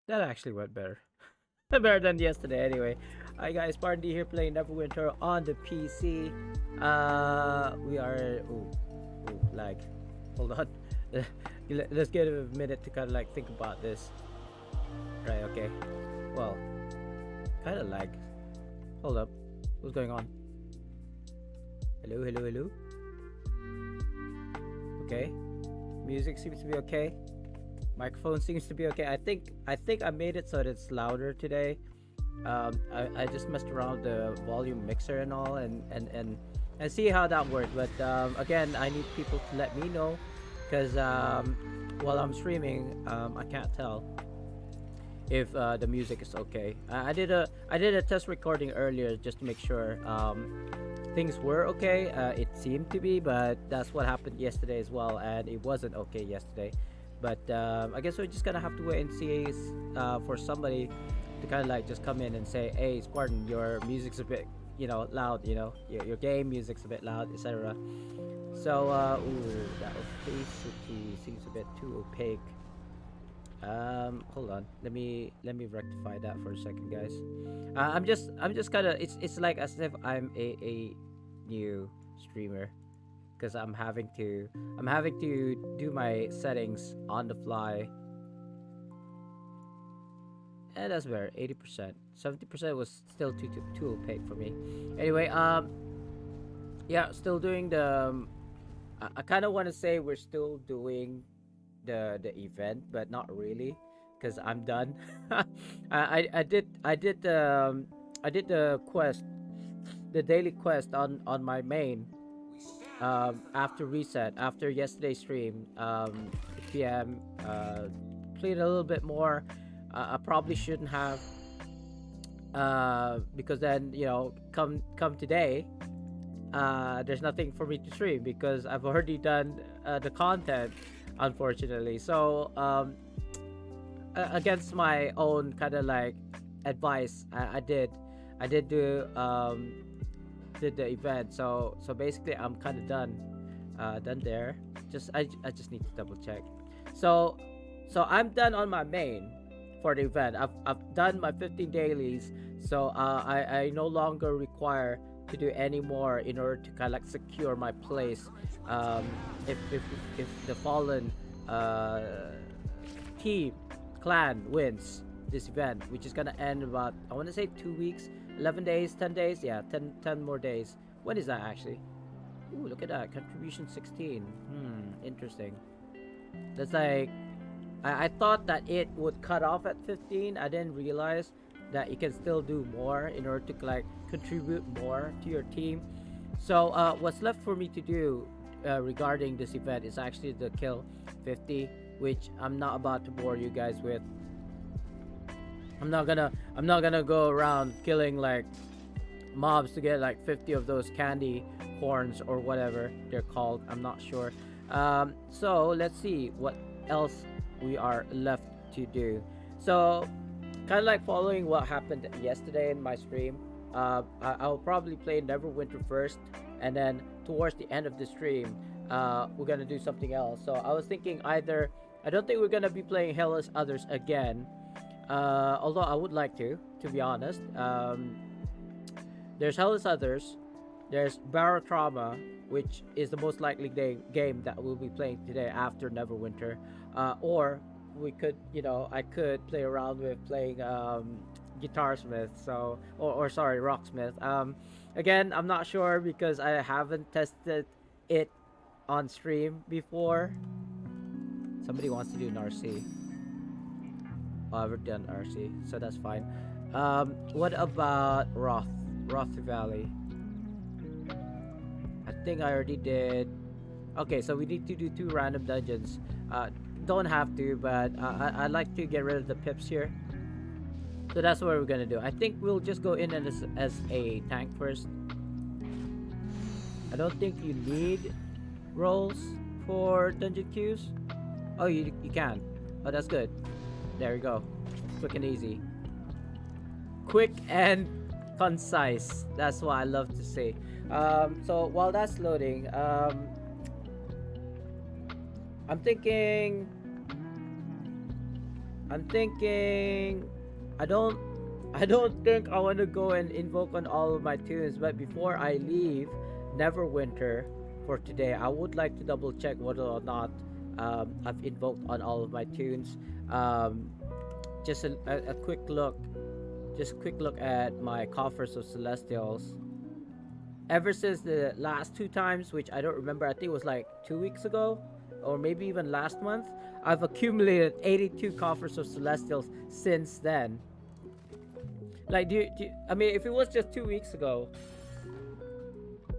That actually went better. Better than yesterday anyway. Hi guys, SpartanDee here playing Neverwinter on the PC. We are lag. Hold on. Let's get a minute to kind of like think about this. Right, okay. Well, kind of lag. Hold up. What's going on? Hello, hello, hello. Okay. Music seems to be okay. Microphone seems to be okay. I think I made it so that it's louder today. I just messed around with the volume mixer and all, and see how that worked. But again, I need people to let me know, because while I'm streaming, I can't tell if the music is okay. I did a test recording earlier just to make sure things were okay. It seemed to be, but that's what happened yesterday as well, and it wasn't okay yesterday. But I guess we're just gonna have to wait and see for somebody to kind of like just come in and say, "Hey, Spartan, your music's a bit, loud. Your game music's a bit loud, etc." So, that opacity seems a bit too opaque. Hold on. Let me rectify that for a second, guys. I'm just kind of, it's like as if I'm a new streamer, because I'm having to do my settings on the fly, and that's better. 80%, 70% was still too opaque for me. Anyway, yeah, still doing the. I kind of want to say we're still doing the event, but not really, because I'm done. I did the quest, the daily quest on my main, after reset, after yesterday's stream, 8 p.m. Played a little bit more. I probably shouldn't have, because then come today, there's nothing for me to stream because I've already done the content, unfortunately. So against my own kind of like advice, I did do did the event. So basically, I'm kind of done there. I just need to double check. So I'm done on my main for the event. I've done my 15 dailies, so I no longer require to do any more in order to kind of like secure my place. Um, if the fallen team clan wins this event, which is gonna end about, I want to say 2 weeks, 11 days, 10 days, yeah, 10 more days. When is that actually? Ooh, look at that contribution 16. Interesting. That's like, I thought that it would cut off at 15. I didn't realize that you can still do more in order to like contribute more to your team. So what's left for me to do regarding this event is actually the kill 50, which I'm not about to bore you guys with. I'm not gonna go around killing like mobs to get like 50 of those candy corns or whatever they're called. I'm not sure. So let's see what else we are left to do. So, kind of like following what happened yesterday in my stream, I'll probably play Neverwinter first, and then towards the end of the stream, we're gonna do something else. So I was thinking either, I don't think we're gonna be playing Hellas Others again, although I would like to be honest. There's Hellas Others, there's Barotrauma, which is the most likely game that we'll be playing today after Neverwinter. Or we could, I could play around with playing Guitarsmith, or sorry, Rocksmith. Again, I'm not sure because I haven't tested it on stream before. Somebody wants to do an RC. Oh, I've already done RC, so that's fine. What about Roth Valley? I think I already did. Okay, so we need to do 2 random dungeons. Don't have to, but I like to get rid of the pips here. So that's what we're gonna do. I think we'll just go in as a tank first. I don't think you need rolls for dungeon queues. Oh, you can. Oh, that's good. There we go. Quick and easy. Quick and concise. That's what I love to say. So while that's loading, I'm thinking I'm thinking. I don't. I don't think I want to go and invoke on all of my tunes. But before I leave Neverwinter for today, I would like to double check whether or not I've invoked on all of my tunes. Um, just a quick look. Just a quick look at my coffers of Celestials. Ever since the last two times, which I don't remember, I think it was like 2 weeks ago, or maybe even last month, I've accumulated 82 coffers of Celestials since then. Like, I mean, if it was just 2 weeks ago,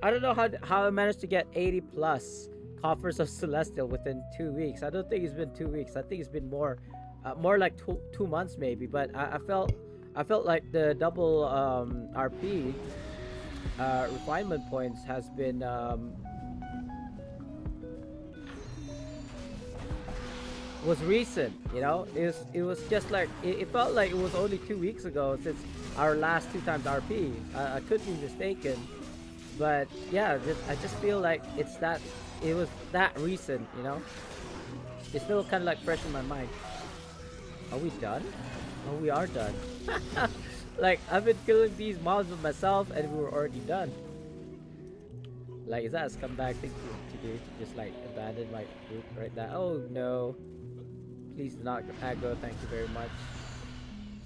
I don't know how I managed to get 80 plus coffers of Celestial within 2 weeks. I don't think it's been 2 weeks. I think it's been more like 2 months maybe. But I felt like the double RP refinement points has been was recent. You know, it was just like it felt like it was only 2 weeks ago since our last two times RP. I could be mistaken, but yeah, I just feel like it was that recent. You know, it's still kind of like fresh in my mind. Are we done? Oh, we are done. Like, I've been killing these mobs with myself and we were already done. Like, is that a scumbag thing to do? To just like abandon my group right now? Oh no. Please do not aggro, thank you very much.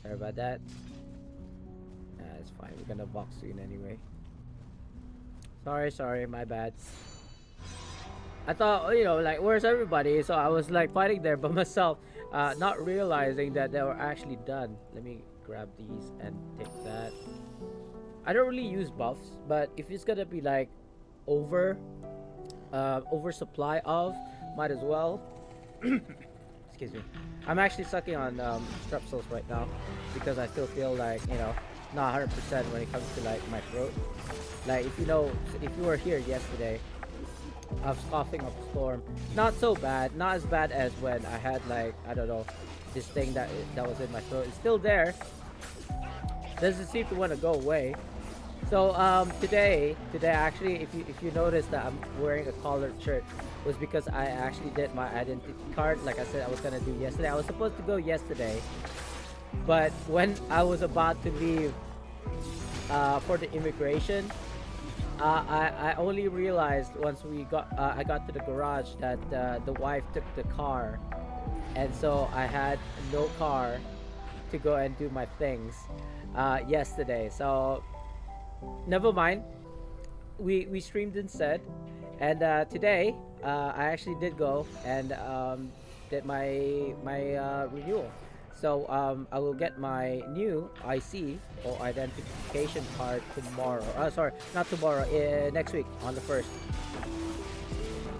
Sorry about that. It's fine, we're gonna box soon anyway. Sorry, my bad. I thought, you know, like, where's everybody? So I was like fighting there by myself, not realizing that they were actually done. Let me grab these and take that. I don't really use buffs, but if it's gonna be like oversupply of, might as well. Excuse me. I'm actually sucking on strepsils right now because I still feel like, you know, not 100% when it comes to like my throat. Like, if you were here yesterday, I was coughing up a storm. Not so bad, not as bad as when I had like, I don't know, this thing that was in my throat. It's still there. Doesn't seem to want to go away. So today actually, if you notice that I'm wearing a collared shirt, was because I actually did my identity card like I said I was gonna do yesterday. I was supposed to go yesterday, but when I was about to leave for the immigration, I only realized once I got to the garage that the wife took the car, and so I had no car to go and do my things yesterday. So never mind. We streamed instead, and today I actually did go and did my renewal. So I will get my new IC or identification card tomorrow. Sorry, not tomorrow. Next week on the 1st.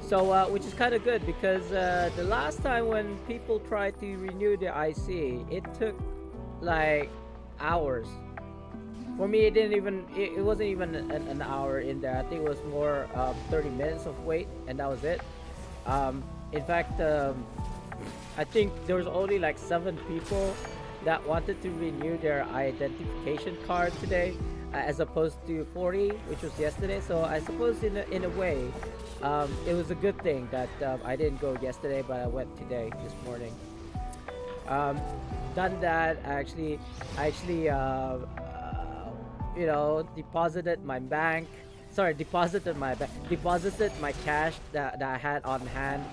So which is kind of good because the last time when people tried to renew their IC, it took like hours. For me, it wasn't even an hour in there. I think it was more 30 minutes of wait, and that was it. In fact, I think there was only like 7 people that wanted to renew their identification card today, as opposed to 40, which was yesterday. So I suppose in a way, it was a good thing that I didn't go yesterday, but I went today, this morning. Done that. I actually you know, deposited my cash that I had on hand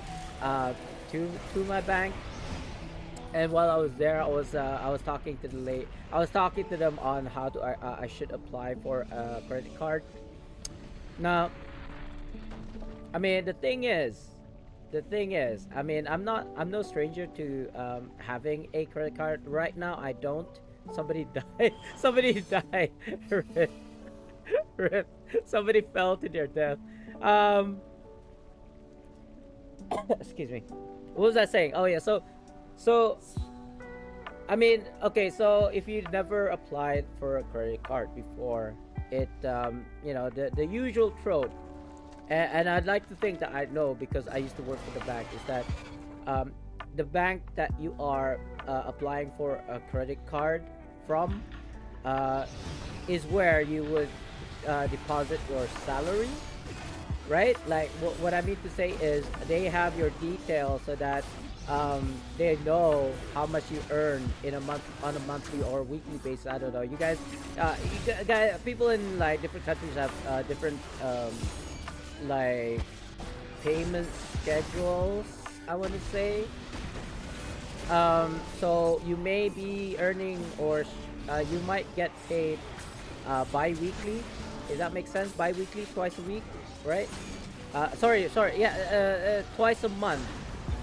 to my bank. And while I was there, I was talking to them on how I should apply for a credit card. Now, I mean, the thing is, I mean, I'm no stranger to having a credit card. Right now, I don't. Somebody died. Somebody died. Rip. Rip. Somebody fell to their death. Excuse me. What was I saying? Oh yeah. So, I mean, okay. So if you never applied for a credit card before, it you know, the usual trope, and I'd like to think that I know because I used to work for the bank, is that the bank that you are applying for a credit card from is where you would deposit your salary, right? Like what I mean to say is they have your details so that they know how much you earn in a month on a monthly or weekly basis. I don't know. You guys, guys, people in like different countries have different like payment schedules. I want to say. So you may be earning or you might get paid bi-weekly. Does that make sense? Bi-weekly, twice a week, right? Sorry. Yeah, twice a month,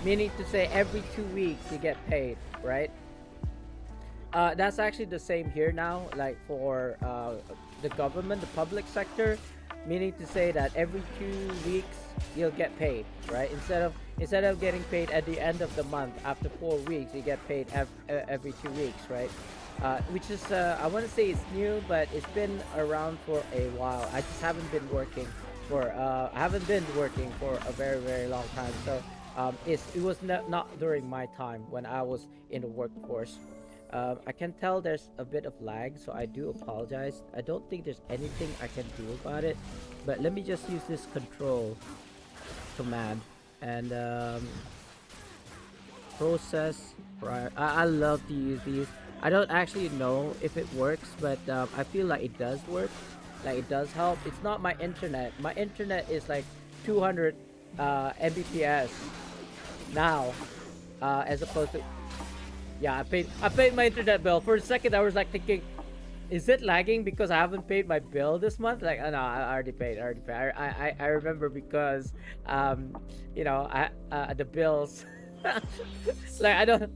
meaning to say every 2 weeks you get paid, right? That's actually the same here now. Like for the government, the public sector, meaning to say that every 2 weeks you'll get paid, right? Instead of getting paid at the end of the month after 4 weeks, you get paid every 2 weeks, right? Which is I want to say it's new, but it's been around for a while. I just haven't been working for I haven't been working for a very long time. So it was not during my time when I was in the workforce. I can tell there's a bit of lag, so I do apologize. I don't think there's anything I can do about it, but let me just use this control command and process prior. I love to use these. I don't actually know if it works, but I feel like it does work. Like it does help. It's not my internet. My internet is like 200 Mbps now, as opposed to yeah. I paid my internet bill. For a second, I was like thinking, is it lagging because I haven't paid my bill this month? Like, oh, no, I already paid. I already paid. I remember because, the bills. Like I don't.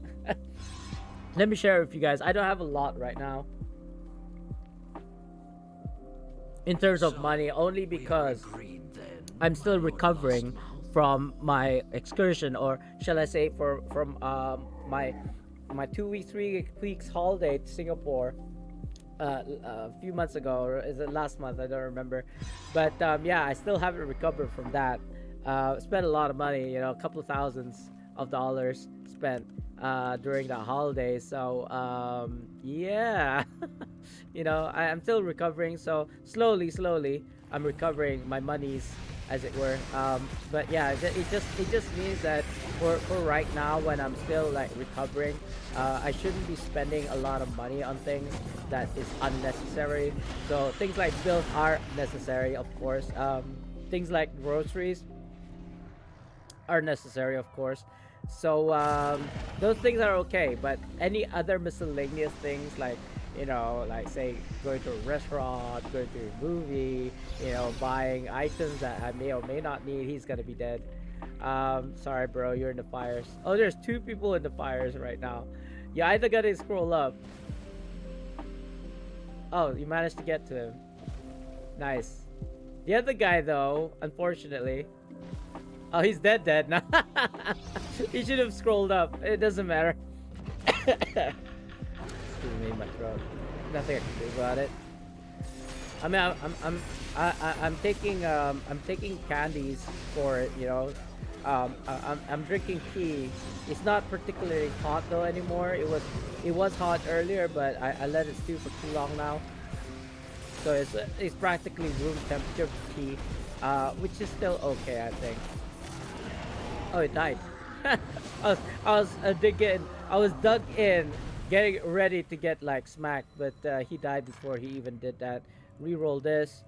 Let me share with you guys. I don't have a lot right now in terms of money, only because I'm still recovering from my excursion, or shall I say, from my 2 weeks, 3 weeks holiday to Singapore. A few months ago, or is it last month? I don't remember, but yeah, I still haven't recovered from that. Spent a lot of money, a couple of thousands of dollars spent during that holiday. So yeah, I'm still recovering. So slowly, I'm recovering my monies, as it were. But yeah, it just means that for right now, when I'm still like recovering, I shouldn't be spending a lot of money on things that is unnecessary. So things like bills are necessary, of course. Things like groceries are necessary, of course. So those things are okay, but any other miscellaneous things like like say going to a restaurant, going to a movie, buying items that I may or may not need, he's gonna be dead. Sorry, bro, you're in the fires. Oh, there's two people in the fires right now. You either gotta scroll up. Oh, you managed to get to him. Nice. The other guy, though, unfortunately. Oh, he's dead now. He should have scrolled up. It doesn't matter. Excuse me, my throat. Nothing I can do about it. I mean, I'm taking candies for it. I'm drinking tea. It's not particularly hot though anymore. It was hot earlier, but I let it stew for too long now. So it's practically room temperature tea, which is still okay, I think. Oh, it died. I was digging. I was dug in, getting ready to get like smacked, but he died before he even did that. Reroll this.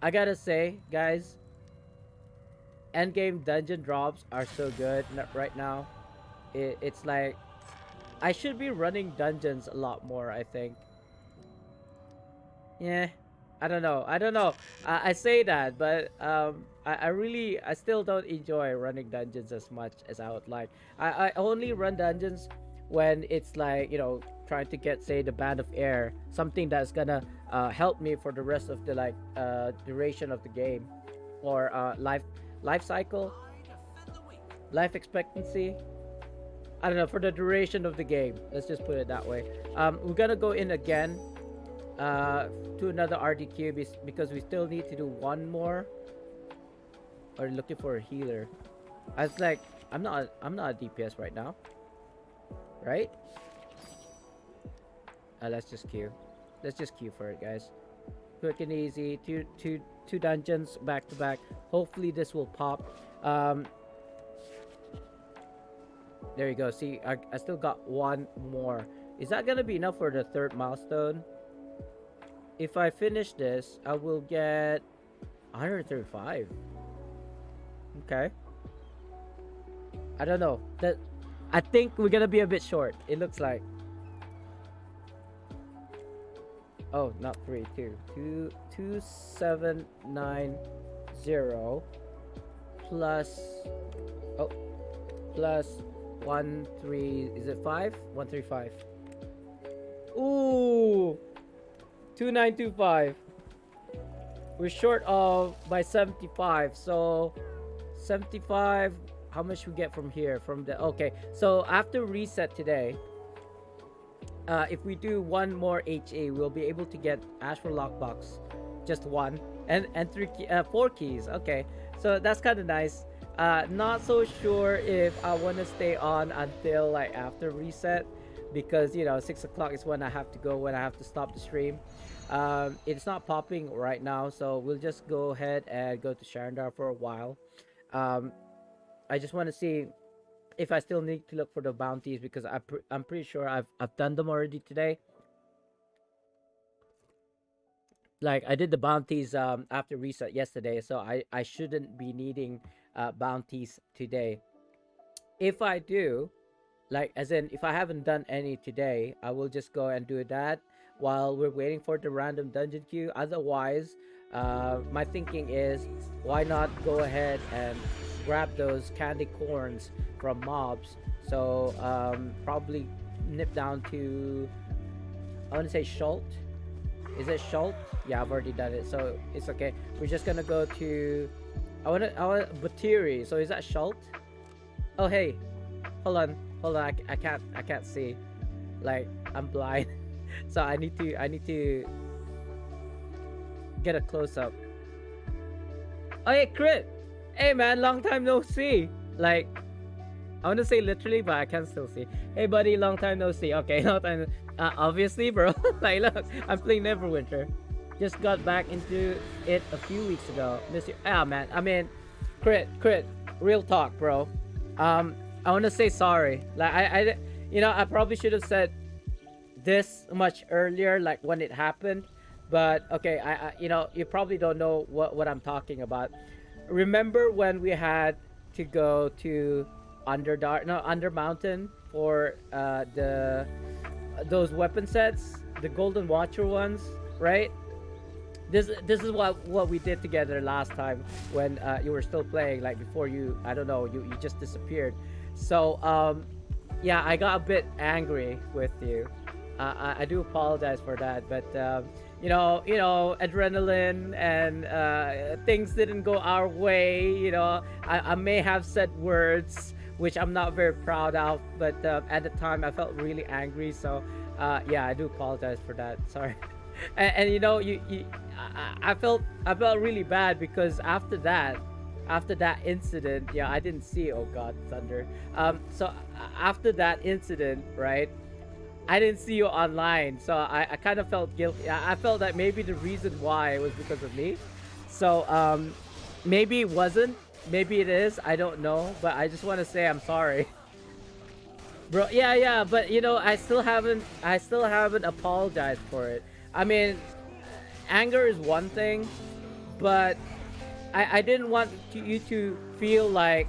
I gotta say, guys, endgame dungeon drops are so good right now. It's like I should be running dungeons a lot more, I think. Yeah, I don't know. I say that, but I still don't enjoy running dungeons as much as I would like. I only run dungeons when it's like trying to get, say, the band of air, something that's gonna help me for the rest of the duration of the game, or life cycle, life expectancy. I don't know, for the duration of the game. Let's just put it that way. We're gonna go in again to another RDQ because we still need to do one more. Or looking for a healer. I was like, I'm not a DPS right now, right? Let's just queue. Let's just queue for it, guys. Quick and easy. Two dungeons back to back. Hopefully this will pop. There you go. See, I still got one more. Is that gonna be enough for the third milestone? If I finish this, I will get 135. Okay. I don't know. That I think we're gonna be a bit short. It looks like. Oh, not 3, 2. 2790 plus. Oh, plus 13. Is it 5? 135. Ooh, 2925. We're short of by 75. So 75. How much we get from here? From the okay. So after reset today, if we do one more HA, we'll be able to get Ashford Lockbox, just one, and four keys. Okay, so that's kind of nice. Not so sure if I want to stay on until like after reset, because 6 o'clock is when I have to go, when I have to stop the stream. It's not popping right now, so we'll just go ahead and go to SpartanDee for a while. I just want to see if I still need to look for the bounties, because I'm pretty sure I've done them already today. Like I did the bounties after reset yesterday, so I shouldn't be needing bounties today. If I do, like as in if I haven't done any today, I will just go and do that while we're waiting for the random dungeon queue. Otherwise, my thinking is, why not go ahead and grab those candy corns from mobs? So probably nip down to, I want to say Schult. Is it Schult? Yeah, I've already done it, so it's okay. We're just gonna go to, I want Batiri. So is that Schult? Oh hey, hold on. I can't see. Like I'm blind, so I need to get a close up. Oh hey, Crit. Hey man, long time no see. Like, I want to say literally, but I can still see. Hey buddy, long time no see. Okay, long time. Obviously, bro. Like, look, I'm playing Neverwinter. Just got back into it a few weeks ago. Miss you. Ah man, I mean, Crit. Real talk, bro. I want to say sorry. Like I probably should have said this much earlier, like when it happened. But okay, I you probably don't know what I'm talking about. Remember when we had to go to Under Mountain for those weapon sets, the Golden Watcher ones, right? This is what we did together last time when you were still playing, like before you, I don't know, you just disappeared. So yeah, I got a bit angry with you. I do apologize for that, but adrenaline and things didn't go our way. I may have said words which I'm not very proud of, but at the time I felt really angry. So yeah, I do apologize for that. Sorry. And I felt really bad because after that incident, yeah, I didn't see. Oh God, thunder. So after that incident, right? I didn't see you online, so I kind of felt guilty. I felt that maybe the reason why was because of me. So maybe it wasn't. Maybe it is. I don't know. But I just want to say I'm sorry, bro. Yeah. But I still haven't apologized for it. I mean, anger is one thing, but I didn't want you to feel like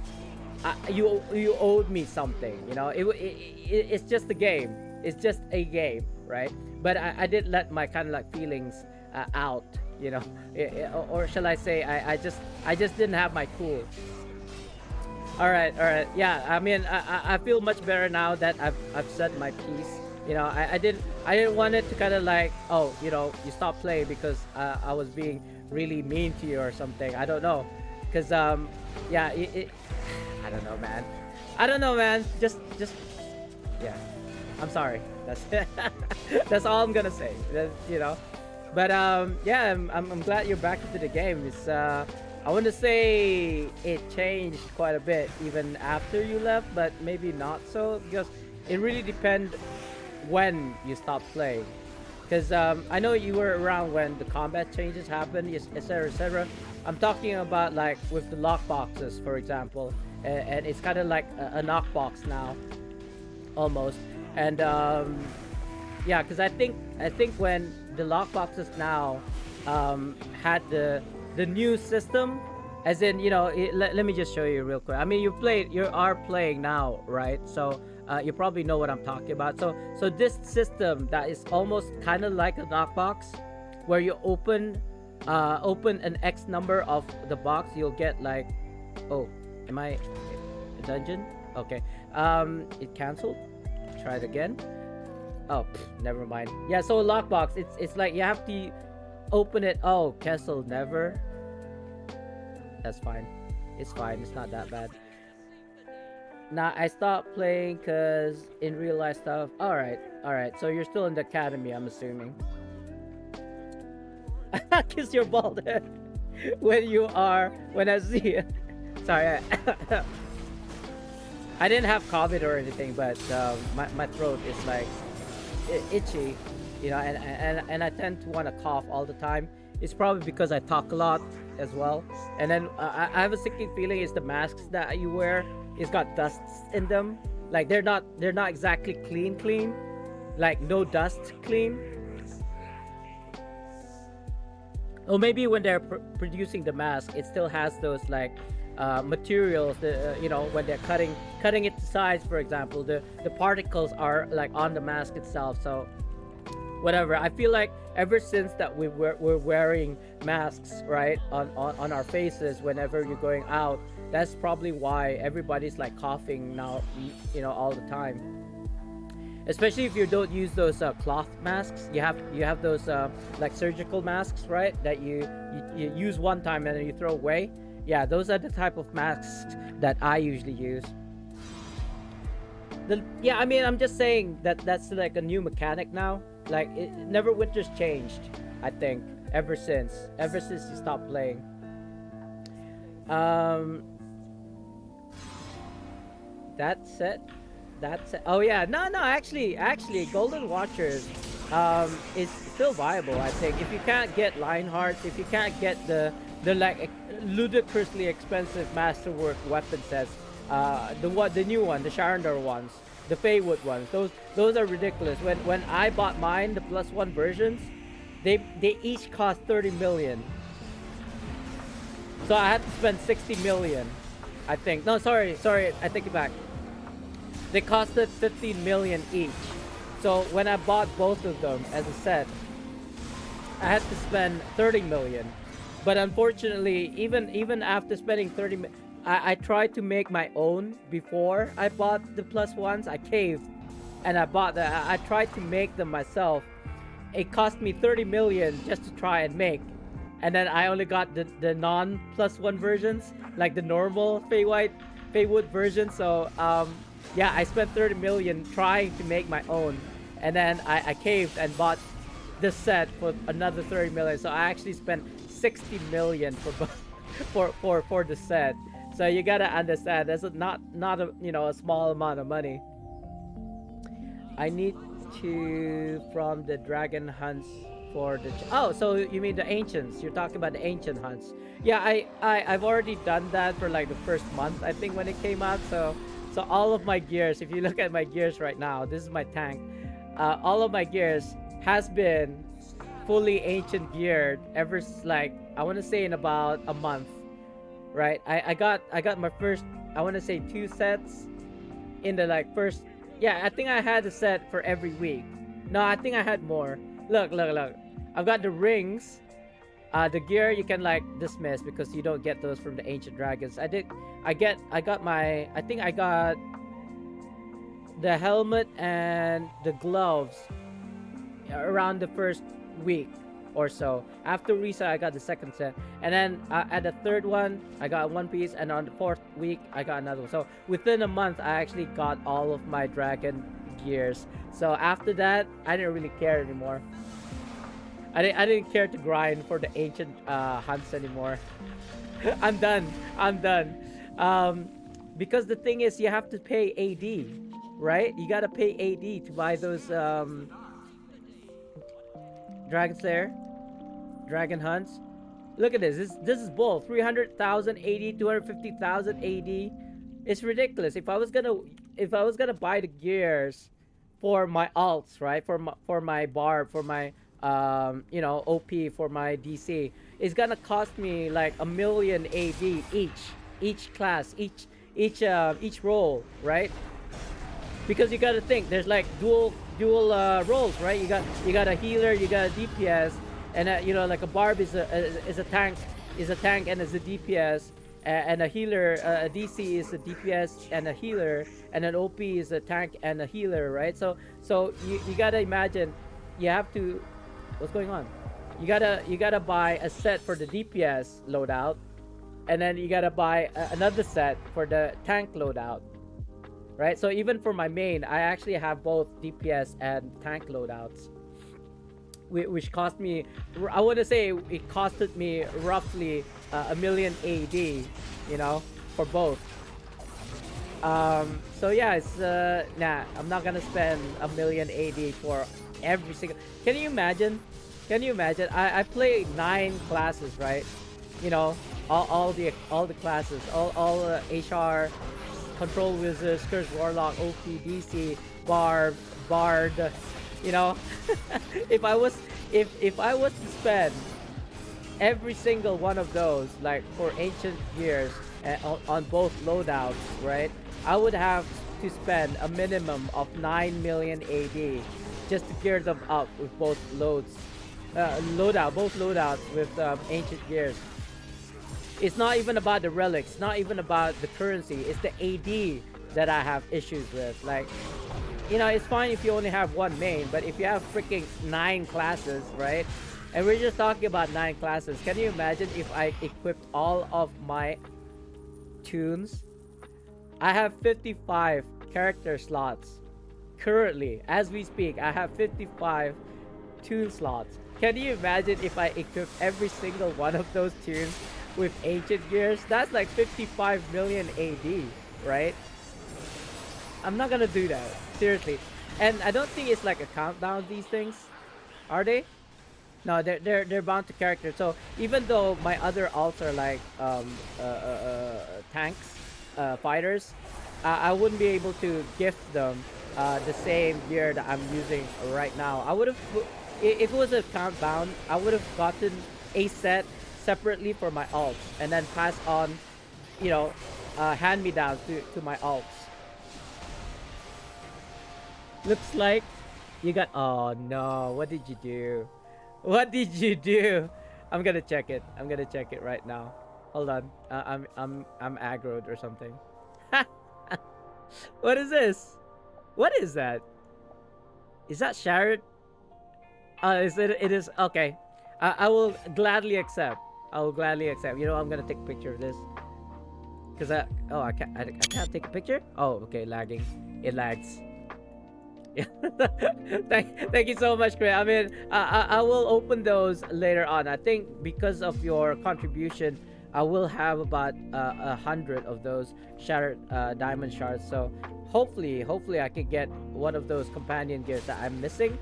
you owed me something. It's just a game. It's just a game, right? But I did let my kind of like feelings out, or shall I say, I just didn't have my cool. All right, yeah. I mean, I feel much better now that I've said my piece. I didn't want it to kind of like, oh, you stopped playing because I was being really mean to you or something. I don't know, cause yeah, I don't know, man. Just yeah. I'm sorry. That's that's all I'm gonna say. But yeah, I'm glad you're back into the game. It's I want to say it changed quite a bit even after you left, but maybe not so, because it really depends when you stopped playing. Because I know you were around when the combat changes happened, etc., etc. I'm talking about like with the lock boxes, for example, and it's kind of like a knockbox now, almost. And yeah, because I think when the lockboxes now had the new system, as in, let me just show you real quick. I mean, you are playing now, right? So you probably know what I'm talking about. So this system that is almost kind of like a knockbox, where you open an X number of the box, you'll get like, oh, am I a dungeon? Okay, it canceled. Try it again. Oh, never mind. Yeah, so lockbox, it's like you have to open it. Oh, cancel never. That's fine. It's fine. It's not that bad. Now I stopped playing because in real life stuff. All right, all right. So you're still in the academy, I'm assuming. Kiss your bald head when I see it. Sorry, I didn't have COVID or anything, but my throat is like itchy, and I tend to want to cough all the time. It's probably because I talk a lot as well, and then I have a sinking feeling it's the masks that you wear. It's got dusts in them, like they're not exactly clean, like no dust clean. Or maybe when they're producing the mask, it still has those like materials that, when they're cutting it to size, for example, the particles are like on the mask itself. So whatever, I feel like ever since that we're wearing masks, right, on our faces whenever you're going out, that's probably why everybody's like coughing now, all the time. Especially if you don't use those cloth masks. You have those like surgical masks, right, that you use one time and then you throw away. Yeah, those are the type of masks that I usually use. Yeah, I mean, I'm just saying that's like a new mechanic now. Like, Neverwinter's changed, I think, ever since you stopped playing. That's it. Oh yeah, no, actually, Golden Watchers is still viable. I think if you can't get Lionheart, if you can't get the like ludicrously expensive Masterwork weapon sets, the new one, the Sharandar ones, the Feywood ones, those are ridiculous. When I bought mine, the +1 versions, they each cost 30 million. So I had to spend 60 million, I think. No, sorry, I take it back. They costed 15 million each. So when I bought both of them as a set, I had to spend 30 million. But unfortunately, even after spending 30 million, I tried to make my own before I bought the +1s. I caved and I tried to make them myself. It cost me 30 million just to try and make. And then I only got the non +1 versions, like the normal Feywood version. So yeah, I spent 30 million trying to make my own, and then I caved and bought the set for another 30 million. So I actually spent 60 million for the set. So you gotta understand, that's not a small amount of money. I need to from the dragon hunts for the oh, so you mean the ancients? You're talking about the ancient hunts? Yeah, I've already done that for like the first month, I think, when it came out. So all of my gears, if you look at my gears right now, this is my tank. All of my gears has been fully ancient geared ever like, I want to say, in about a month, right? I got my first, I want to say, 2 sets in the like first. Yeah, I think I had a set for every week. No, I think I had more. Look. I've got the rings. The gear you can like dismiss because you don't get those from the ancient dragons. I got the helmet and the gloves around the first week or so. After reset, I got the second set, and then at the third one, I got one piece, and on the 4th week, I got another one. So within a month, I actually got all of my dragon gears. So after that, I didn't really care anymore. I didn't care to grind for the ancient hunts anymore. I'm done. Because the thing is, you have to pay AD, right? You gotta pay AD to buy those Dragon Slayer, Dragon Hunts. Look at this. This is bull. 300,000 AD, 250,000 AD. It's ridiculous. If I was gonna buy the gears for my alts, right? For my barb, for my OP, for my DC, it's gonna cost me like a million AD each class, each role, right? Because you gotta think there's like dual roles, right? You got a healer, you got a DPS, and like a barb is a tank and is a DPS, and a healer, a DC is a DPS and a healer, and an OP is a tank and a healer, right? So you gotta imagine, you have to, what's going on? You gotta buy a set for the DPS loadout, and then you gotta buy another set for the tank loadout, right? So even for my main, I actually have both DPS and tank loadouts, which cost me, I want to say it costed me roughly a million AD, for both. So yeah, it's I'm not gonna spend a million AD for every single. Can you imagine? Can you imagine? I play 9 classes, right? You know, all the classes, all HR, control wizard, curse warlock, OP, DC, bard. You know, if I was to spend every single one of those, like for ancient gears, on both loadouts, right? I would have to spend a minimum of 9 million AD just to gear them up with both both loadouts with ancient gears. It's not even about the relics, not even about the currency. It's the AD that I have issues with. Like, it's fine if you only have one main, but if you have freaking 9 classes, right? And we're just talking about 9 classes. Can you imagine if I equipped all of my tunes? I have 55 character slots. Currently, as we speak, I have 55 tune slots. Can you imagine if I equip every single one of those tunes with ancient gears? That's like 55 million AD, right? I'm not gonna do that, seriously. And I don't think it's like a countdown, these things, are they? No, they're bound to character. So even though my other alts are like tanks, fighters, I wouldn't be able to gift them the same gear that I'm using right now. I would have, if it was a countdown, I would have gotten a set separately for my alts and then pass on, hand me downs to my alts. Looks like you got. Oh no! What did you do? What did you do? I'm gonna check it. I'm gonna check it right now. Hold on. I'm aggroed or something. What is this? What is that? Is that Sharad? Is it? It is. Okay. I will gladly accept. I will gladly accept. I'm gonna take a picture of this. Cause I can't take a picture. Oh, okay. Lagging. It lags. Yeah. thank you so much, Chris. I mean, I will open those later on. I think because of your contribution, I will have about 100 of those shattered diamond shards. So hopefully I can get one of those companion gears that I'm missing,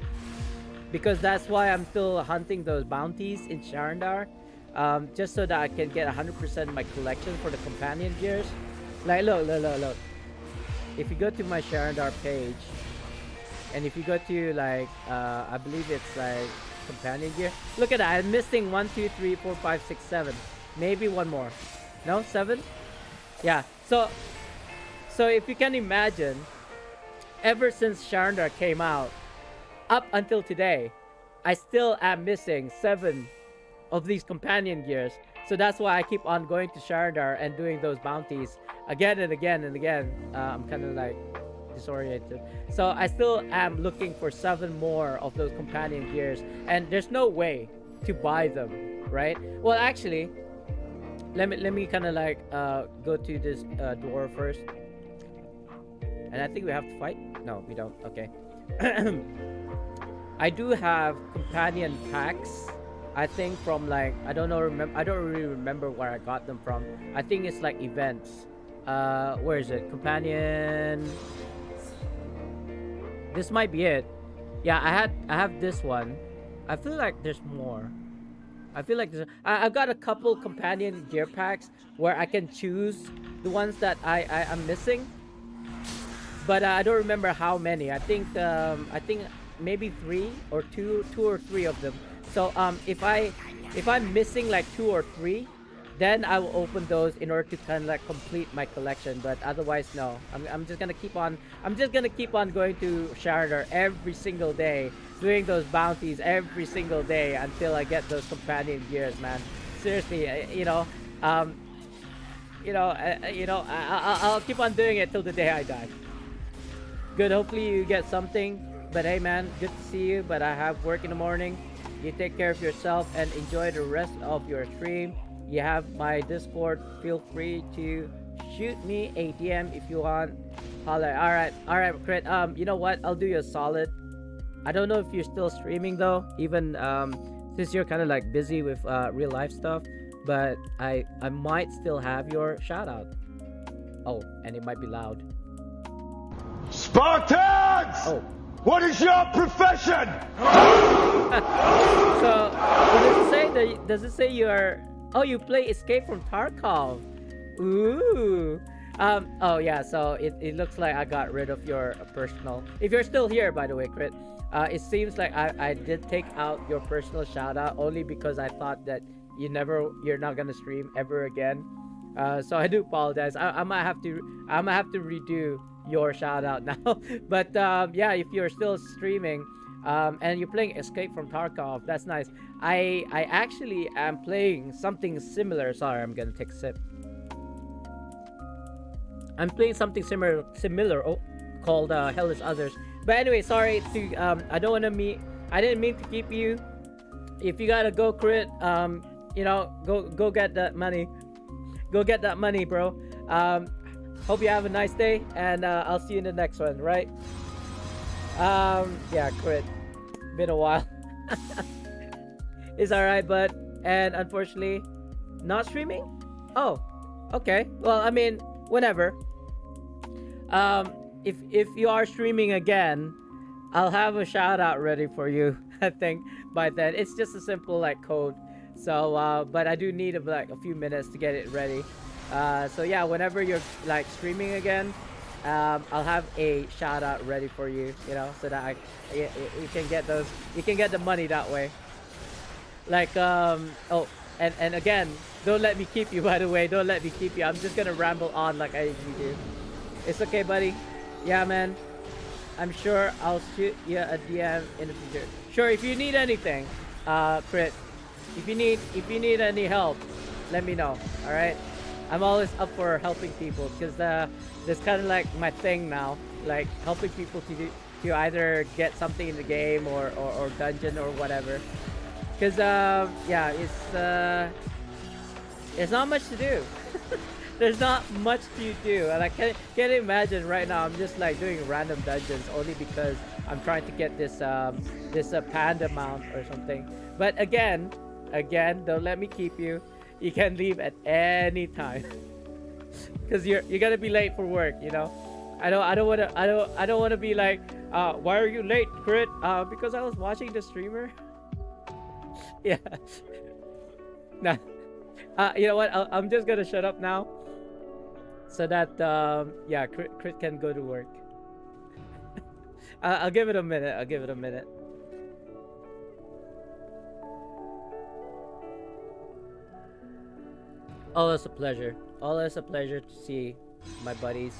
because that's why I'm still hunting those bounties in Sharandar, just so that I can get 100% of my collection for the companion gears. Like, look. If you go to my Sharandar page, and if you go to like, I believe it's like companion gear. Look at that. I'm missing 1, 2, 3, 4, 5, 6, 7. Maybe one more. No, 7? Yeah. So if you can imagine, ever since Sharandar came out, up until today, I still am missing 7 of these companion gears. So that's why I keep on going to Sharandar and doing those bounties again and again and again. I'm kind of like disoriented. So I still am looking for 7 more of those companion gears, and there's no way to buy them, right? Well, actually, let me kind of like go to this door first. And I think we have to fight. No, we don't. Okay. I do have companion packs, I think, from like, I don't really remember where I got them from. I think it's like events. Where is it? Companion. This might be it. Yeah, I have this one. I feel like there's more. I feel like I've got a couple companion gear packs where I can choose the ones that I'm missing, but I don't remember how many. I think maybe two or three of them. So if I'm missing like two or three, then I will open those in order to kind of like complete my collection. But otherwise, no. I'm just gonna keep on. I'm just gonna keep on going to Sharder every single day, doing those bounties every single day until I get those companion gears, man. Seriously, um, I'll keep on doing it till the day I die. Good. Hopefully you get something. But hey, man, good to see you. But I have work in the morning. You take care of yourself and enjoy the rest of your stream. You have my Discord. Feel free to shoot me a DM if you want. Holla. All right, Crit. You know what? I'll do you a solid. I don't know if you're still streaming though, even since you're kind of like busy with real life stuff. But I might still have your shout out. Oh, and it might be loud. Spartans! Oh. What is your profession? So, what does it say? Does it say you are? Oh, you play Escape from Tarkov. Ooh. Oh yeah. So it looks like I got rid of your personal. If you're still here, by the way, Crit. It seems like I did take out your personal shout out only because I thought that you're not gonna stream ever again. So I do apologize. I might have to redo your shout out now. But yeah, if you're still streaming and you're playing Escape from Tarkov, that's nice. I actually am playing something similar. Sorry, I'm gonna take a sip. I'm playing something similar called Hell is Others. But anyway, sorry to I didn't mean to keep you. If you gotta go, Crit, go get that money. Go get that money, bro. Hope you have a nice day, and I'll see you in the next one, right? Yeah, Crit. Been a while. It's alright, bud. And unfortunately, not streaming? Oh, okay. Well, I mean, whenever. If you are streaming again, I'll have a shout out ready for you. I think by then. It's just a simple like code. So, but I do need like a few minutes to get it ready. So yeah, whenever you're like streaming again, I'll have a shout out ready for you, so that you can get those, you can get the money that way. Like, oh, and again, don't let me keep you, by the way, don't let me keep you. I'm just gonna ramble on like I usually do. It's okay, buddy. Yeah, man. I'm sure I'll shoot you a DM in the future. Sure, if you need anything, Crit, if you need any help, let me know. All right. I'm always up for helping people because that's kind of like my thing now, like helping people to either get something in the game or dungeon or whatever. Because yeah, it's not much to do. There's not much to do, and I can't imagine right now. I'm just like doing random dungeons only because I'm trying to get this panda mount or something. But again, don't let me keep you. You can leave at any time because you're gonna be late for work. I don't want to be like, why are you late, Crit? Because I was watching the streamer. Yeah. Nah. You know what? I'm just gonna shut up now, so that yeah, Crit can go to work. I'll give it a minute. Always a pleasure. Always a pleasure to see my buddies.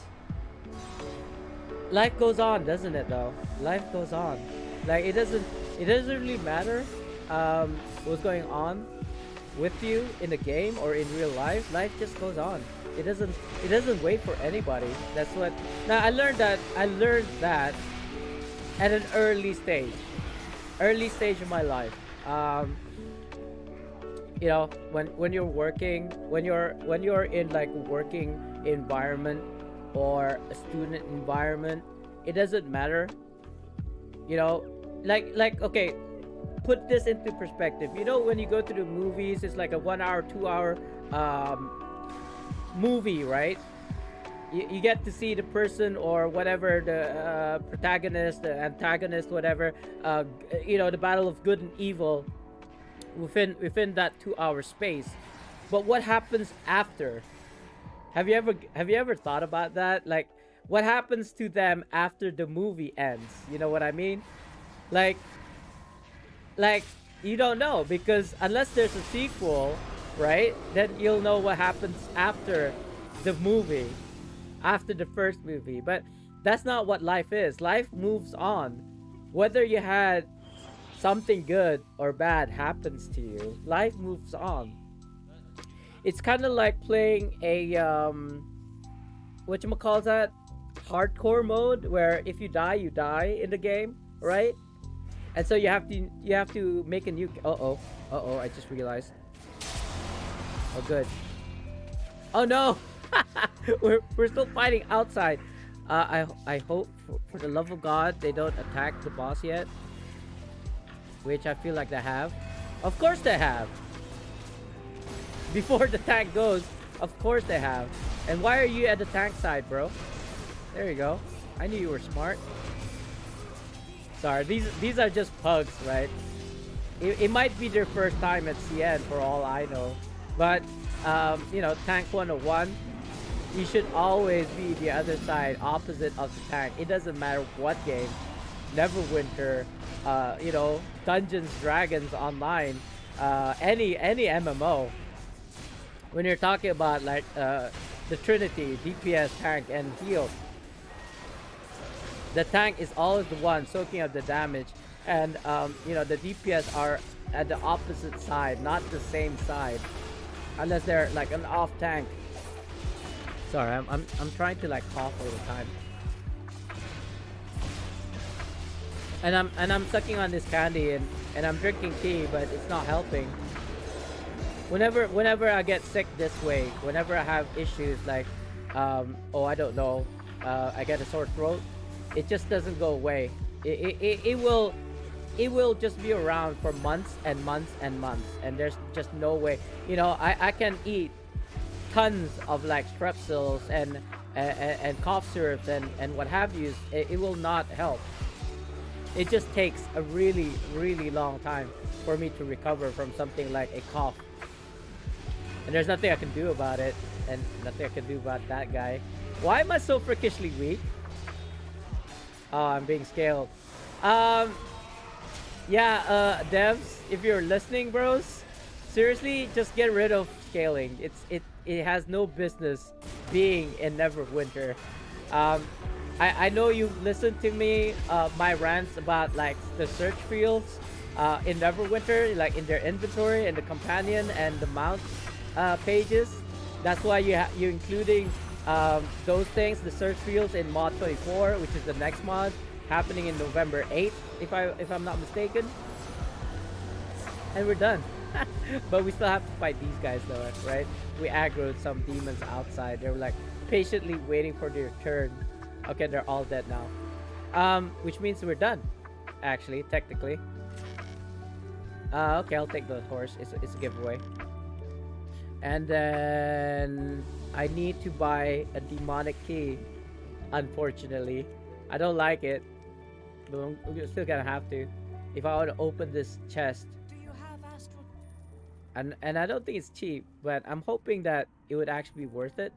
Life goes on, doesn't it? Though life goes on. Like it doesn't really matter what's going on with you in the game or in real life. Life just goes on. It doesn't wait for anybody. That's what. Now I learned that at an early stage of my life. When you're working, when you're in like working environment or a student environment, it doesn't matter. Like okay, put this into perspective. When you go to the movies, it's like a 1 hour, 2 hour movie, right? You get to see the person or whatever, the protagonist, the antagonist, whatever, the battle of good and evil. within that 2 hour space. But what happens after? Have you ever thought about that? Like, what happens to them after the movie ends? You know what I mean? Like, like you don't know, because unless there's a sequel, right? Then you'll know what happens after the movie, after the first movie. But that's not what life is. Life moves on. Whether you had something good or bad happens to you, life moves on. It's kind of like playing a what you call that, hardcore mode, where if you die, you die in the game, right? And so you have to make a new. I just realized. Oh, good. Oh no, we're still fighting outside. I hope for the love of God they don't attack the boss yet, which I feel like they have. Of course they have. Before the tank goes, of course they have. And why are you at the tank side, bro? There you go. I knew you were smart. Sorry, these are just pugs, right? It might be their first time at CN for all I know. But, tank 101, you should always be the other side, opposite of the tank. It doesn't matter what game. Neverwinter, Dungeons, Dragons Online, any MMO. When you're talking about like the Trinity, DPS, tank, and heal, the tank is always the one soaking up the damage, and the DPS are at the opposite side, not the same side, unless they're like an off tank. Sorry, I'm trying to like cough all the time, and I'm sucking on this candy, and I'm drinking tea, but it's not helping. Whenever I get sick this way, whenever I have issues like, I don't know, I get a sore throat, it just doesn't go away. It will just be around for months and months and months, and there's just no way. I can eat tons of like strepsils and cough syrups and what have you. It will not help. It just takes a really, really long time for me to recover from something like a cough. And there's nothing I can do about it, and nothing I can do about that guy. Why am I so freakishly weak? Oh, I'm being scaled. Devs, if you're listening, bros, seriously, just get rid of scaling. It has no business being in Neverwinter. I know you've listened to me, my rants about like the search fields in Neverwinter, like in their inventory and the companion and the mount pages. That's why you're including those things, the search fields, in mod 24, which is the next mod happening in November 8th, if I'm not mistaken. And we're done. But we still have to fight these guys though, right? We aggroed some demons outside. They were like patiently waiting for their turn. Okay, they're all dead now. Which means we're done, actually, technically. Okay, I'll take the horse. It's a giveaway. And then I need to buy a demonic key. Unfortunately, I don't like it, but I'm still gonna have to if I want to open this chest. And I don't think it's cheap, but I'm hoping that it would actually be worth it.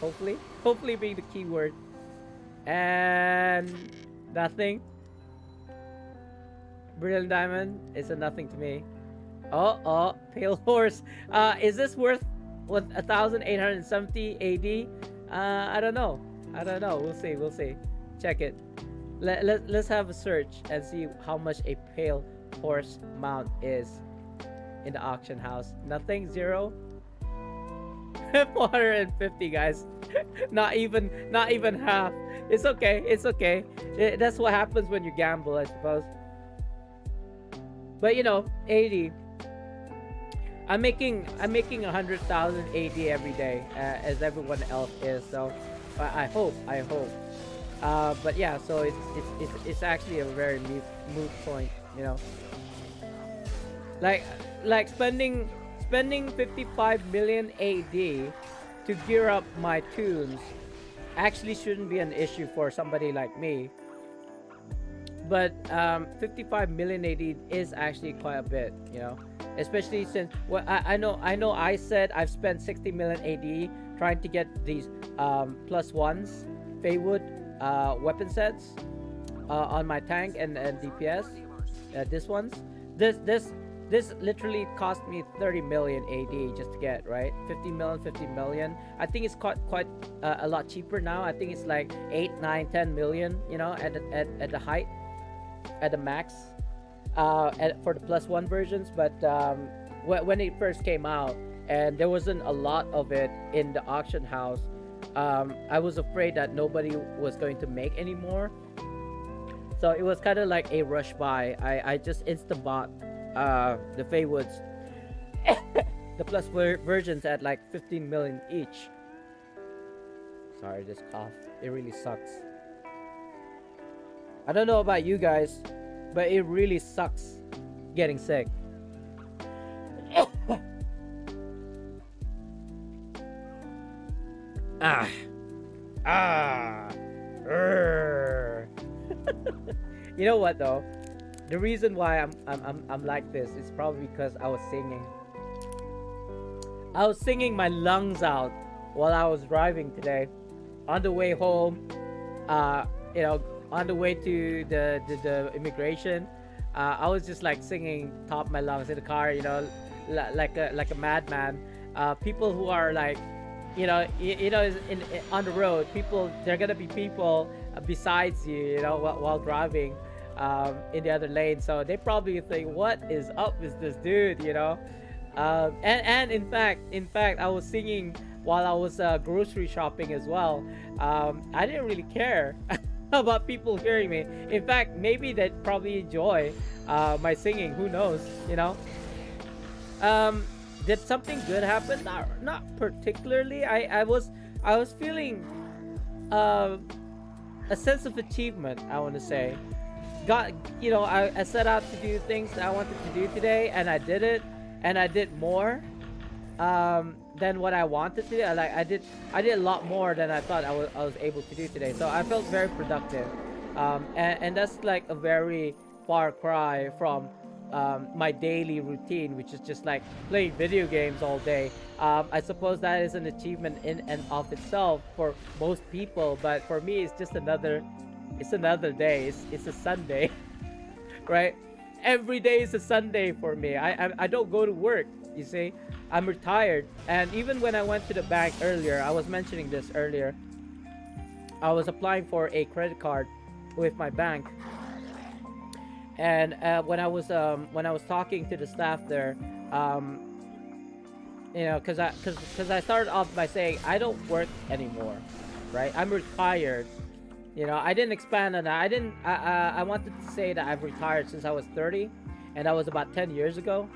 Hopefully being the keyword. And nothing. Brilliant diamond is a nothing to me. Oh, pale horse. Is this worth 1,870 AD? I don't know. We'll see. Check it. Let's have a search and see how much a pale horse mount is in the auction house. Nothing. Zero. 450, guys. not even half. It's okay. That's what happens when you gamble, I suppose. But 80. I'm making 100,000 AD every day, as everyone else is. So I hope. But yeah, so it's actually a very moot point, Like spending 55 million AD to gear up my tunes actually shouldn't be an issue for somebody like me. but 55 million AD is actually quite a bit, you know, especially since I know I said I've spent 60 million AD trying to get these plus ones Feywood weapon sets on my tank and DPS. This ones, this literally cost me 30 million AD just to get, right? 50 million, 50 million. I think it's quite a lot cheaper now. I think it's like 8, 9, 10 million, you know, at the height, at the max, for the plus one versions. But when it first came out and there wasn't a lot of it in the auction house, I was afraid that nobody was going to make anymore. So it was kind of like a rush buy. I just instant bought the Feywoods, the plus versions at like 15 million each. Sorry, this cough. It really sucks. I don't know about you guys, but it really sucks getting sick. Ah. You know what though? The reason why I'm like this is probably because I was singing. I was singing my lungs out while I was driving today, on the way home. You know, on the way to the immigration. I was just like singing top of my lungs in the car. You know, like a madman. People who are like, you know, on the road, people, there are gonna be people besides you, you know, while driving in the other lane. So they probably think, what is up with this dude, you know? And in fact, I was singing while I was grocery shopping as well. I didn't really care about people hearing me. In fact, maybe they probably enjoy my singing. Who knows, you know? Did something good happen? Not particularly. I was feeling a sense of achievement, I want to say. You know, I set out to do things that I wanted to do today, and I did it, and I did more than what I wanted to do. I did a lot more than I thought I was able to do today. So I felt very productive, and that's like a very far cry from my daily routine, which is just like playing video games all day. I suppose that is an achievement in and of itself for most people, but for me, it's just another day. It's a Sunday, right? Every day is a Sunday for me. I don't go to work. You see, I'm retired, and even when I went to the bank earlier, I was mentioning this earlier. I was applying for a credit card with my bank. And when I was talking to the staff there, you know, because I started off by saying I don't work anymore, right? I'm retired. You know, I didn't expand on that. I wanted to say that I've retired since I was 30, and that was about 10 years ago.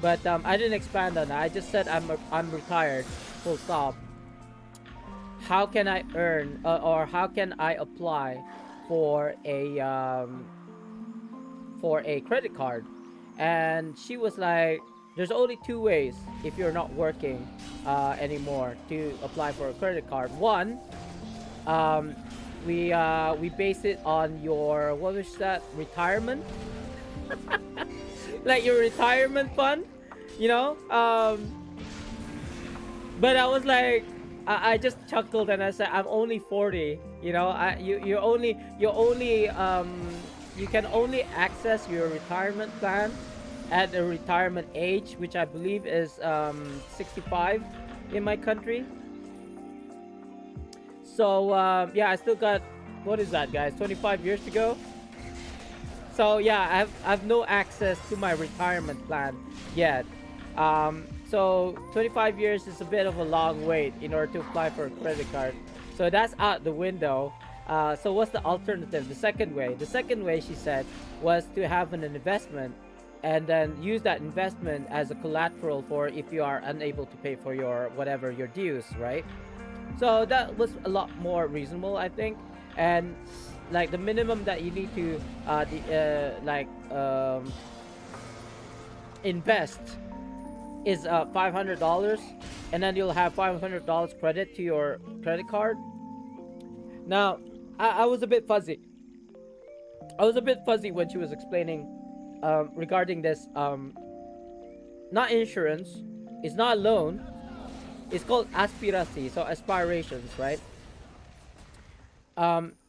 But I didn't expand on that. I just said I'm retired. Full stop. How can I earn or how can I apply for a credit card? And she was like, there's only two ways if you're not working anymore to apply for a credit card. One, we base it on your, what was that, retirement? Like your retirement fund, you know? But I was like, I just chuckled and I said, I'm only 40, you know? You can only access your retirement plan at a retirement age, which I believe is 65 in my country. So yeah, I still got, what is that, guys, 25 years to go. So yeah, I've no access to my retirement plan yet. So 25 years is a bit of a long wait in order to apply for a credit card. So that's out the window. So what's the alternative? The second way, she said, was to have an investment and then use that investment as a collateral for if you are unable to pay for your whatever your dues, right? So that was a lot more reasonable, I think. And like the minimum that you need to invest is $500, and then you'll have $500 credit to your credit card. Now I was a bit fuzzy I was a bit fuzzy when she was explaining regarding this. Not insurance. It's not a loan. It's called aspirasi, so aspirations, right?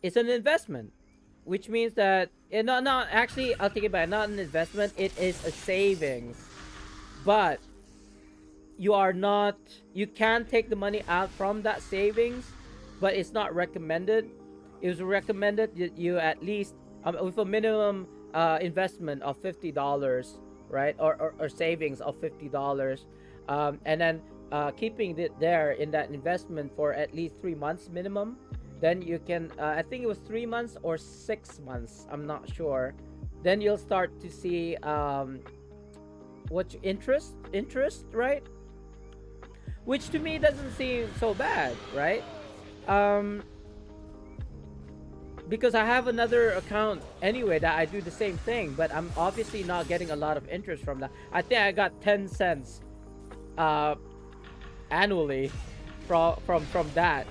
It's an investment, which means that not actually. I'll take it back. Not an investment. It is a savings, but you are not. You can take the money out from that savings, but it's not recommended. It was recommended that you at least with a minimum investment of $50, right, or savings of $50, and then keeping it there in that investment for at least 3 months minimum. Then you can, I think it was 3 months or 6 months, I'm not sure. Then you'll start to see what interest, right? Which to me doesn't seem so bad, right? Um, because I have another account anyway that I do the same thing, but I'm obviously not getting a lot of interest from that. I think I got 10 cents annually from that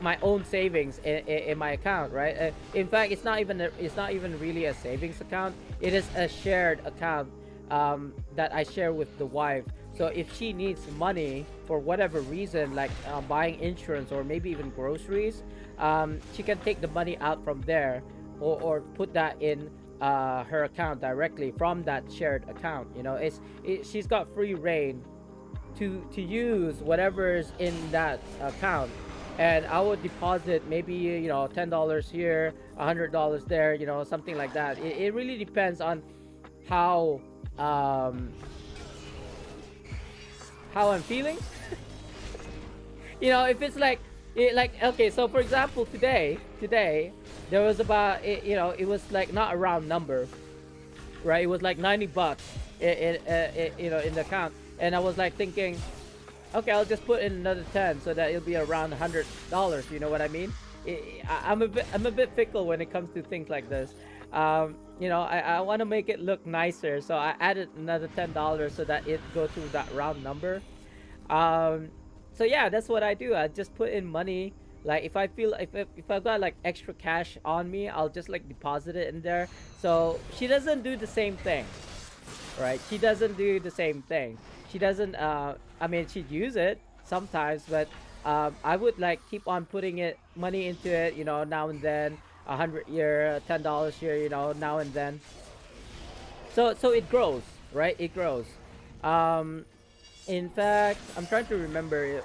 my own savings in my account, right? In fact, it's not even really a savings account. It is a shared account that I share with the wife. So if she needs money for whatever reason, like buying insurance or maybe even groceries, she can take the money out from there, or put that in her account directly from that shared account. She's got free reign to use whatever's in that account. And I would deposit maybe $10 here, $100 there, something like that. It really depends on how I'm feeling. If it's okay, so for example, today there was about it was like not a round number, right? It was like $90 in the account, and I was like thinking, okay, I'll just put in another 10 so that it'll be around $100. You know what I mean? I'm a bit fickle when it comes to things like this. I want to make it look nicer, so I added another $10 so that it go to that round number. So yeah, that's what I do. I just put in money. Like if I feel if I've got like extra cash on me, I'll just like deposit it in there. So she doesn't do the same thing, right? She doesn't do the same thing. She doesn't. I mean, she'd use it sometimes, but I would like keep on putting money into it. Now and then, $100 here, $10 here. Now and then. So it grows, right? It grows. In fact, I'm trying to remember.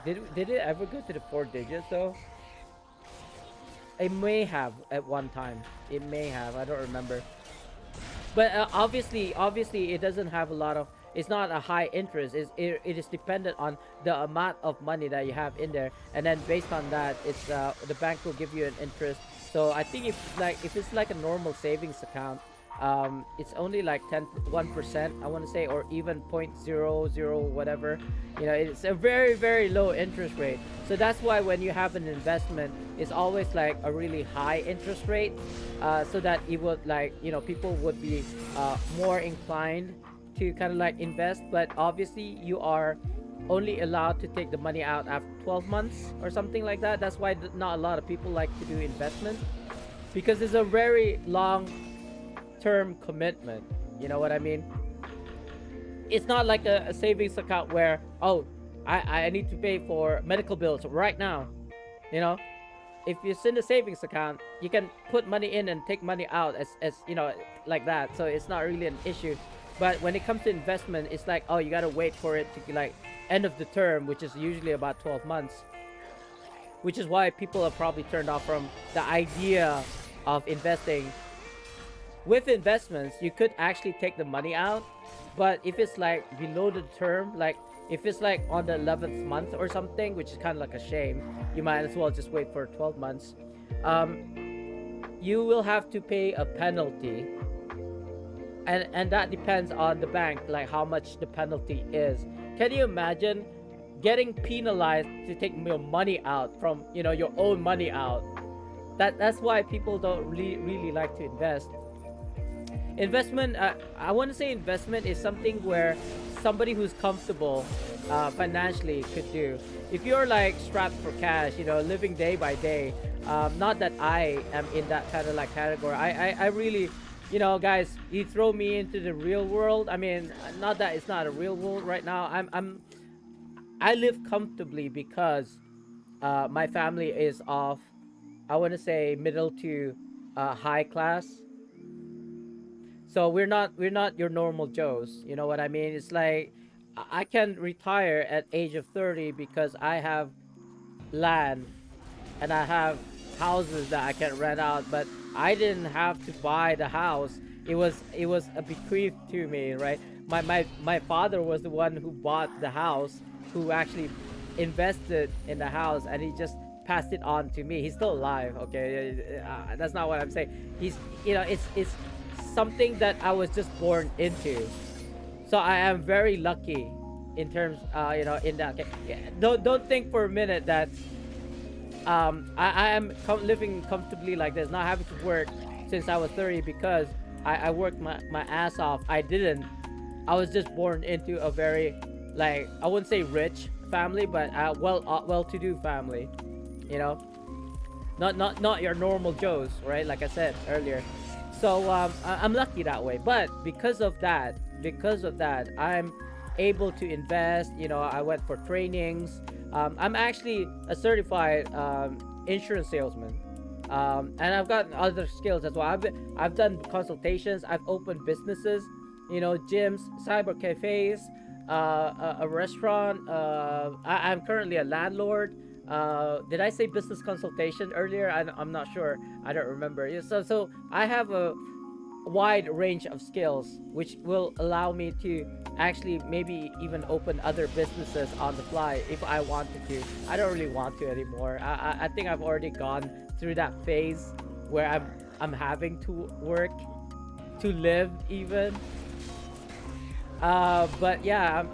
Did it ever go to the 4 digits though? It may have at one time. It may have. I don't remember. But obviously, it doesn't have a lot of. It's not a high interest. It is dependent on the amount of money that you have in there, and then based on that, it's the bank will give you an interest. So I think if it's like a normal savings account, it's only like 1%, I want to say, or even 0.00 whatever. It's a very, very low interest rate. So that's why when you have an investment, it's always like a really high interest rate, so that it would people would be more inclined to kind of like invest. But obviously you are only allowed to take the money out after 12 months or something like that. That's why not a lot of people like to do investment, because it's a very long term commitment. You know what I mean? It's not like a savings account where I need to pay for medical bills right now. If it's in the savings account, you can put money in and take money out as like that. So it's not really an issue. But when it comes to investment, it's like, you gotta wait for it to like end of the term, which is usually about 12 months. Which is why people are probably turned off from the idea of investing. With investments, you could actually take the money out, but if it's like below the term, like if it's like on the 11th month or something, which is kind of like a shame, you might as well just wait for 12 months. You will have to pay a penalty, and that depends on the bank, like how much the penalty is. Can you imagine getting penalized to take your money out from your own money out? That's why people don't really like to invest. Investment, I want to say investment is something where somebody who's comfortable financially could do. If you're like strapped for cash, living day by day, not that I am in that kind of like category. I really, guys, you throw me into the real world. I mean, not that it's not a real world right now. I live comfortably because my family is of, I want to say, middle to high class. So we're not your normal Joes. You know what I mean? It's like I can retire at age of 30 because I have land and I have houses that I can rent out, but I didn't have to buy the house. It was a bequeath to me, right? My father was the one who bought the house, who actually invested in the house, and he just passed it on to me. He's still alive, okay? That's not what I'm saying. He's, it's something that I was just born into. So I am very lucky in terms, in that. Yeah, don't think for a minute that I am living comfortably like this, not having to work since I was 30 because I worked my ass off. I didn't. I was just born into a very, like, I wouldn't say rich family, but well-to-do family, you know, not your normal Joes, right? Like I said earlier. So I'm lucky that way. But because of that, I'm able to invest. I went for trainings. I'm actually a certified insurance salesman, and I've got other skills as well. I've done consultations. I've opened businesses, gyms, cyber cafes, a restaurant. I'm currently a landlord. Did I say business consultation earlier? I'm not sure. I don't remember. Yeah, so I have a wide range of skills, which will allow me to actually maybe even open other businesses on the fly if I wanted to. I don't really want to anymore. I think I've already gone through that phase where I'm having to work to live even. But yeah,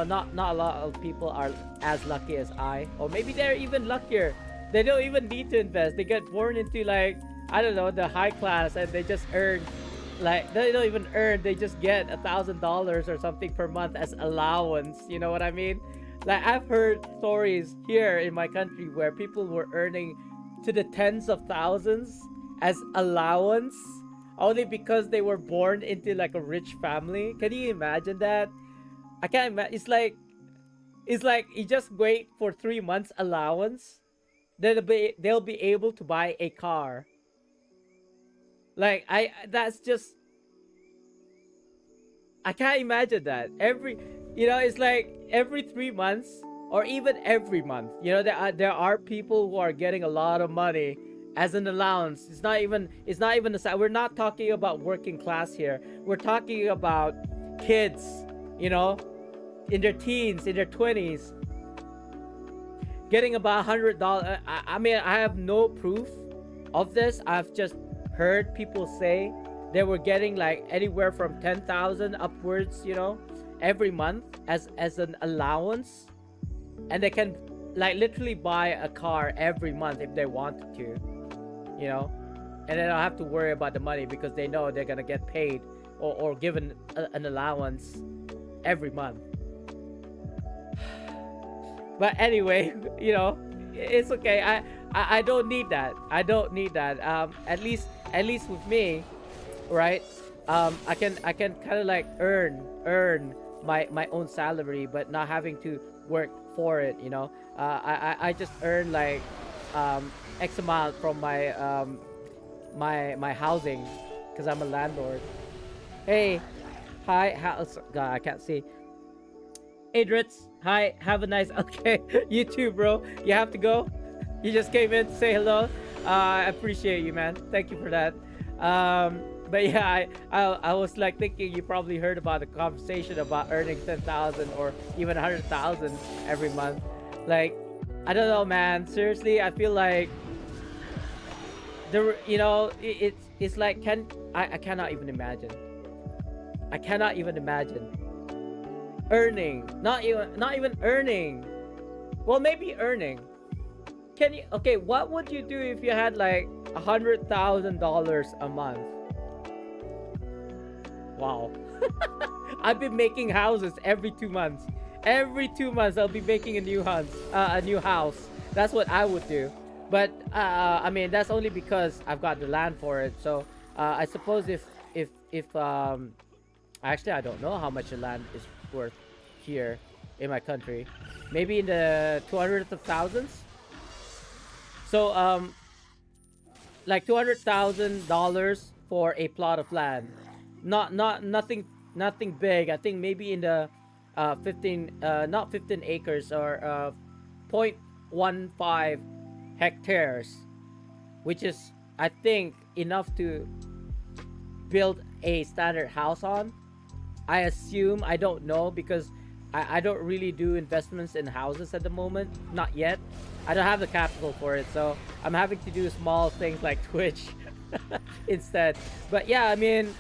not a lot of people are as lucky as I, or maybe they're even luckier. They don't even need to invest. They get born into, like, I don't know, the high class, and they just earn, like, they don't even earn. They just get $1,000 or something per month as allowance. You know what I mean? Like, I've heard stories here in my country where people were earning to the tens of thousands as allowance only because they were born into like a rich family. Can you imagine that? I can't imagine. It's like you just wait for 3 months allowance, then they'll be able to buy a car. Like, that's just, I can't imagine that. It's like every 3 months or even every month. There are people who are getting a lot of money as an allowance. It's not even a side. We're not talking about working class here. We're talking about kids, in their teens, in their 20s, getting about $100. I mean, I have no proof of this. I've just heard people say they were getting like anywhere from 10,000 upwards, every month as an allowance, and they can like literally buy a car every month if they wanted to, and they don't have to worry about the money because they know they're gonna get paid or given an allowance every month. But anyway, it's okay. I don't need that. I don't need that. At least with me, right? I can kind of like earn my own salary, but not having to work for it. I just earn like X amount from my housing because I'm a landlord. Hey, hi, God, I can't see. Hey, Dritz, hi, have a nice. Okay, you too, bro. You have to go. You just came in to say hello. I appreciate you, man. Thank you for that. But yeah, I was like thinking you probably heard about the conversation about earning 10,000 or even 100,000 every month. Like, I don't know, man. Seriously, I feel like it's like I cannot even imagine. I cannot even imagine earning, not even earning. Well, maybe earning. Can you? Okay, what would you do if you had like $100,000 a month? Wow. I've been making houses every 2 months. Every 2 months, I'll be making a new house. That's what I would do. But I mean, that's only because I've got the land for it. So I suppose if actually, I don't know how much the land is worth here in my country. Maybe in the 200s of thousands. So like $200,000 for a plot of land. Nothing big. I think maybe in the 15 not 15 acres or 0.15 hectares, which is I think enough to build a standard house on. I assume, I don't know, because I don't really do investments in houses at the moment. Not yet. I don't have the capital for it, so I'm having to do small things like Twitch instead. But yeah, I mean,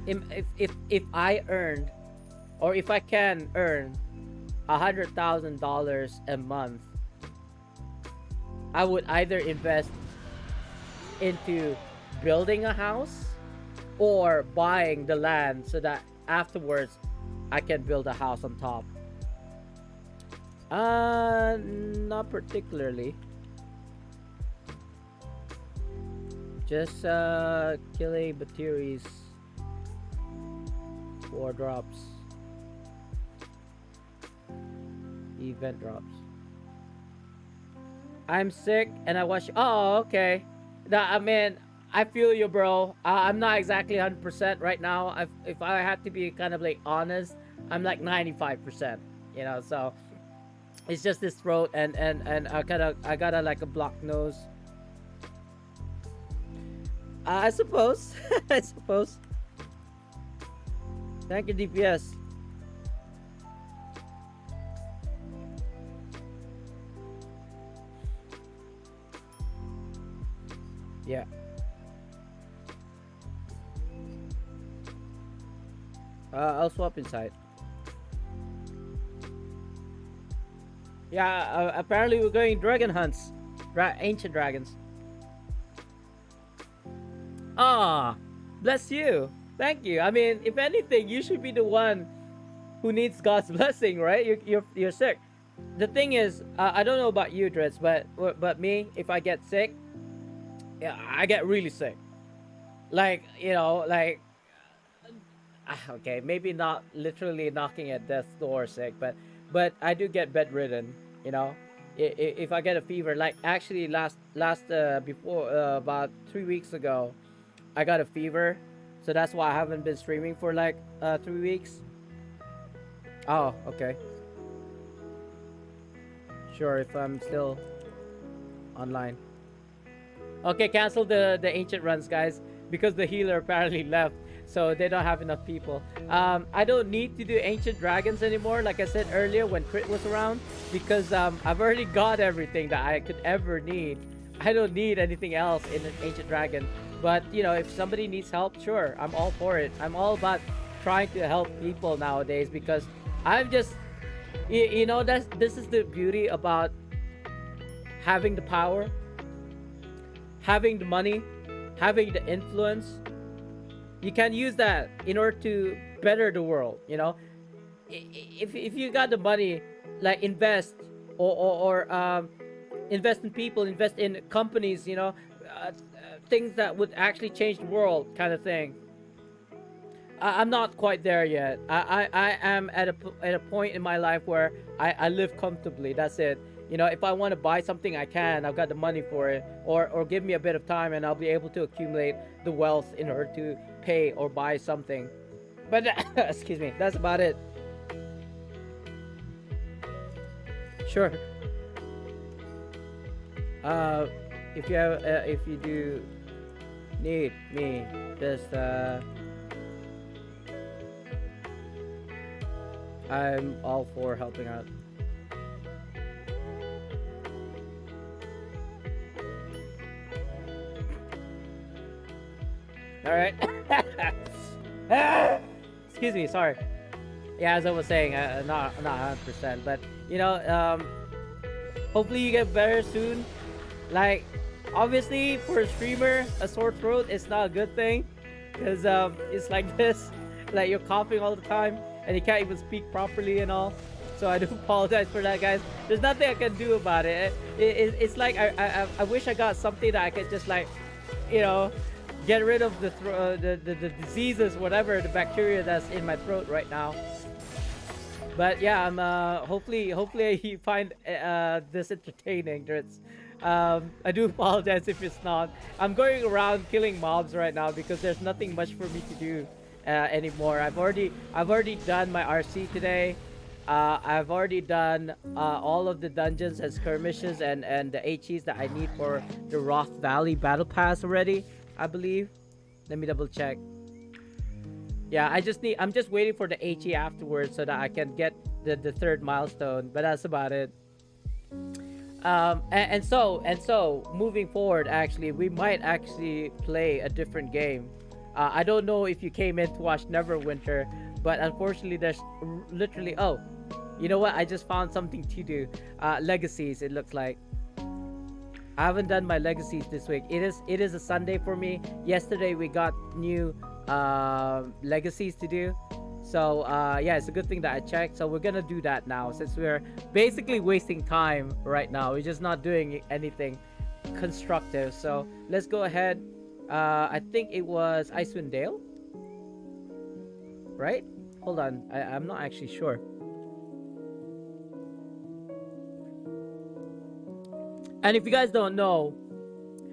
if I earned, or if I can earn $100,000 a month, I would either invest into building a house or buying the land so that afterwards I can build a house on top. Not particularly. Just killing batteries for drops. Event drops. I'm sick and I watch. Oh, okay. I mean, I feel you, bro. I'm not exactly 100% right now. If I had to be kind of like honest, I'm like 95%. You know, so it's just this throat and I got a like a blocked nose. I suppose. I suppose. Thank you, DPS. Yeah. I'll swap inside. Yeah, apparently we're going dragon hunts. Ancient dragons. Ah, bless you. Thank you. I mean, if anything, you should be the one who needs God's blessing, right? You're sick. The thing is, I don't know about you, Dritz, but me, if I get sick, yeah, I get really sick. Like, you know, like, okay, maybe not literally knocking at death's door sick, but I do get bedridden. You know, if I get a fever, like actually last before about 3 weeks ago, I got a fever, so that's why I haven't been streaming for like 3 weeks. Oh, okay. Sure, if I'm still online. Okay, cancel the ancient runs, guys, because the healer apparently left, so they don't have enough people. I don't need to do ancient dragons anymore, like I said earlier when Crit was around, because I've already got everything that I could ever need. I don't need anything else in an ancient dragon. But you know, if somebody needs help, sure, I'm all for it. I'm all about trying to help people nowadays, because I'm just, you know, this is the beauty about having the power, having the money, having the influence. You can use that in order to better the world. You know, if you got the money, like invest or invest in people, invest in companies. You know, things that would actually change the world, kind of thing. I'm not quite there yet. I am at a point in my life where I live comfortably. That's it. You know, if I want to buy something, I can. I've got the money for it. Or give me a bit of time and I'll be able to accumulate the wealth in order to pay or buy something. But, excuse me, that's about it. Sure. If you do need me, just, I'm all for helping out. All right. Excuse me. Sorry. Yeah, as I was saying, not 100%, but you know, hopefully you get better soon. Like, obviously, for a streamer, a sore throat is not a good thing. because it's like this, like you're coughing all the time and you can't even speak properly and all. So I do apologize for that, guys. There's nothing I can do about it. It's like I wish I got something that I could just like, you know, get rid of the diseases, whatever the bacteria that's in my throat right now. But yeah, I'm hopefully you find this entertaining. I do apologize if it's not. I'm going around killing mobs right now because there's nothing much for me to do anymore. I've already done my RC today. I've already done all of the dungeons and skirmishes and the HEs that I need for the Roth Valley Battle Pass already, I believe. Let me double check. Yeah, I'm just waiting for the HE afterwards so that I can get the third milestone, but that's about it. And so moving forward, actually, we might actually play a different game. I don't know if you came in to watch Neverwinter, but unfortunately there's literally, oh, you know what, I just found something to do. Legacies, it looks like. I haven't done my legacies this week. It is a Sunday for me. Yesterday we got new legacies to do, so yeah, it's a good thing that I checked. So we're gonna do that now, since we're basically wasting time right now. We're just not doing anything constructive. So let's go ahead. I think it was Icewind Dale, right? Hold on, I'm not actually sure. And if you guys don't know,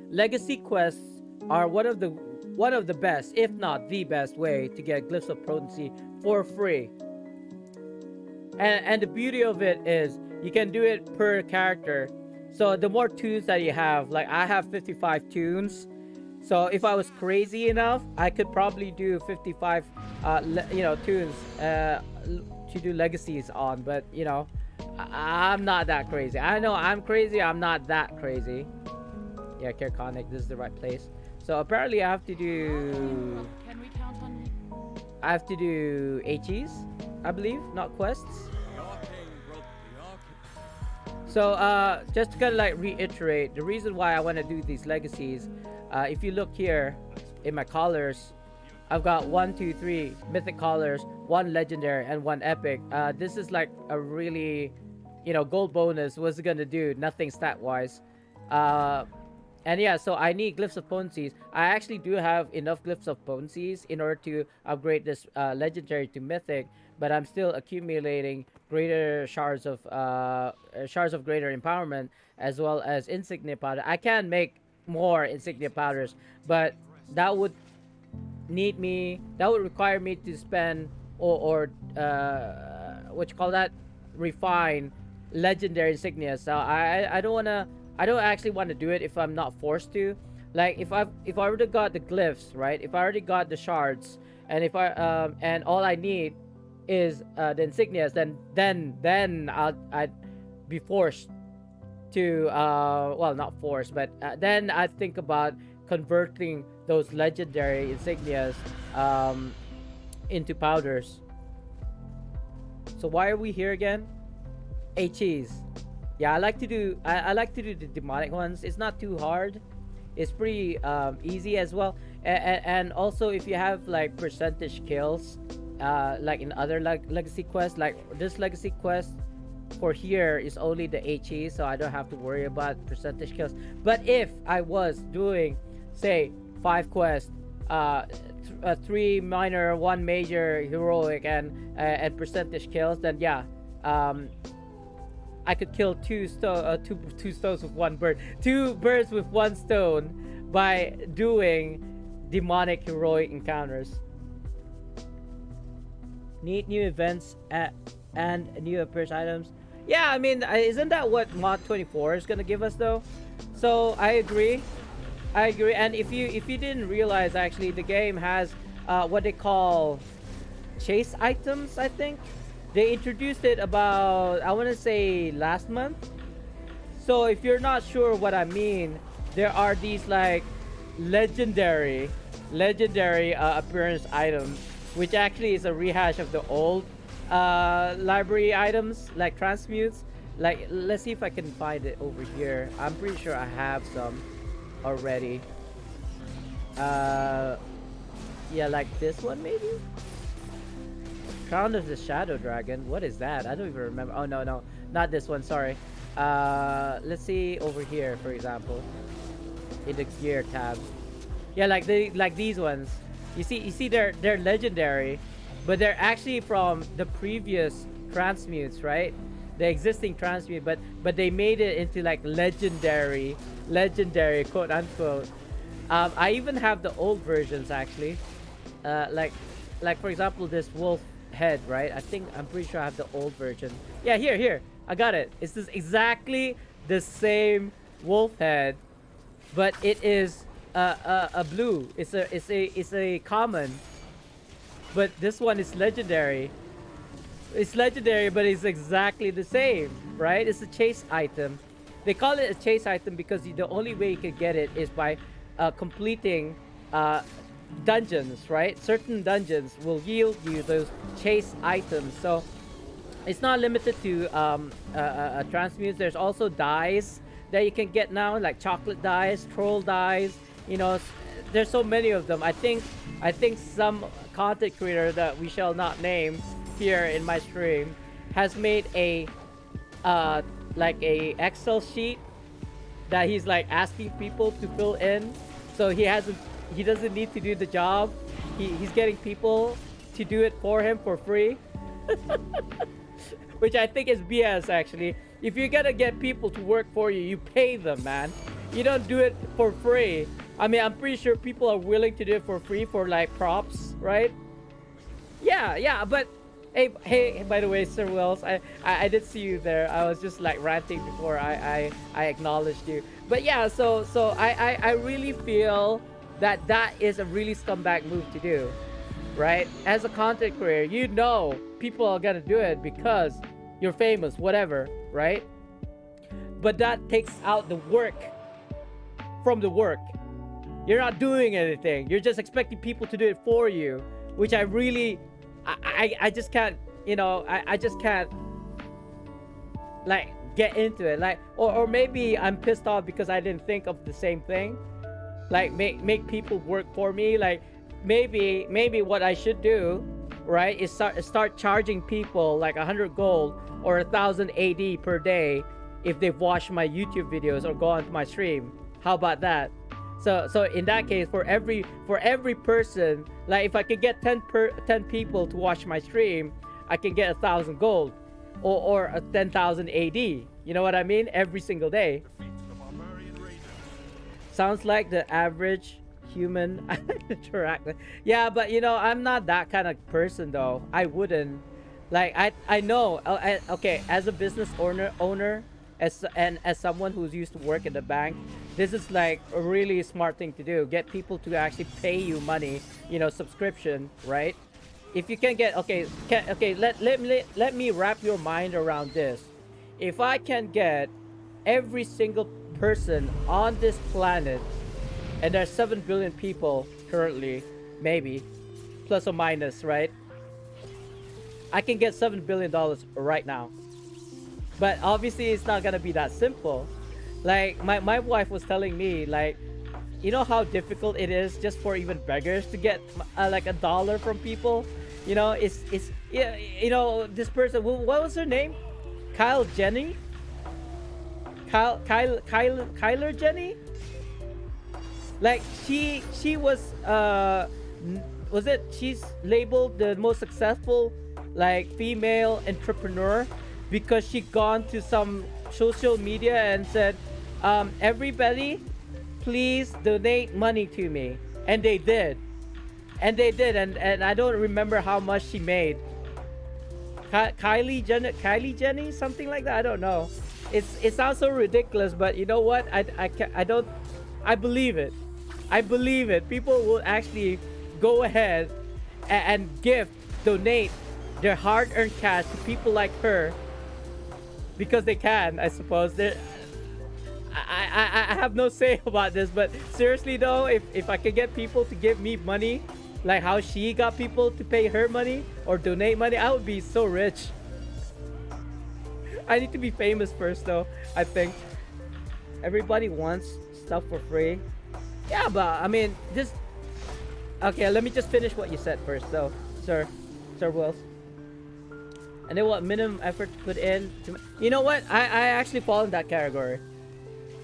legacy quests are one of the best, if not the best way to get glyphs of potency for free. And the beauty of it is you can do it per character. So the more tunes that you have, like I have 55 tunes. So if I was crazy enough, I could probably do 55 tunes to do legacies on, but you know, I'm not that crazy. I know I'm crazy, I'm not that crazy. Yeah, Kerconic, this is the right place. So apparently I have to do... Can we count on you? I have to do HEs, I believe, not quests. So just to kind of like reiterate, the reason why I want to do these legacies, if you look here in my collars, I've got 1, 2, 3 mythic collars, 1 legendary, and 1 epic. This is like a really, gold bonus. What's it gonna do? Nothing stat wise. And yeah, so I need glyphs of potencies. I actually do have enough glyphs of potencies in order to upgrade this legendary to mythic, but I'm still accumulating greater shards of greater empowerment, as well as insignia powder. I can make more insignia powders, but that would require me to spend or what you call that, refine legendary insignia. So I don't actually want to do it if I'm not forced to. Like if I already got the glyphs, right? If I already got the shards, and if I and all I need is the insignias, then I'd be forced to well, not forced, but then I think about converting those legendary insignias into powders. So why are we here again? HEs. Yeah, I like to do the demonic ones. It's not too hard. It's pretty easy as well. And also, if you have like percentage kills, like in other legacy quests, like this legacy quest for here is only the HE, so I don't have to worry about percentage kills. But if I was doing, say, 5 quests, 3 minor, 1 major, heroic, and percentage kills, then yeah, I could kill two stones with 1 bird. 2 birds with 1 stone by doing demonic heroic encounters. Need new events and new appearance items. Yeah, I mean, isn't that what mod 24 is gonna give us though? So I agree. And if you didn't realize, actually, the game has what they call chase items, I think. They introduced it about, I want to say, last month. So if you're not sure what I mean, there are these like legendary appearance items, which actually is a rehash of the old library items, like transmutes. Like, let's see if I can find it over here. I'm pretty sure I have some already. Yeah, like this one maybe. Crown of the Shadow Dragon. What is that? I don't even remember. Oh no, no, not this one. Sorry. Let's see over here, for example, in the gear tab. Yeah, like these ones. You see, they're legendary, but they're actually from the previous transmutes, right? The existing transmute, but they made it into like legendary, quote unquote. I even have the old versions actually. Like for example, this wolf head, right? I'm pretty sure I have the old version. Yeah, here, I got it. It's this exactly the same wolf head, but it is a blue. It's a common, but this one is legendary. It's legendary, but it's exactly the same, right? It's a chase item. They call it a chase item because the only way you can get it is by completing dungeons, right? Certain dungeons will yield you those chase items. So it's not limited to transmutes. There's also dyes that you can get now, like chocolate dyes, troll dyes. You know, there's so many of them. I think some content creator that we shall not name here in my stream has made a like a Excel sheet that he's like asking people to fill in. So he doesn't need to do the job. He's getting people to do it for him for free. Which I think is BS actually. If you're gonna get people to work for you, you pay them, man. You don't do it for free. I mean, I'm pretty sure people are willing to do it for free for like props, right? Yeah, but hey, by the way, Sir Wells, I did see you there. I was just like ranting before I acknowledged you. But yeah, so I really feel that is a really scumbag move to do, right? As a content creator, you know people are gonna do it because you're famous, whatever, right? But that takes out the work from the work. You're not doing anything. You're just expecting people to do it for you, which I really, I just can't, you know, I just can't like get into it. Like, or maybe I'm pissed off because I didn't think of the same thing. Like make people work for me. Like maybe what I should do, right, is start charging people like 100 gold or 1,000 AD per day if they've watched my YouTube videos or go onto my stream. How about that? So in that case, for every person, like if I could get 10 people to watch my stream, I can get 1,000 gold or a 10,000 AD. You know what I mean? Every single day. Sounds like the average human interact. Yeah, but you know, I'm not that kind of person though. I wouldn't. Like I know. Okay, as a business owner, as someone who's used to work in the bank, this is like a really smart thing to do. Get people to actually pay you money, you know, subscription, right? If you can get, let me wrap your mind around this. If I can get every single person on this planet, and there's 7 billion people currently, maybe, plus or minus, right? I can get $7 billion right now. But obviously it's not gonna be that simple. Like my wife was telling me, like, you know how difficult it is just for even beggars to get like $1 from people. You know, it's yeah, you know, this person, what was her name? Kyler Jenny. Like she was it? She's labeled the most successful like female entrepreneur because she gone to some social media and said, everybody, please donate money to me, and they did, and I don't remember how much she made. Kylie Jenny, something like that. I don't know. It sounds so ridiculous, but you know what? I believe it. I believe it. People will actually go ahead and donate their hard-earned cash to people like her because they can, I suppose. I have no say about this, but seriously though, if I could get people to give me money, like how she got people to pay her money or donate money, I would be so rich. I need to be famous first though, I think. Everybody wants stuff for free. Yeah, but I mean, Okay, let me just finish what you said first. So, sir, Sir Wills. And then what minimum effort to put in? You know what? I actually fall in that category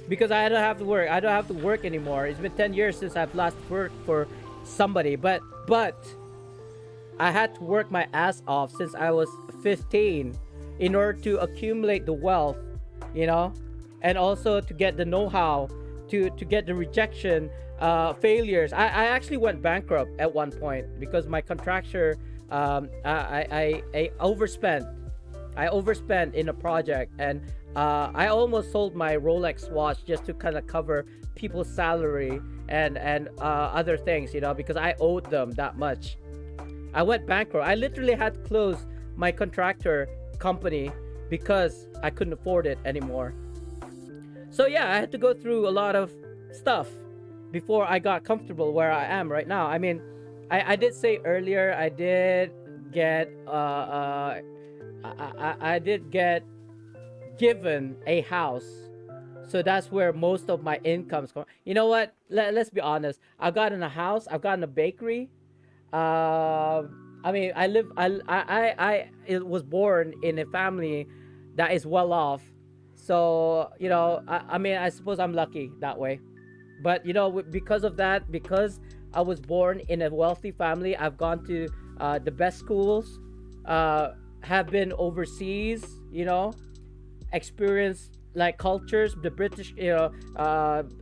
because I don't have to work. I don't have to work anymore. It's been 10 years since I've last worked for somebody. But I had to work my ass off since I was 15 in order to accumulate the wealth, you know, and also to get the know-how, to get the rejection, failures. I actually went bankrupt at one point because my contractor, I overspent. I overspent in a project, and I almost sold my Rolex watch just to kind of cover people's salary and other things, you know, because I owed them that much. I went bankrupt. I literally had to close my contractor company because I couldn't afford it anymore. So yeah, I had to go through a lot of stuff before I got comfortable where I am right now. I mean, I did say earlier I did get I did get given a house, so that's where most of my income's from. You know what? Let's be honest. I've gotten a house. I've gotten a bakery. I mean, I live. I was born in a family that is well off. So you know, I mean, I suppose I'm lucky that way. But you know, because of that, because I was born in a wealthy family, I've gone to the best schools, have been overseas, you know, experienced like cultures, the British, you know,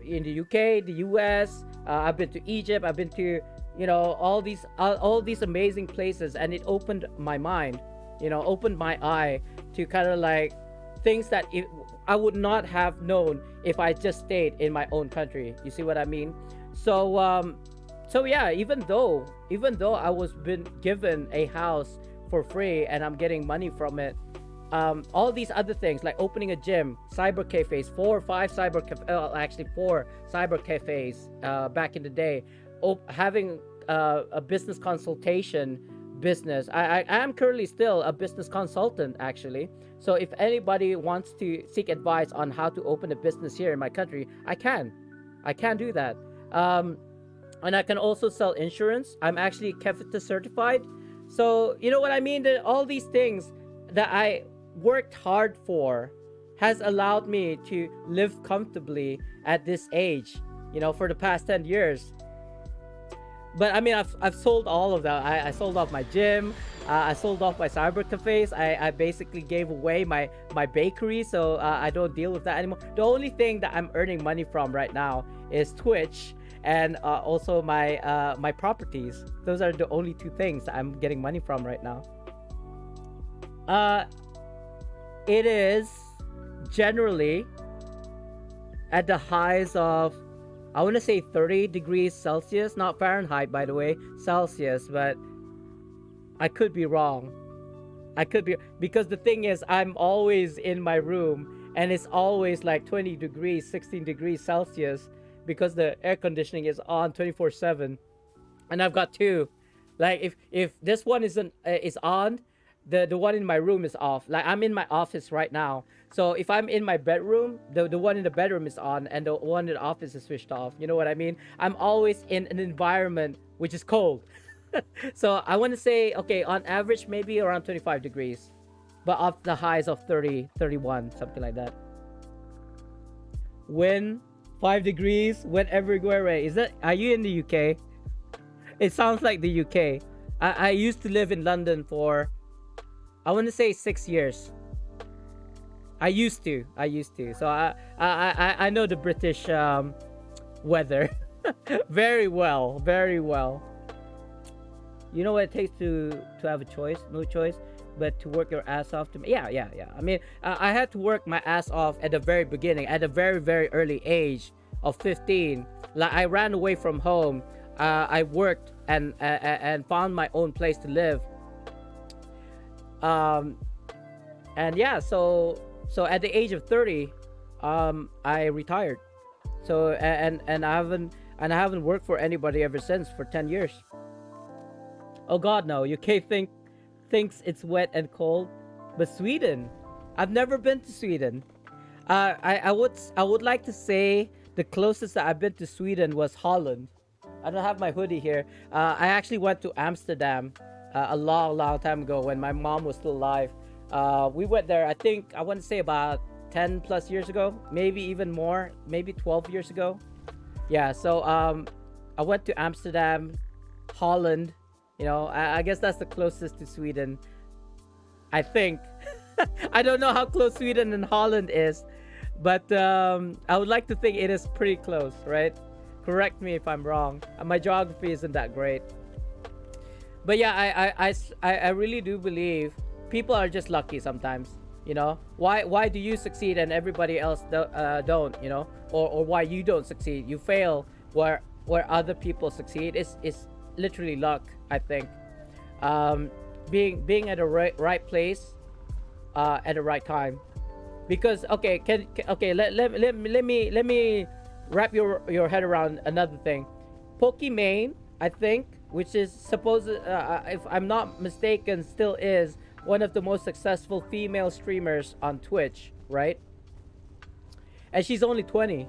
in the UK, the US. I've been to Egypt. I've been to, you know, all these amazing places, and it opened my mind, you know, opened my eye to kind of like things that I would not have known if I just stayed in my own country. You see what I mean? So yeah, even though I was been given a house for free and I'm getting money from it, all these other things like opening a gym, cyber cafes, 4 or 5 actually 4 cyber cafes back in the day, having a business consultation business. I am currently still a business consultant actually. So if anybody wants to seek advice on how to open a business here in my country, I can do that. And I can also sell insurance. I'm actually CAFTA certified. So you know what I mean? That all these things that I worked hard for has allowed me to live comfortably at this age, you know, for the past 10 years. But I mean, I've sold all of that. I sold off my gym. I sold off my cyber cafes. I basically gave away my bakery, so I don't deal with that anymore. The only thing that I'm earning money from right now is Twitch and also my properties. Those are the only 2 things that I'm getting money from right now. It is generally at the highs of, I want to say 30 degrees Celsius, not Fahrenheit, by the way, Celsius, but I could be wrong. I could be, because the thing is, I'm always in my room and it's always like 20 degrees, 16 degrees Celsius because the air conditioning is on 24/7. And I've got 2. Like if this one is on, the one in my room is off. Like I'm in my office right now. So if I'm in my bedroom, the one in the bedroom is on and the one in the office is switched off. You know what I mean? I'm always in an environment which is cold. So I want to say, okay, on average, maybe around 25 degrees, but off the highs of 30, 31, something like that. Wind, 5 degrees, wind everywhere. Are you in the UK? It sounds like the UK. I used to live in London for, I want to say 6 years. I used to. So I know the British weather very well. You know what it takes to have a choice? No choice, but to work your ass off. Yeah. I mean, I had to work my ass off at the very beginning, at a very, very early age of 15. Like I ran away from home. I worked and found my own place to live. And yeah, so at the age of 30, I retired. So and I haven't worked for anybody ever since for 10 years. Oh God, no! UK thinks it's wet and cold, but Sweden, I've never been to Sweden. I would like to say the closest that I've been to Sweden was Holland. I don't have my hoodie here. I actually went to Amsterdam a long, long time ago when my mom was still alive. We went there, I think, I want to say about 10 plus years ago, maybe even more, maybe 12 years ago. Yeah, so I went to Amsterdam, Holland. I guess that's the closest to Sweden, I think. I don't know how close Sweden and Holland is, but I would like to think it is pretty close, right? Correct me if I'm wrong. My geography isn't that great. But yeah, I really do believe people are just lucky sometimes. Why do you succeed and everybody else don't? Or why you don't succeed? You fail where other people succeed. It's literally luck, I think. Being at the right place at the right time. Because let me wrap your head around another thing. Pokimane, I think, which is supposed, if I'm not mistaken, still is one of the most successful female streamers on Twitch, right? And she's only 20.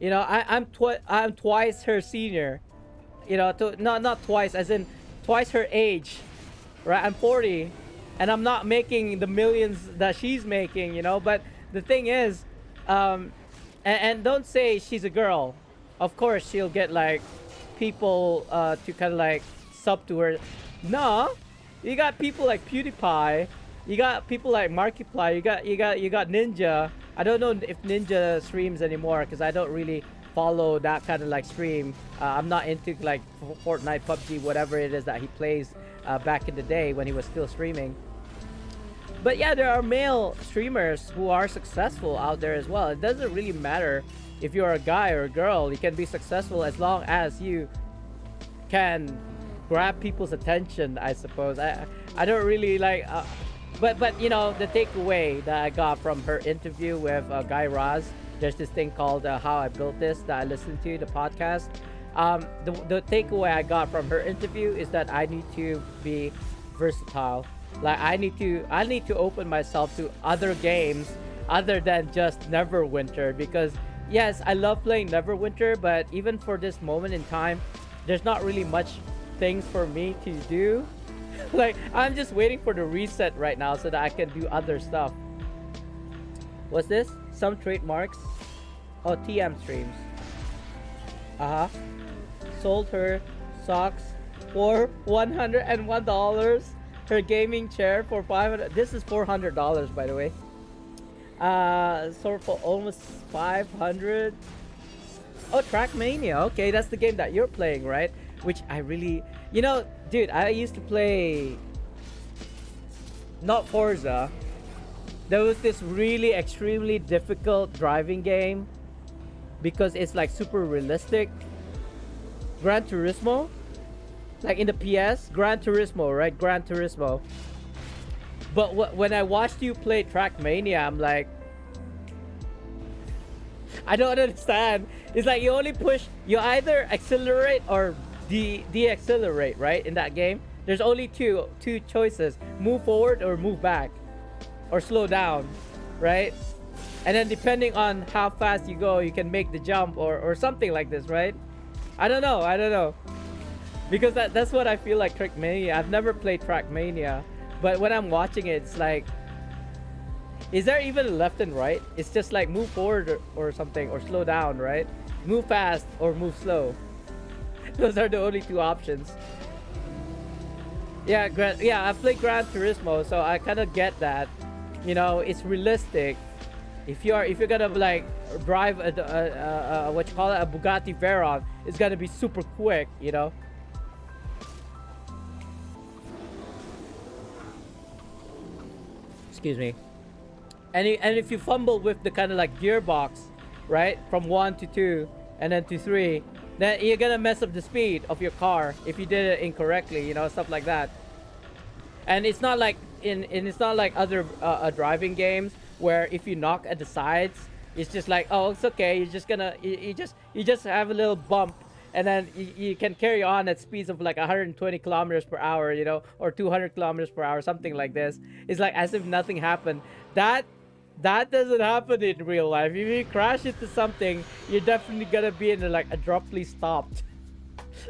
I'm twice her senior. Not twice, as in twice her age, right? I'm 40, and I'm not making the millions that she's making, But the thing is, and don't say she's a girl. Of course, she'll get like people to kind of like sub to her. No, you got people like PewDiePie. You got people like Markiplier. You got Ninja. I don't know if Ninja streams anymore because I don't really follow that kind of like stream. I'm not into like Fortnite, PUBG, whatever it is that he plays back in the day when he was still streaming. But yeah, there are male streamers who are successful out there as well. It doesn't really matter if you're a guy or a girl. You can be successful as long as you can grab people's attention, I suppose. I don't really like but the takeaway that I got from her interview with Guy Raz, there's this thing called How I Built This that I listened to, the podcast. The takeaway I got from her interview is that I need to be versatile. Like I need to open myself to other games other than just Neverwinter, because yes, I love playing Neverwinter, but even for this moment in time, there's not really much things for me to do. Like I'm just waiting for the reset right now so that I can do other stuff. What's this? Some trademarks? Oh, TM streams. Sold her socks for $101. Her gaming chair for $500. This is $400, by the way. Sold for almost $500. Oh, Trackmania. Okay, that's the game that you're playing, right? Which I really, dude, I used to play not Forza. There was this really extremely difficult driving game because it's like super realistic. Gran Turismo, like in the PS, Gran Turismo, right? Gran Turismo. But when I watched you play Trackmania, I'm like, I don't understand. It's like you either accelerate or de-accelerate, right? In that game, there's only two choices: move forward or move back, or slow down, right? And then depending on how fast you go, you can make the jump or something like this, right? I don't know. Because that's what I feel like Trackmania. I've never played Trackmania, but when I'm watching it, it's like, is there even a left and right? It's just like move forward or something, or slow down, right? Move fast or move slow. Those are the only two options. Yeah, I played Gran Turismo, so I kind of get that. It's realistic. If you're gonna like drive a what you call it, a Bugatti Veyron, it's gonna be super quick, Excuse me. And if you fumble with the kind of like gearbox, right, from 1 to 2 and then to 3, then you're gonna mess up the speed of your car if you did it incorrectly, stuff like that. And it's not like it's not like other driving games where if you knock at the sides, it's just like, oh, it's okay. You're just gonna you just have a little bump, and then you can carry on at speeds of like 120 kilometers per hour, or 200 kilometers per hour, something like this. It's like as if nothing happened. That doesn't happen in real life. If you crash into something, you're definitely gonna be in like abruptly stopped.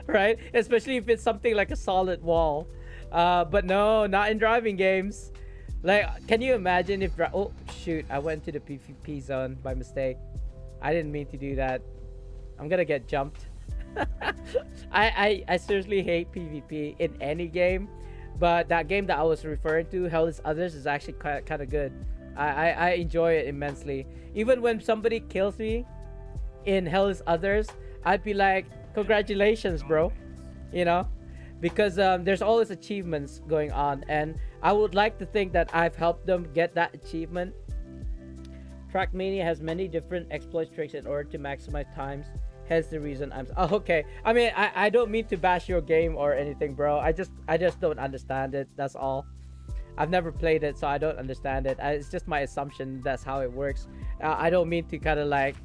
right? Especially if it's something like a solid wall. But no, not in driving games. Like, can you imagine if oh shoot, I went to the PvP zone by mistake. I didn't mean to do that. I'm gonna get jumped. I seriously hate PvP in any game, but that game that I was referring to, Hell is Others, is actually kind of good. I enjoy it immensely. Even when somebody kills me in Hell is Others, I'd be like, congratulations, bro. You know, because there's always achievements going on, and I would like to think that I've helped them get that achievement. Trackmania has many different exploit tricks in order to maximize times. Hence the reason I'm. Oh, okay. I mean, I don't mean to bash your game or anything, bro. I just don't understand it. That's all. I've never played it, so I don't understand it. It's just my assumption that's how it works. I don't mean to kind of like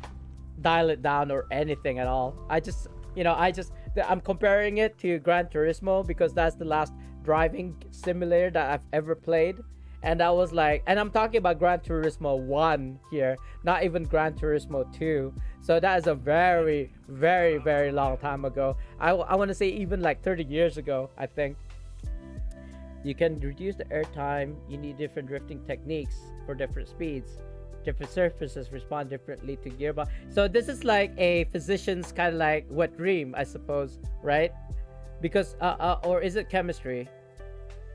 dial it down or anything at all. I'm comparing it to Gran Turismo because that's the last driving simulator that I've ever played. And that was like, and I'm talking about Gran Turismo 1 here, not even Gran Turismo 2. So that is a very, very, very long time ago. I want to say even like 30 years ago, I think. You can reduce the airtime. You need different drifting techniques for different speeds. Different surfaces respond differently to gearbox. So this is like a physician's kind of like wet dream, I suppose, right? Because, or is it chemistry?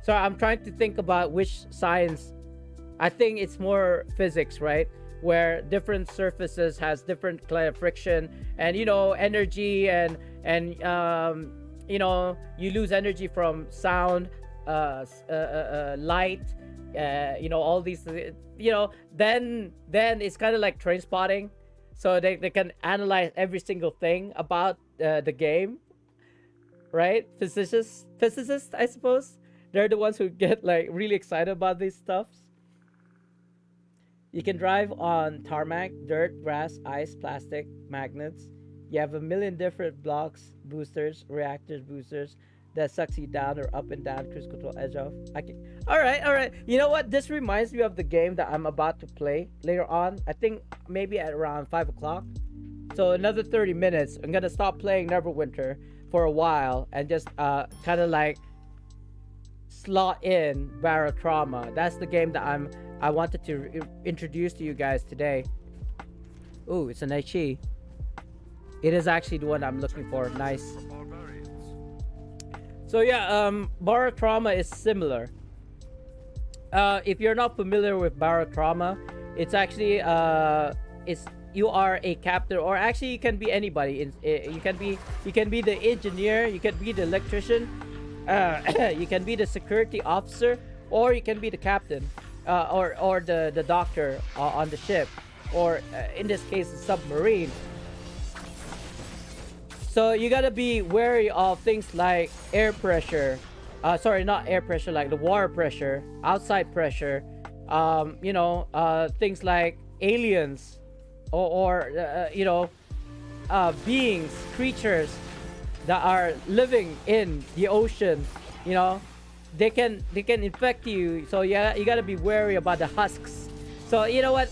So I'm trying to think about which science. I think it's more physics, right? Where different surfaces has different kind of friction and, you know, energy and you know, you lose energy from sound, light, you know, all these, you know, then it's kind of like train spotting. So they can analyze every single thing about the game, right? Physicists, I suppose. They're the ones who get like really excited about these stuffs. You can drive on tarmac, dirt, grass, ice, plastic, magnets. You have a million different blocks, boosters, reactors, boosters that sucks you down or up and down, cruise control, edge off. All right. You know what? This reminds me of the game that I'm about to play later on. I think maybe at around 5 o'clock. So another 30 minutes. I'm gonna stop playing Neverwinter for a while and just kind of like slot in Barotrauma. That's the game that I wanted to introduce to you guys today. Ooh, it's an HE. It is actually the one I'm looking for. Nice. So yeah, Barotrauma is similar. If you're not familiar with Barotrauma, it's actually you are a captain, or actually you can be anybody. You can be the engineer, you can be the electrician, you can be the security officer, or you can be the captain, or the doctor on the ship, or in this case, the submarine. So you gotta be wary of things like air pressure. Sorry, not air pressure, like the water pressure, outside pressure. You know, things like aliens, or you know, beings, creatures that are living in the ocean. You know, they can infect you. So yeah, you gotta be wary about the husks. So you know what?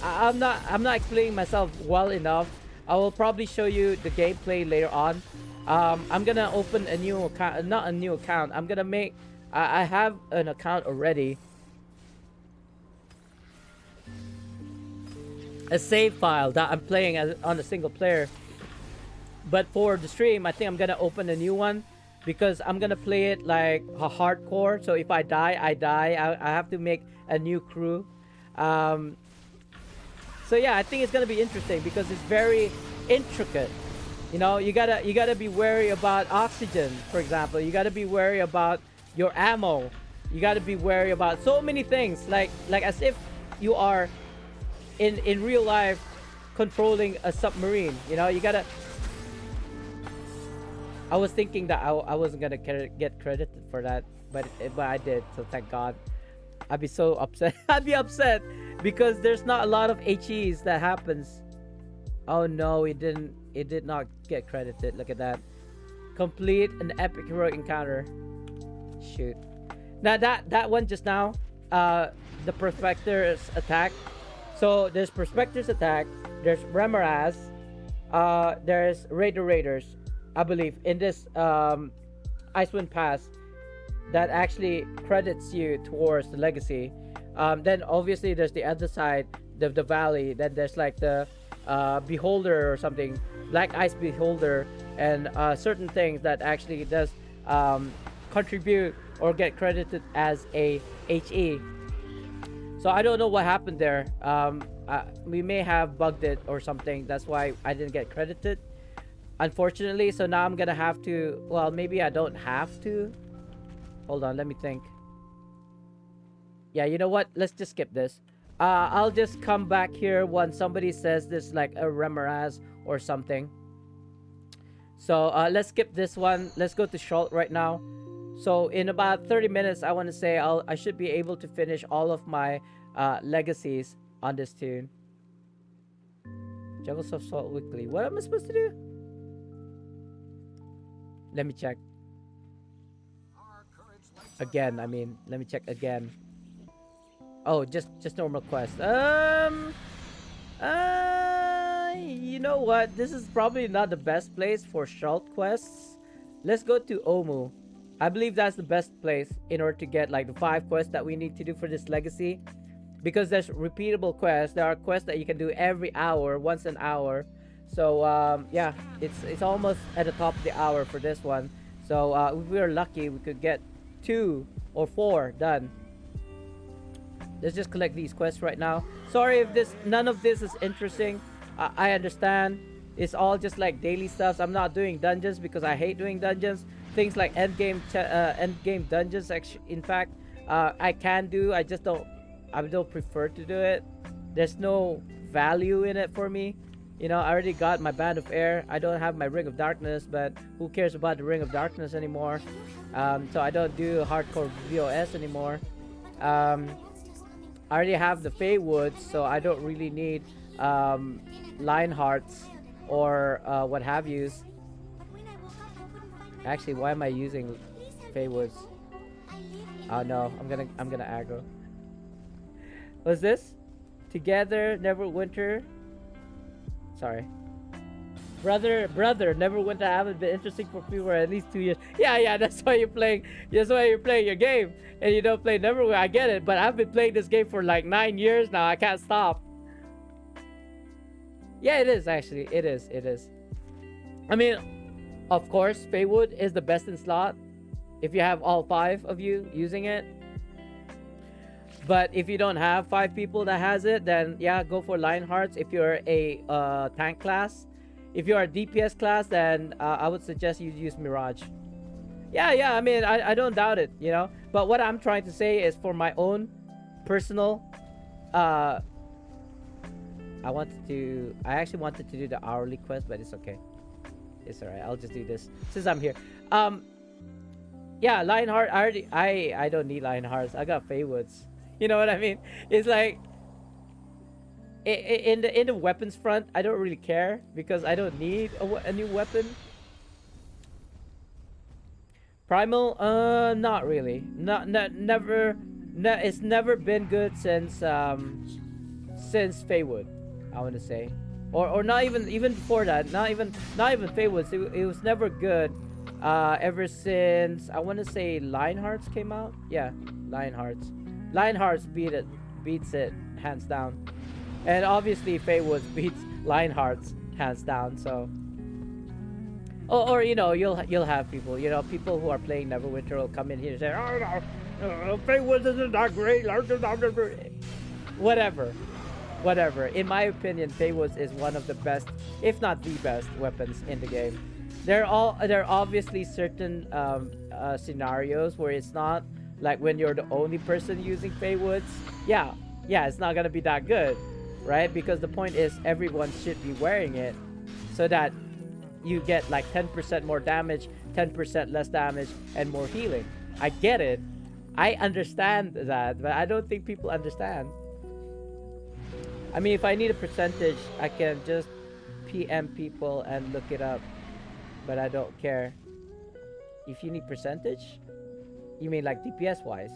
I'm not explaining myself well enough. I will probably show you the gameplay later on. I'm gonna open a new account, not a new account. I'm gonna make. I have an account already. A save file that I'm playing on a single player. But for the stream, I think I'm gonna open a new one because I'm gonna play it like a hardcore. So if I die, I die. I have to make a new crew. So yeah, I think it's gonna be interesting because it's very intricate. You know, you gotta be wary about oxygen, for example. You gotta be wary about your ammo. You gotta be wary about so many things, like as if you are in real life controlling a submarine. You know, you gotta. I was thinking that I wasn't gonna get credited for that, but I did. So thank God. I'd be so upset. I'd be upset because there's not a lot of HEs that happens. Oh no, it didn't. It did not get credited. Look at that. Complete an epic heroic encounter. Shoot. Now that one just now, the Prospector's attack. So there's Prospector's attack. There's Remoraz. There's Raiders. I believe, in this Icewind Pass that actually credits you towards the legacy. Then obviously there's the other side, the valley. Then there's like the beholder or something, black ice beholder, and certain things that actually does contribute or get credited as a HE. So I don't know what happened there. We may have bugged it or something. That's why I didn't get credited, unfortunately. So now I'm gonna have to. Well, maybe I don't have to. Hold on, let me think. Yeah, you know what? Let's just skip this. I'll just come back here when somebody says this, like a remoraz or something. So let's skip this one. Let's go to Schult right now. So in about 30 minutes, I want to say I should be able to finish all of my legacies on this tune. Juggles of Salt Weekly. What am I supposed to do? Let me check. Again, I mean, let me check again. Oh, just normal quest. You know what? This is probably not the best place for Schult quests. Let's go to Omu. I believe that's the best place in order to get like the 5 quests that we need to do for this legacy. Because there's repeatable quests. There are quests that you can do every hour, once an hour. So yeah, it's almost at the top of the hour for this one. So if we are lucky, we could get 2 or 4 done. Let's just collect these quests right now. Sorry if none of this is interesting. I understand. It's all just like daily stuff. I'm not doing dungeons because I hate doing dungeons. Things like endgame dungeons. Actually, in fact, I can do. I don't prefer to do it. There's no value in it for me. You know, I already got my Band of Air. I don't have my Ring of Darkness, but who cares about the Ring of Darkness anymore? So I don't do hardcore VOS anymore. I already have the Fey Woods, so I don't really need Lionhearts or what have yous. Actually, why am I using Fey Woods? Oh no, I'm gonna aggro. What's this? Together, Neverwinter. Sorry. Brother, Neverwinter haven't been interesting for people for at least 2 years. Yeah, that's why you're playing. That's why you're playing your game, and you don't play Neverwinter. I get it, but I've been playing this game for like 9 years now. I can't stop. Yeah, it is actually. It is. I mean, of course, Feywood is the best in slot if you have all 5 of you using it. But if you don't have 5 people that has it, then yeah, go for Lionhearts. If you're a tank class, if you're a DPS class, then I would suggest you use Mirage. Yeah. I mean, I don't doubt it, you know. But what I'm trying to say is, for my own personal, I actually wanted to do the hourly quest, but it's okay. It's alright. I'll just do this since I'm here. Yeah, Lionheart. I don't need Lionhearts. I got Feywoods. You know what I mean? It's like in the weapons front, I don't really care because I don't need a new weapon. Primal, not really. Never. It's never been good since Feywood, I want to say, or not even before that. Not even Feywoods. It was never good. Ever since, I want to say, Lionhearts came out. Yeah, Lionhearts beats it hands down, and obviously Feywoods beats Lionhearts hands down. So, or you know, you'll have people, you know, people who are playing Neverwinter will come in here and say, oh no, Feywoods isn't that great. Whatever. In my opinion, Feywoods is one of the best, if not the best, weapons in the game. There are obviously certain scenarios where it's not, like when you're the only person using Feywoods. Yeah, it's not gonna be that good, right? Because the point is everyone should be wearing it so that you get like 10% more damage, 10% less damage, and more healing. I get it. I understand that, but I don't think people understand. I mean, if I need a percentage, I can just PM people and look it up, but I don't care. If you need percentage, you mean like DPS wise?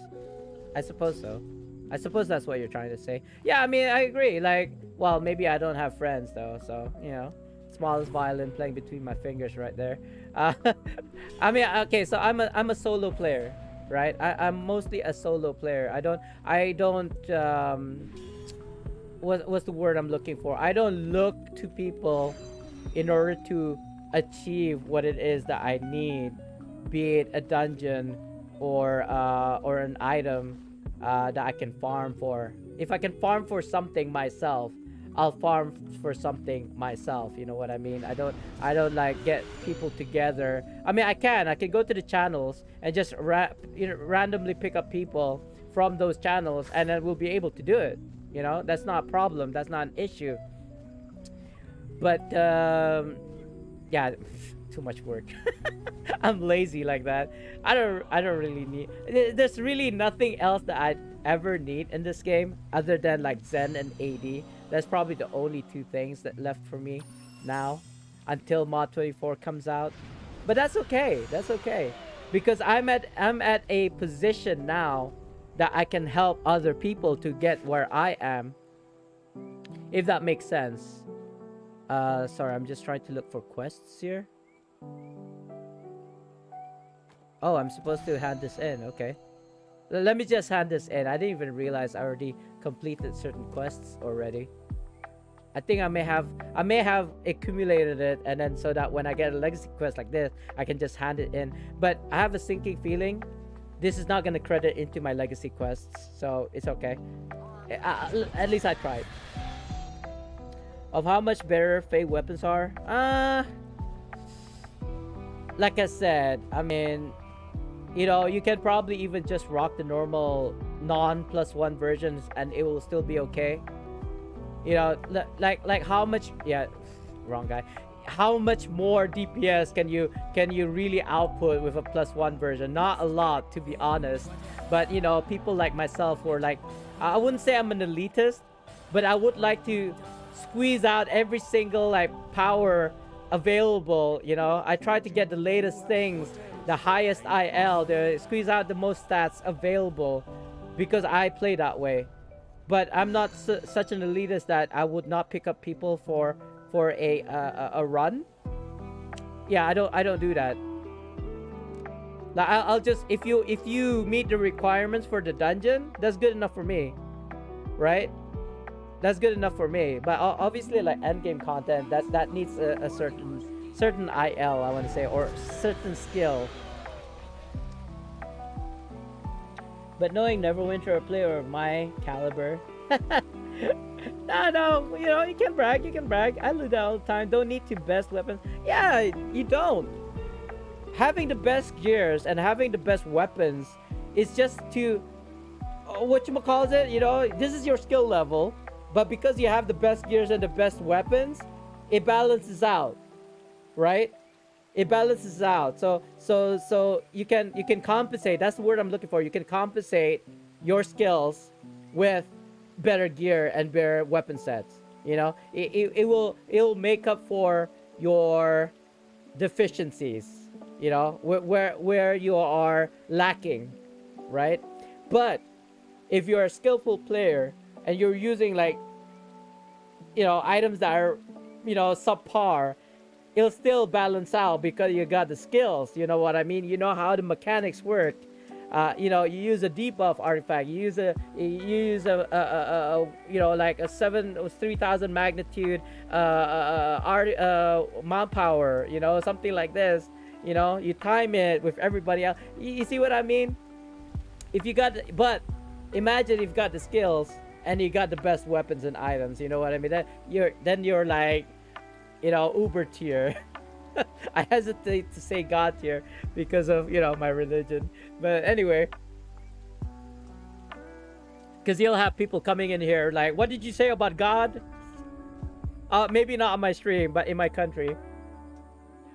I suppose so. I suppose that's what you're trying to say. Yeah, I mean, I agree. Like, well, maybe I don't have friends though, so you know, smallest violin playing between my fingers right there. Uh, I mean, okay, so I'm a solo player, right? I'm mostly a solo player. I don't what's the word I'm looking for? I don't look to people in order to achieve what it is that I need, be it a dungeon or an item that I can farm for. If I can farm for something myself, I'll farm for something myself. You know what I mean? I don't like get people together. I mean, I can go to the channels and just randomly pick up people from those channels, and then we'll be able to do it. You know, that's not a problem. That's not an issue. But yeah, too much work. I'm lazy like that. I don't really need. There's really nothing else that I ever need in this game other than like Zen and AD. That's probably the only two things that left for me now until Mod 24 comes out. But that's okay. That's okay. Because I'm at a position now that I can help other people to get where I am. If that makes sense. Sorry, I'm just trying to look for quests here. Oh, I'm supposed to hand this in. Okay. Let me just hand this in. I didn't even realize I already completed certain quests already. I think I may have accumulated it, and then so that when I get a legacy quest like this, I can just hand it in. But I have a sinking feeling this is not gonna credit into my legacy quests, so it's okay. At least I tried. Of how much better Fey weapons are? Like I said, I mean, you know, you can probably even just rock the normal non+1 versions and it will still be okay. You know, like how much? Yeah, wrong guy. How much more DPS can you really output with a +1 version? Not a lot, to be honest. But you know, people like myself who are like, I wouldn't say I'm an elitist, but I would like to squeeze out every single like power available. You know, I try to get the latest things, the highest IL, to squeeze out the most stats available, because I play that way. But I'm not such an elitist that I would not pick up people for a run. Yeah, I don't do that. Like I'll just, if you meet the requirements for the dungeon, that's good enough for me, right? That's good enough for me. But obviously, like endgame content, that needs a certain IL, I want to say, or certain skill. But knowing Neverwinter, a player of my caliber, no, you know, you can brag. I do that all the time. Don't need to best weapons. Yeah, you don't. Having the best gears and having the best weapons is just to, whatchamacallit, you know, this is your skill level, but because you have the best gears and the best weapons, it balances out, right? It balances out. So you can compensate. That's the word I'm looking for. You can compensate your skills with better gear and better weapon sets. You know, it'll make up for your deficiencies. You know, where you are lacking, right? But if you're a skillful player and you're using, like, you know, items that are, you know, subpar, it'll still balance out because you got the skills. You know what I mean? You know how the mechanics work. You know, you use a debuff artifact. You use a you know, like a 3000 magnitude mount power. You know, something like this. You know, you time it with everybody else. You see what I mean? If you got, but imagine you've got the skills and you got the best weapons and items. You know what I mean? Then you're like, you know, Uber tier. I hesitate to say God tier because of, you know, my religion. But anyway, because you'll have people coming in here like, what did you say about God? Maybe not on my stream, but in my country.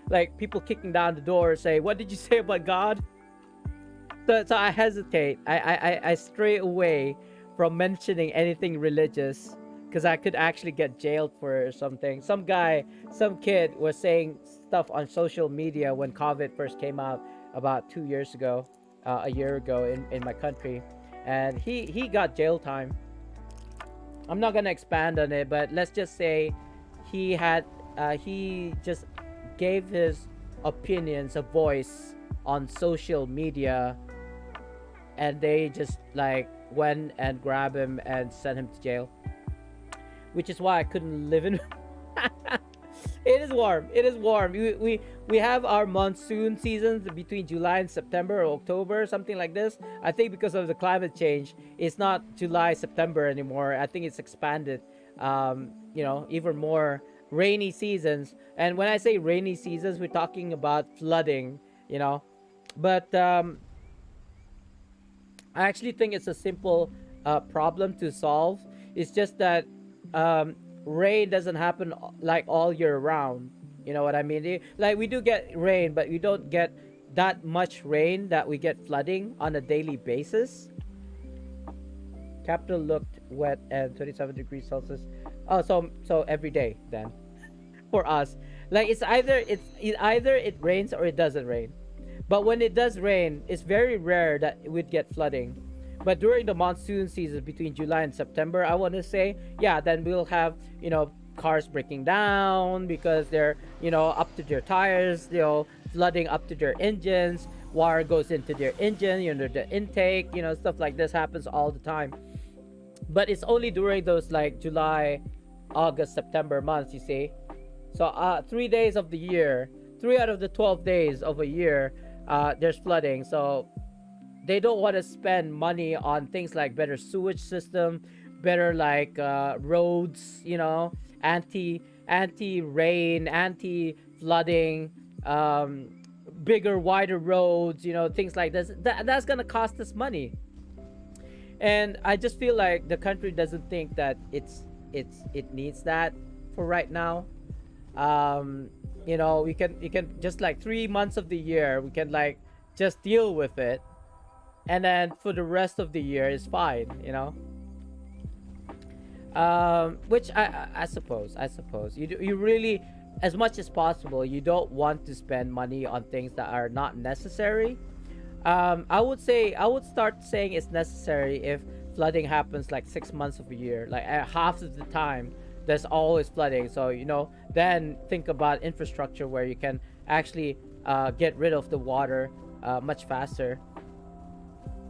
Like people kicking down the door say, what did you say about God? So I hesitate. I stray away from mentioning anything religious, because I could actually get jailed for something. Some kid was saying stuff on social media when COVID first came out about 2 years ago, a year ago in my country, and he got jail time. I'm not gonna expand on it, but let's just say he had he just gave his opinions a voice on social media, and they just like went and grabbed him and sent him to jail, which is why I couldn't live in. It is warm. It is warm. We have our monsoon seasons between July and September or October, something like this. I think because of the climate change, it's not July, September anymore. I think it's expanded, even more rainy seasons. And when I say rainy seasons, we're talking about flooding, you know. But I actually think it's a simple problem to solve. It's just that rain doesn't happen like all year round. You know what I mean? Like we do get rain, but we don't get that much rain that we get flooding on a daily basis. Capital looked wet and 27 degrees Celsius. Oh, so every day then for us. Like either it rains or it doesn't rain. But when it does rain, it's very rare that we'd get flooding. But during the monsoon season between July and September, I want to say, yeah, then we'll have, cars breaking down because they're, up to their tires, flooding up to their engines. Water goes into their engine, the intake, stuff like this happens all the time. But it's only during those like July, August, September months, you see. So 3 days of the year, 3 out of the 12 days of a year, there's flooding. So they don't want to spend money on things like better sewage system, better like roads, anti rain, anti flooding, bigger, wider roads, things like this. That's gonna cost us money. And I just feel like the country doesn't think that it needs that for right now. We can just like 3 months of the year we can like just deal with it, and then for the rest of the year is fine, which I suppose you really, as much as possible, you don't want to spend money on things that are not necessary. I would start saying it's necessary if flooding happens like 6 months of a year, like half of the time there's always flooding. So then think about infrastructure where you can actually get rid of the water much faster.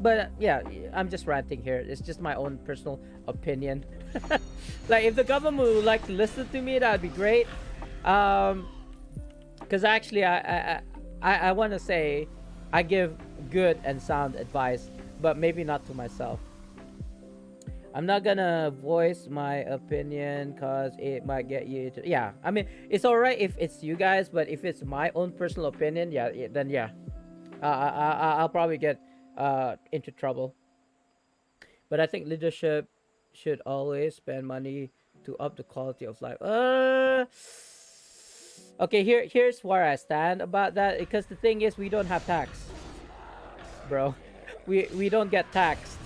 But yeah, I'm just ranting here. It's just my own personal opinion. Like if the government would like to listen to me, that would be great. Because actually I want to say I give good and sound advice, but maybe not to myself. I'm not gonna voice my opinion because it might get you to, yeah, I mean, it's all right if it's you guys, but if it's my own personal opinion, then I'll probably get into trouble. But I think leadership should always spend money to up the quality of life. Okay, here's where I stand about that, because the thing is, we don't have tax, bro. We don't get taxed.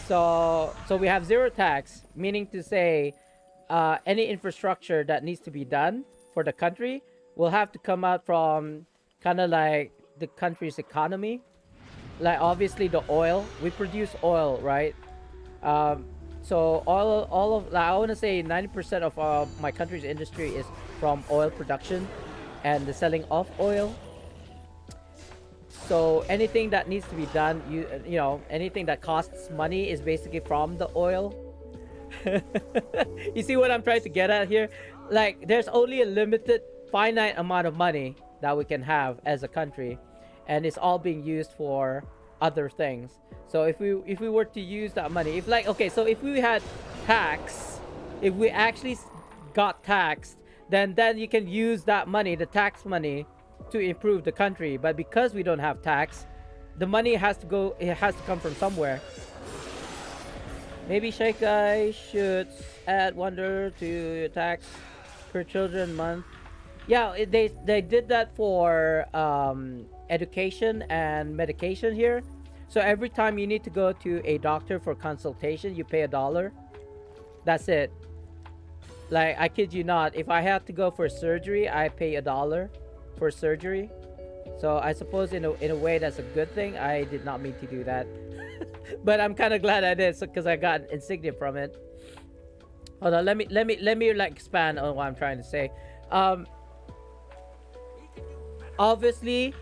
So we have zero tax, meaning to say any infrastructure that needs to be done for the country will have to come out from kind of like the country's economy. Like obviously the oil, we produce oil, right? So all of like, I want to say 90% of my country's industry is from oil production and the selling of oil. So anything that needs to be done, anything that costs money is basically from the oil. You see what I'm trying to get at here? Like there's only a limited, finite amount of money that we can have as a country, and it's all being used for other things. So if we were to use that money, if we had tax, if we actually got taxed, then you can use that money, the tax money, to improve the country. But because we don't have tax, the money has to come from somewhere. Maybe Sheikai should add $1 to tax per children month. Yeah, they did that for education and medication here. So every time you need to go to a doctor for consultation, you pay $1. That's it. Like, I kid you not, if I have to go for surgery, I pay $1 for surgery. So I suppose in a way that's a good thing. I did not mean to do that. But I'm kind of glad I did, because I got insignia from it. Hold on, let me like expand on what I'm trying to say. um, obviously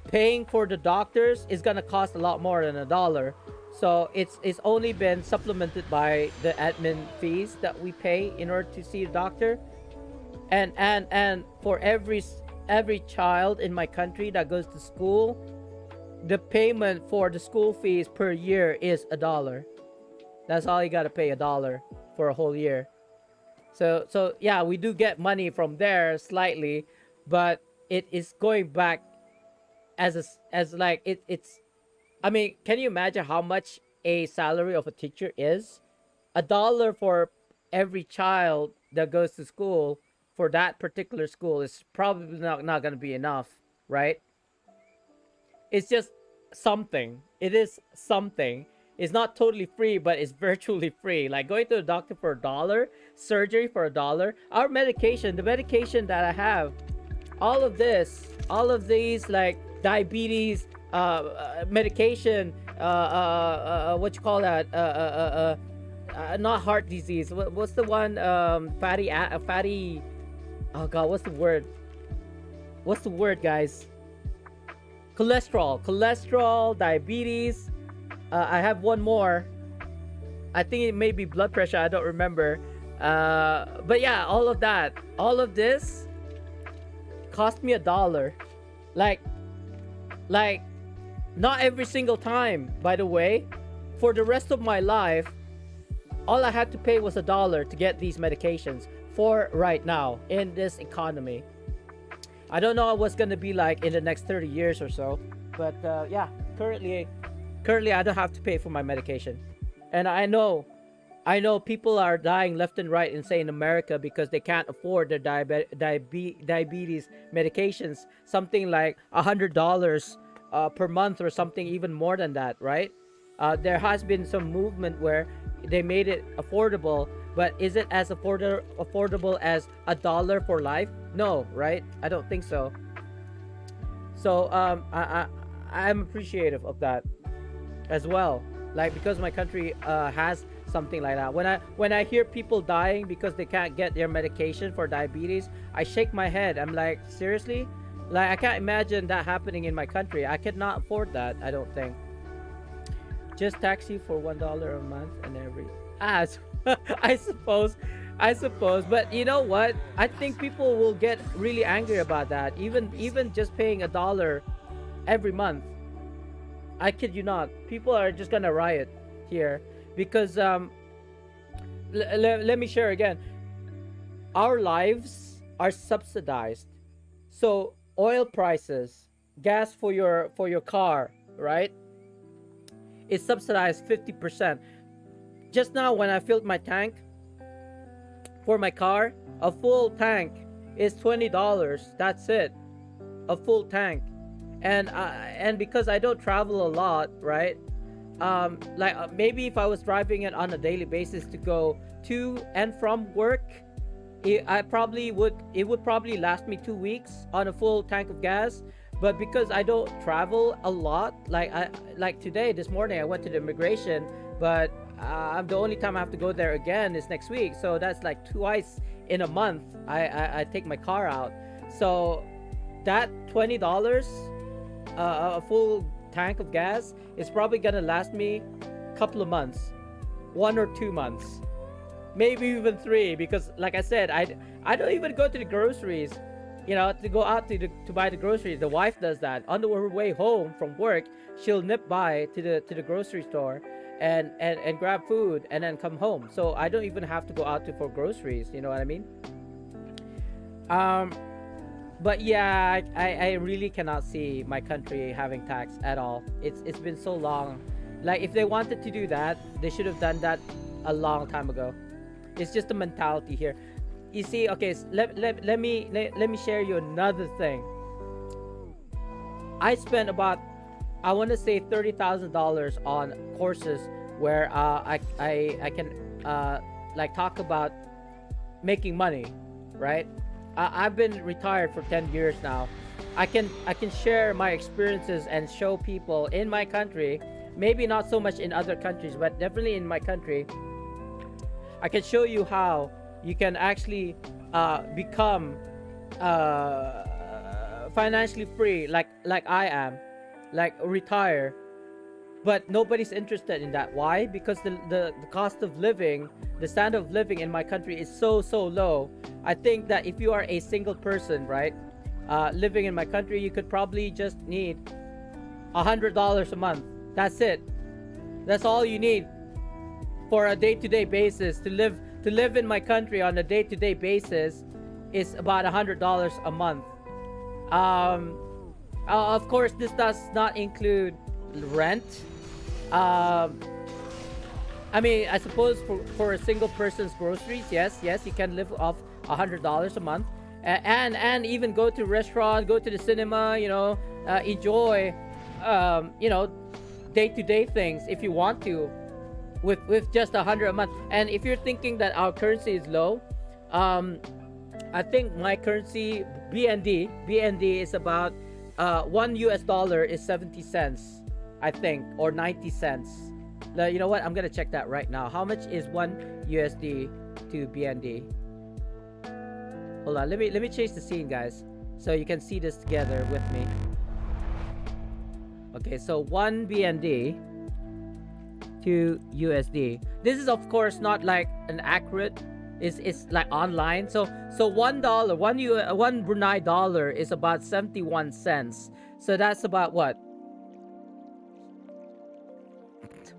paying for the doctors is gonna cost a lot more than a dollar. So it's only been supplemented by the admin fees that we pay in order to see a doctor. And for every child in my country that goes to school, the payment for the school fees per year is a dollar. That's all you gotta pay, a dollar for a whole year. So yeah, we do get money from there slightly, but it is going back as like it's. I mean, can you imagine how much a salary of a teacher is? A dollar for every child that goes to school for that particular school is probably not going to be enough, right? It's just something. It is something. It's not totally free, but it's virtually free. Like going to the doctor for a dollar, surgery for a dollar. Our medication, the medication that I have, all of these like diabetes, medication, what you call that? Not heart disease. What's the one? Fatty. Oh God, what's the word? What's the word, guys? Cholesterol, diabetes. I have one more. I think it may be blood pressure. I don't remember. But yeah, all of this cost me a dollar. Like, not every single time, by the way. For the rest of my life, all I had to pay was a dollar to get these medications for right now in this economy. I don't know what's gonna be like in the next 30 years or so, but yeah, currently I don't have to pay for my medication, and I know people are dying left and right in America because they can't afford their diabetes medications, something like $100 per month or something even more than that, right? There has been some movement where they made it affordable, but is it as affordable as a dollar for life? No, right? I don't think so. So I'm appreciative of that as well, like because my country has something like that. When I hear people dying because they can't get their medication for diabetes, I shake my head. I'm like, seriously? Like, I can't imagine that happening in my country. I could not afford that, I don't think. Just taxi for $1 a month and every I suppose, but you know what? I think people will get really angry about that. Even just paying a dollar every month. I kid you not. People are just gonna riot here because let me share again. Our lives are subsidized. So oil prices, gas for your car, right? It's subsidized 50%. Just now when I filled my tank for my car, a full tank is $20. That's it. A full tank. And because I don't travel a lot, right? Maybe if I was driving it on a daily basis to go to and from work, it would probably last me 2 weeks on a full tank of gas. But because I don't travel a lot, like today, this morning, I went to the immigration, but the only time I have to go there again is next week. So that's like twice in a month I take my car out. So that $20, a full tank of gas, is probably gonna last me a couple of months, 1 or 2 months, maybe even 3. Because like I said, I don't even go to the groceries. To go out to buy the groceries. The wife does that. On her way home from work, she'll nip by to the grocery store and grab food and then come home. So I don't even have to go out for groceries. You know what I mean? But yeah, I really cannot see my country having tax at all. It's been so long. Like, if they wanted to do that, they should have done that a long time ago. It's just the mentality here. You see, okay, let me share you another thing. I spent about, I want to say $30,000 on courses where I can talk about making money, right? I've been retired for 10 years now. I can share my experiences and show people in my country, maybe not so much in other countries, but definitely in my country. I can show you how you can actually become financially free, like I am, like retire, but nobody's interested in that. Why? Because the cost of living, the standard of living in my country is so low. I think that if you are a single person, right, living in my country, you could probably just need $100 a month. That's it. That's all you need for a day-to-day basis to live in my country on a day-to-day basis is about $100 a month. Um, of course, this does not include rent. Um, I mean, I suppose for a single person's groceries, yes, you can live off $100 a month, and even go to restaurant, go to the cinema, enjoy, day-to-day things if you want to, with just 100 a month. And if you're thinking that our currency is low, I think my currency BND is about $1 is 70 cents, I think, or 90 cents. You know what? I'm gonna check that right now. How much is $1 to BND? Hold on. Let me change the scene, guys, so you can see this together with me. Okay, so 1 BND to USD. This is of course not like an accurate. It's like online. So one Brunei dollar is about 71 cents. So that's about what?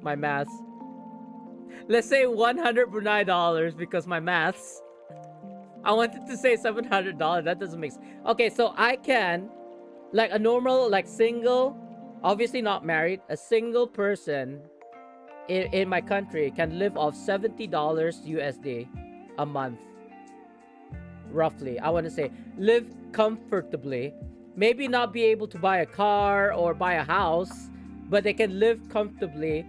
My maths. Let's say 100 Brunei dollars because my maths. I wanted to say $700. That doesn't make sense. Okay, so I can, like a normal, like single, obviously not married, a single person in my country can live off $70 USD a month, roughly. I want to say live comfortably, maybe not be able to buy a car or buy a house, but they can live comfortably.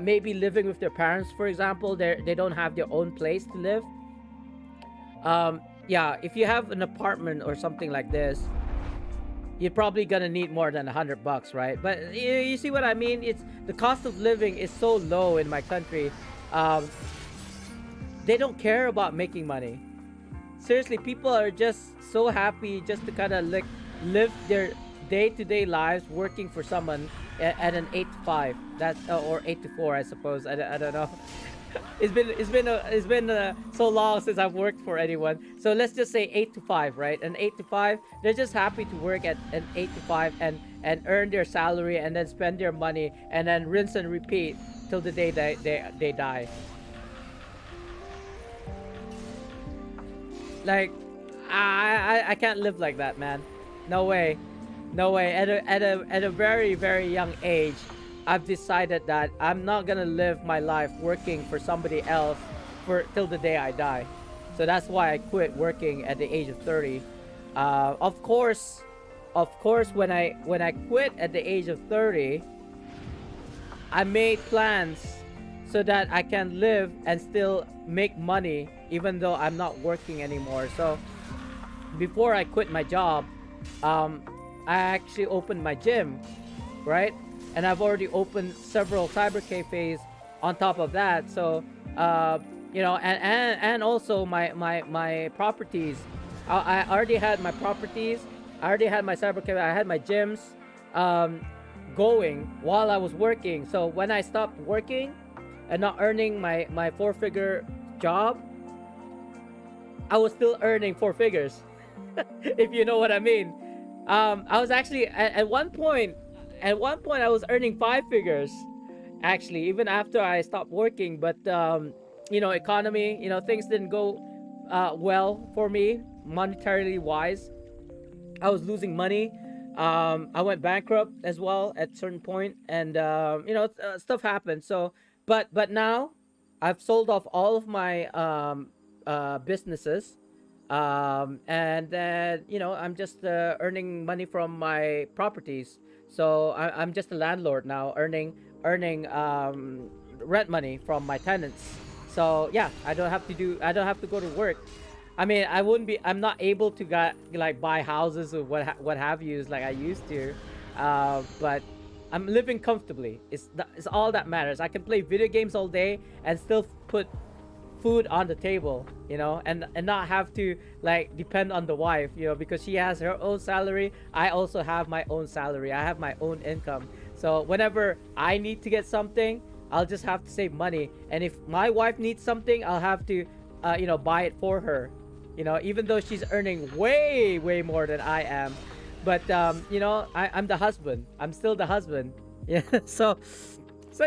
Maybe living with their parents, for example. They don't have their own place to live. Yeah, if you have an apartment or something like this, you're probably gonna need more than $100, right? But you see what I mean? It's the cost of living is so low in my country. They don't care about making money. Seriously, people are just so happy just to kind of like live their day-to-day lives working for someone at an 8 to 5. That's or 8 to 4, I suppose. I don't know. It's been so long since I've worked for anyone. So let's just say 8 to 5, right? An 8 to 5. They're just happy to work at an 8 to 5 and earn their salary and then spend their money and then rinse and repeat till the day they die. Like, I can't live like that, man. No way. At a very, very young age, I've decided that I'm not gonna live my life working for somebody else till the day I die. So that's why I quit working at the age of 30. Of course, when I quit at the age of 30, I made plans so that I can live and still make money even though I'm not working anymore. So before I quit my job, I actually opened my gym, right? And I've already opened several cyber cafes on top of that. So and also my properties. I already had my properties. I already had my cyber cafe. I had my gyms going while I was working. So when I stopped working and not earning my 4-figure job, I was still earning 4 figures. If you know what I mean. I was actually at one point I was earning 5 figures, actually, even after I stopped working. But economy, things didn't go well for me monetarily wise. I was losing money. I went bankrupt as well at a certain point, and stuff happened. So but now I've sold off all of my businesses, and then I'm just earning money from my properties. So I'm just a landlord now, earning rent money from my tenants. So yeah, I don't have to go to work. I mean, I'm not able to buy houses or what have you like I used to, but I'm living comfortably. It's all that matters. I can play video games all day and still put food on the table, and not have to like depend on the wife, because she has her own salary. I also have my own salary. I have my own income. So whenever I need to get something, I'll just have to save money. And if my wife needs something, I'll have to, buy it for her. Even though she's earning way, way more than I am, but I'm the husband. I'm still the husband. Yeah. So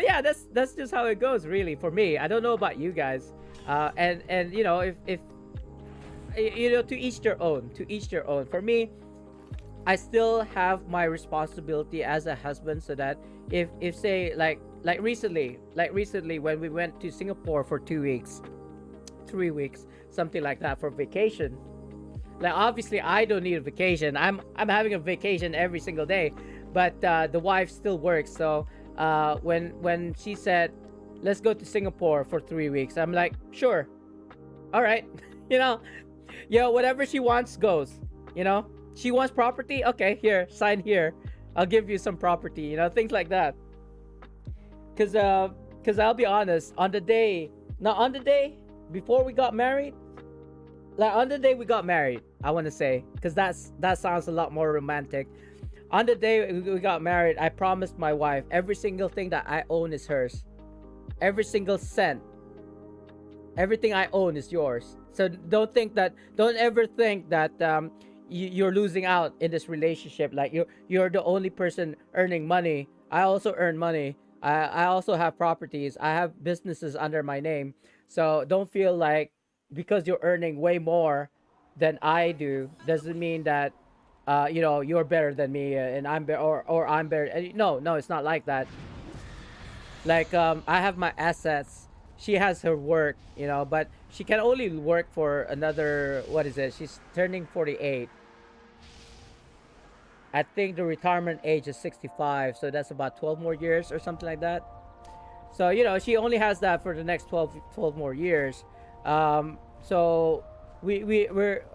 yeah, that's just how it goes, really, for me. I don't know about you guys. And if to each their own. To each their own. For me, I still have my responsibility as a husband, so that if say like recently when we went to Singapore for 2 weeks, 3 weeks, something like that, for vacation. Like, obviously I don't need a vacation. I'm having a vacation every single day, but the wife still works. So when she said, let's go to Singapore for 3 weeks, I'm like, sure, all right. you know whatever she wants goes. She wants property, okay, here, sign here, I'll give you some property, things like that. Because I'll be honest, on the day before we got married, like on the day we got married, I want to say, because that sounds a lot more romantic. On the day we got married, I promised my wife every single thing that I own is hers. Every single cent. Everything I own is yours. So don't ever think that you're losing out in this relationship. Like, you're the only person earning money. I also earn money. I also have properties. I have businesses under my name. So don't feel like because you're earning way more than I do doesn't mean that you're better than me, and I'm better, or I'm better. No, it's not like that. Like, I have my assets. She has her work, but she can only work for another, what is it? She's turning 48. I think the retirement age is 65, so that's about 12 more years or something like that. So, she only has that for the next 12 more years. So we're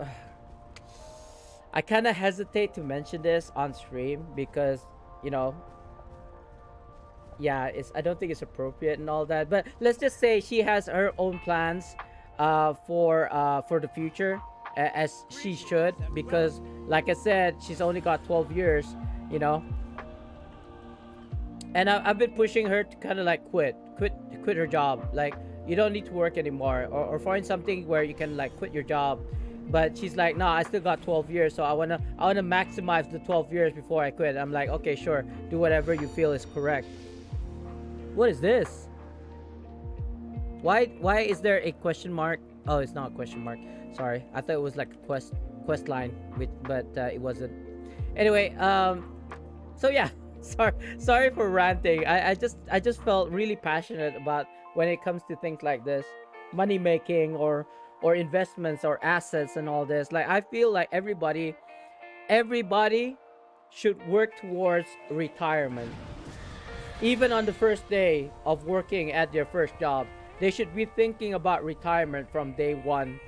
I kind of hesitate to mention this on stream because, yeah, I don't think it's appropriate and all that. But let's just say she has her own plans for the future, as she should, because like I said, she's only got 12 years, and I've been pushing her to kind of like quit her job. Like, you don't need to work anymore, or find something where you can like quit your job. But she's like, no, I still got 12 years, so I wanna maximize the 12 years before I quit. I'm like, okay, sure, do whatever you feel is correct. What is this? Why is there a question mark? Oh, it's not a question mark. Sorry, I thought it was like a quest line, but it wasn't. Anyway, so yeah, sorry for ranting. I just felt really passionate about when it comes to things like this, money making or investments or assets and all this. Like, I feel like everybody should work towards retirement. Even on the first day of working at their first job, they should be thinking about retirement from day one.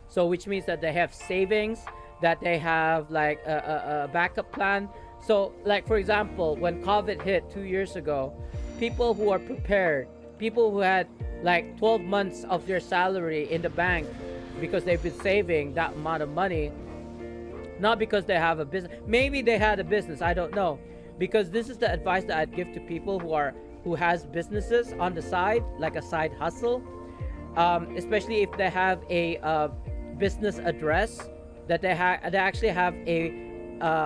So, which means that they have savings, that they have like a backup plan. So, like, for example, when COVID hit 2 years ago, people who are prepared, people who had like 12 months of their salary in the bank because they've been saving that amount of money, not because they have a business. Maybe they had a business, I don't know. Because this is the advice that I'd give to people who has businesses on the side, like a side hustle, especially if they have a business address, that they actually have a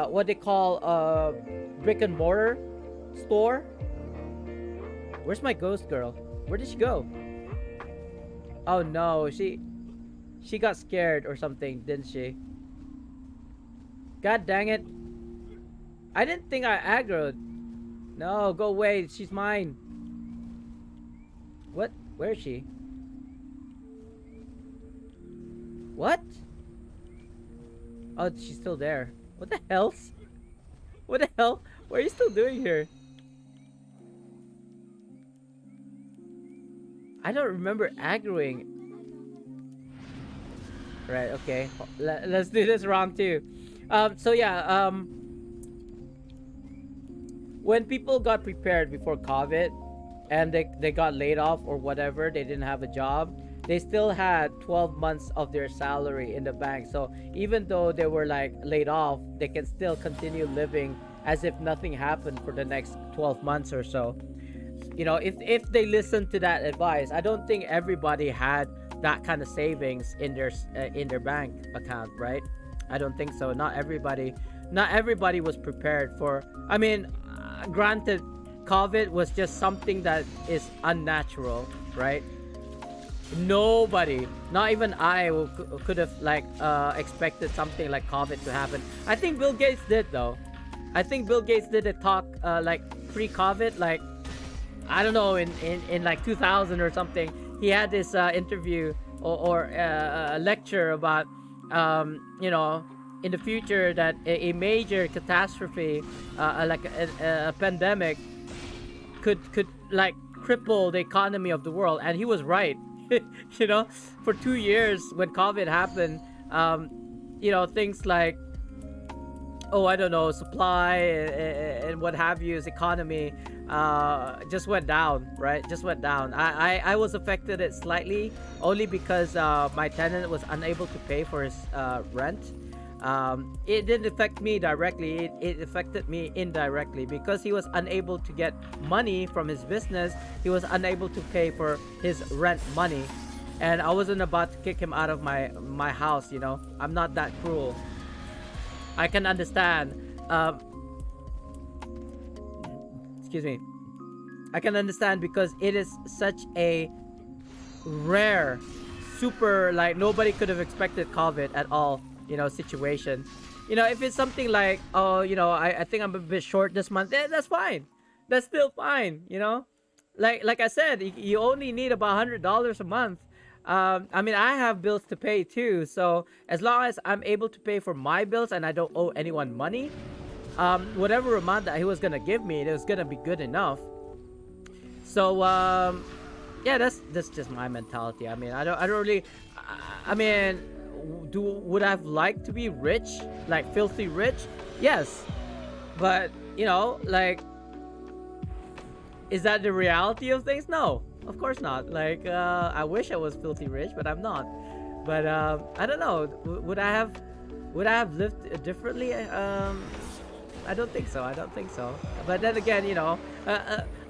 what they call a brick and mortar store. Where's my ghost girl? Where did she go? Oh no, she got scared or something, didn't she? God dang it. I didn't think I aggroed. No, go away. She's mine. What? Where is she? What? Oh, she's still there. What the hell? What the hell? What are you still doing here? I don't remember aggroing. Right, okay. Let's do this round two. So yeah, when people got prepared before COVID and they got laid off or whatever, they didn't have a job, they still had 12 months of their salary in the bank. So even though they were like laid off, they can still continue living as if nothing happened for the next 12 months or so. If they listen to that advice, I don't think everybody had that kind of savings in their bank account, right? I don't think so. Not everybody was prepared for. I mean, granted, COVID was just something that is unnatural, right? Nobody, not even I, could have like expected something like COVID to happen. I think Bill Gates did though. I think Bill Gates did a talk like pre-COVID, like I don't know, in like 2000 or something. He had this interview or a lecture about in the future that a major catastrophe like a pandemic could like cripple the economy of the world, and he was right. For 2 years when COVID happened, things like, oh, I don't know, supply and what have you, economy just went down, right? Just went down. I was affected it slightly only because my tenant was unable to pay for his rent. It didn't affect me directly. It affected me indirectly because he was unable to get money from his business. He was unable to pay for his rent money, and I wasn't about to kick him out of my house. I'm not that cruel. I can understand. Excuse me. I can understand because it is such a rare, super, like nobody could have expected COVID at all. Situation. If it's something like, oh, I think I'm a bit short this month, that's fine. That's still fine. Like I said, you only need about $100 a month. I mean, I have bills to pay too. So as long as I'm able to pay for my bills and I don't owe anyone money, whatever amount that he was gonna give me, it was gonna be good enough. So yeah, that's just my mentality. I mean, I don't really. I mean, would I have liked to be rich, like filthy rich? Yes, but like, is that the reality of things? No, of course not. Like, I wish I was filthy rich, but I'm not. But I don't know. Would I have lived differently? I don't think so. But then again,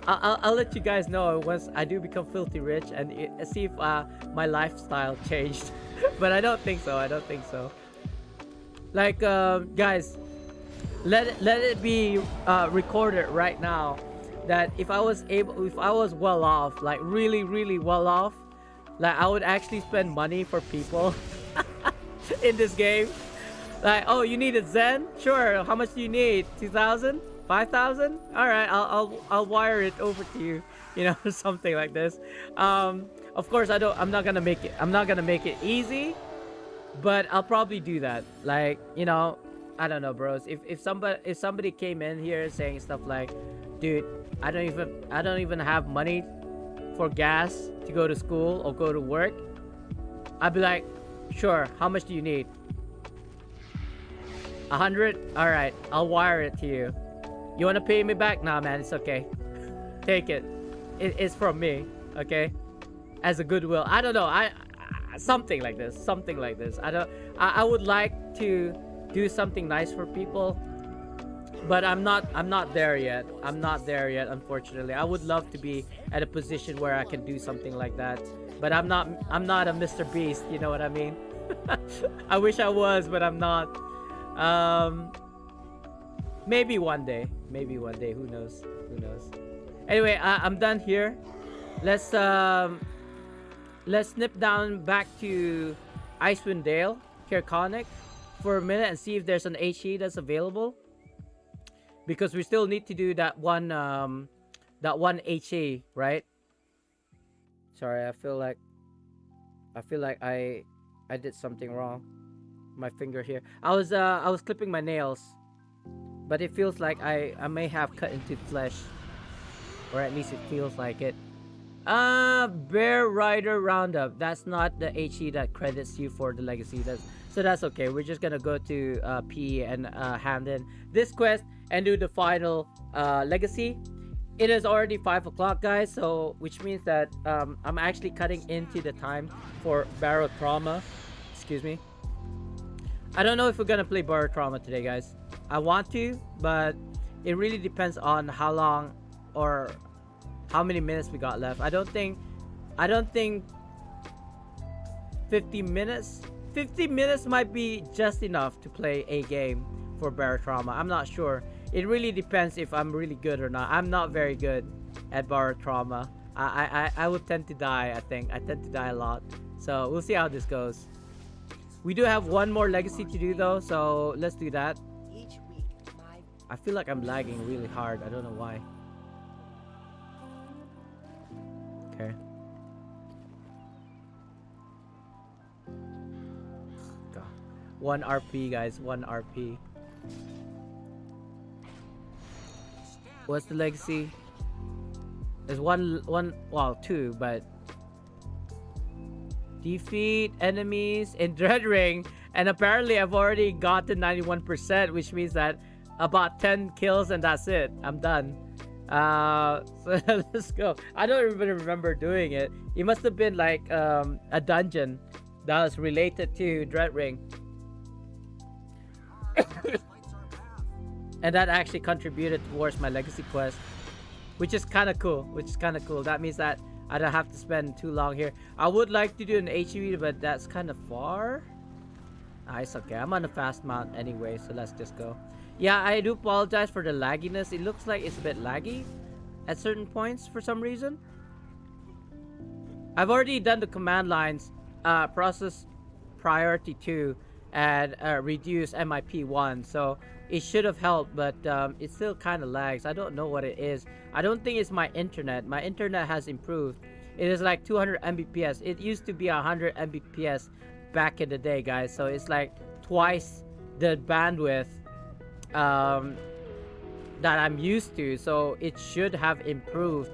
I'll let you guys know once I do become filthy rich and see if my lifestyle changed. But I don't think so. Like, guys, let it be recorded right now that if I was well off, like really, really well off, like I would actually spend money for people in this game. Like, oh, you need a Zen? Sure. How much do you need? 2,000? 5,000? All right, I'll wire it over to you. Something like this. Of course, I'm not gonna make it easy, but I'll probably do that. Like, I don't know, bros. If somebody came in here saying stuff like, dude, I don't even have money for gas to go to school or go to work, I'd be like, sure. How much do you need? 100? All right, I'll wire it to you. You want to pay me back? Nah, man, it's okay. Take it. It's from me, okay? As a goodwill. I don't know. I something like this. I would like to do something nice for people, but I'm not there yet. Unfortunately. I would love to be at a position where I can do something like that, but I'm not a Mr. Beast, you know what I mean? I wish I was, but I'm not. Maybe one day. Who knows? Anyway, I'm done here. Let's snip down back to Icewind Dale, Kirkonic, for a minute and see if there's an HE that's available. Because we still need to do that one HE, right? Sorry, I feel like I did something wrong. My finger here. I was clipping my nails, but it feels like I may have cut into flesh, or at least it feels like it. Bear Rider Roundup. That's not the HE that credits you for the legacy. That's okay. We're just gonna go to P and hand in this quest and do the final legacy. it is already 5 o'clock, guys. So which means that I'm actually cutting into the time for Barotrauma. Excuse me. I don't know if we're gonna play Barotrauma today, guys. I want to, but it really depends on how long or how many minutes we got left. I don't think 50 minutes. 50 minutes might be just enough to play a game for Barotrauma. I'm not sure. It really depends if I'm really good or not. I'm not very good at Barotrauma. I would tend to die, I think. I tend to die a lot. So we'll see how this goes. We do have one more legacy to do though, so let's do that. I feel like I'm lagging really hard. I don't know why. Okay. God. 1 RP, guys. 1 RP. What's the legacy? There's one, well, 2, but defeat enemies in Dread Ring, and apparently I've already gotten 91%, which means that about 10 kills and that's it. I'm done. So let's go. I don't even remember doing it. It must have been like a dungeon that was related to Dread Ring. And that actually contributed towards my legacy quest, which is kind of cool. That means that I don't have to spend too long here. I would like to do an HEV, but that's kind of far. It's okay. I'm on a fast mount anyway, so let's just go. Yeah, I do apologize for the lagginess. It looks like it's a bit laggy at certain points for some reason. I've already done the command lines, process priority 2 and reduce MIP 1, so it should have helped, but it still kind of lags. I don't know what it is. I don't think it's my internet. My internet has improved. It is like 200 Mbps. It used to be 100 Mbps back in the day, guys, so it's like twice the bandwidth that I'm used to, so it should have improved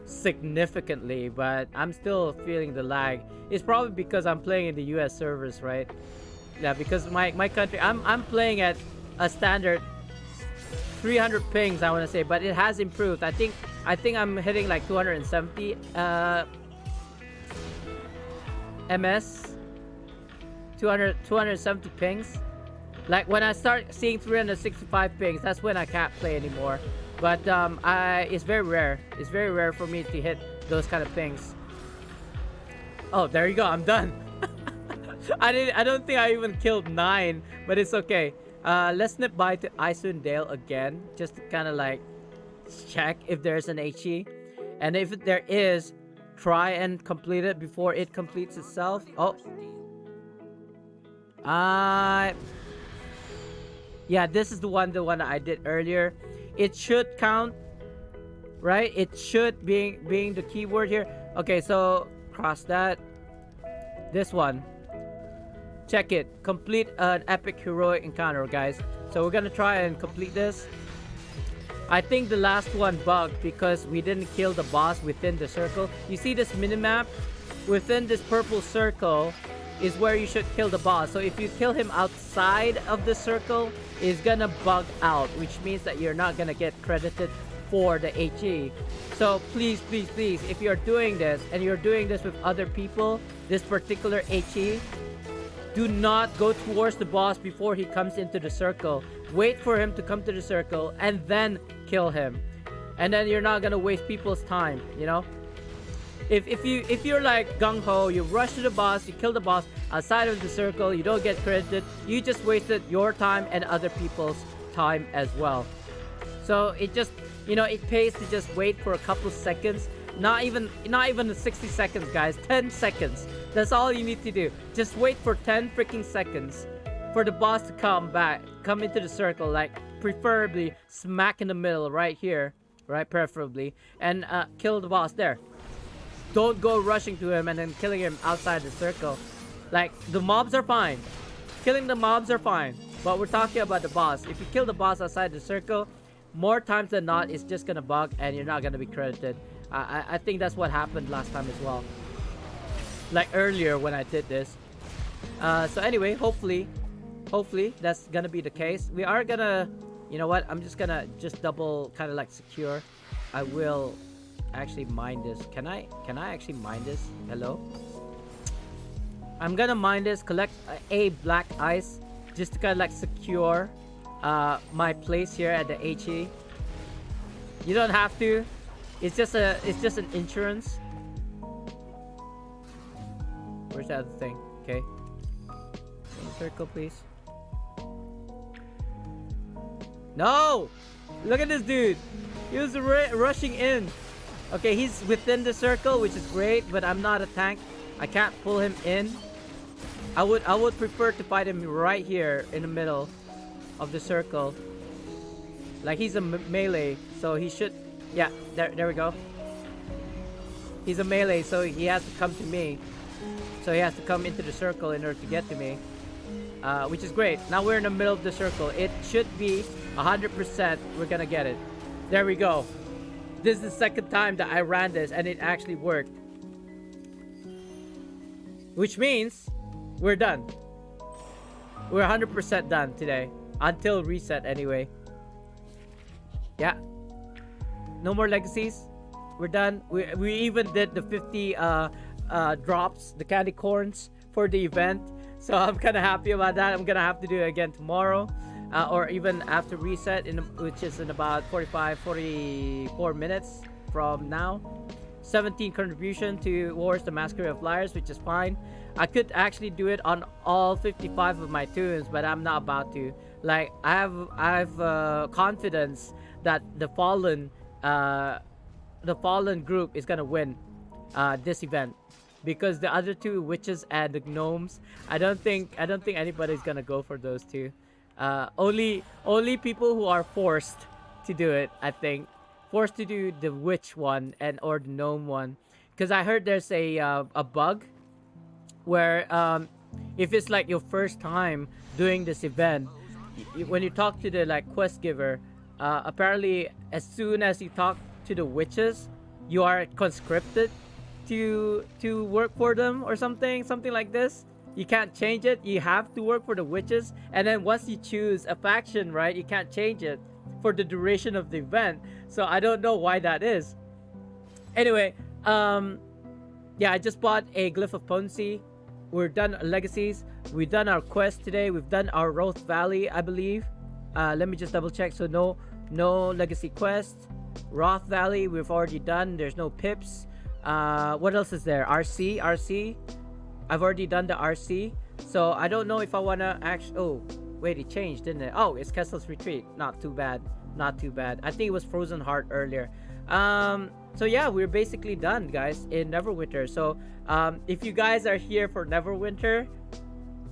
significantly, but I'm still feeling the lag. It's probably because I'm playing in the US servers, right? Yeah, because my country, I'm playing at a standard 300 pings, I want to say, but it has improved. I think I'm hitting like 270 ms, 270 pings. Like when I start seeing 365 pings, that's when I can't play anymore. But it's very rare. It's very rare for me to hit those kind of pings. Oh, there you go. I'm done. I don't think I even killed 9, but it's okay. Let's snip by to Icewind Dale again, just to kind of like check if there's an HE, and if there is, try and complete it before it completes itself. Oh, yeah, this is the one that I did earlier. It should count, right? It should being the keyword here. Okay, so cross that. This one, check it. Complete an epic heroic encounter, guys. So we're gonna try and complete this. I think the last one bugged because we didn't kill the boss within the circle. You see this minimap? Within this purple circle is where you should kill the boss. So if you kill him outside of the circle, it's gonna bug out, which means that you're not gonna get credited for the HE. So please, please, please, if you're doing this and you're doing this with other people, this particular HE, do not go towards the boss before he comes into the circle. Wait for him to come to the circle and then kill him. And then you're not gonna waste people's time, you know? If you're like gung-ho, you rush to the boss, you kill the boss outside of the circle, you don't get credited, you just wasted your time and other people's time as well. So it just, you know, it pays to just wait for a couple seconds. Not even the 60 seconds, guys. 10 seconds. That's all you need to do. Just wait for 10 freaking seconds for the boss to come into the circle, like preferably smack in the middle right here, right, preferably, and kill the boss there. Don't go rushing to him and then killing him outside the circle. Like, the mobs are fine. Killing the mobs are fine, but we're talking about the boss. If you kill the boss outside the circle, more times than not, it's just gonna bug and you're not gonna be credited. I think that's what happened last time as well, like earlier when I did this. So anyway, hopefully that's gonna be the case. We are gonna, you know what, I'm just gonna double kind of like secure I will actually mine this. Can I actually mine this? Hello? I'm gonna mine this, collect a black ice, just to kind of like secure my place here at the HE. You don't have to. It's just an insurance. Where's the other thing? Okay. Circle, please. No! Look at this dude. He was rushing in. Okay, he's within the circle, which is great, but I'm not a tank. I can't pull him in. I would prefer to fight him right here in the middle of the circle. Like he's a melee, so he should. Yeah, there we go. He's a melee, so he has to come to me. So he has to come into the circle in order to get to me, which is great. Now we're in the middle of the circle. It should be 100%. We're gonna get it. There we go. This is the second time that I ran this, and it actually worked. Which means we're done. We're 100% done today. Until reset, anyway. Yeah. No more legacies. We're done. We even did the 50 drops, the candy corns for the event. So I'm kind of happy about that. I'm gonna have to do it again tomorrow, or even after reset, which is in about 44 minutes from now. 17 contribution to Wars the Masquerade of Liars, which is fine. I could actually do it on all 55 of my tunes, but I'm not about to. Like I have confidence that the fallen group is gonna win this event, because the other two witches and the gnomes, I don't think anybody's gonna go for those two. Only people who are forced to do it, I think. Forced to do the witch one or the gnome one, because I heard there's a bug where if it's like your first time doing this event, when you talk to the like quest giver, apparently as soon as you talk to the witches, you are conscripted to work for them or something like this. You can't change it. You have to work for the witches, and then once you choose a faction, right, you can't change it for the duration of the event. So I don't know why that is. Anyway, yeah, I just bought a Glyph of Potency. We're done legacies. We've done our quest today. We've done our Roth Valley, I believe. Let me just double check. So no legacy quest. Roth Valley we've already done. There's no pips. What else is there? RC. I've already done the RC. So I don't know if I wanna actually. Oh, wait, it changed, didn't it? Oh, it's Kessel's Retreat. Not too bad. I think it was Frozen Heart earlier. So yeah, we're basically done, guys, in Neverwinter. So if you guys are here for Neverwinter,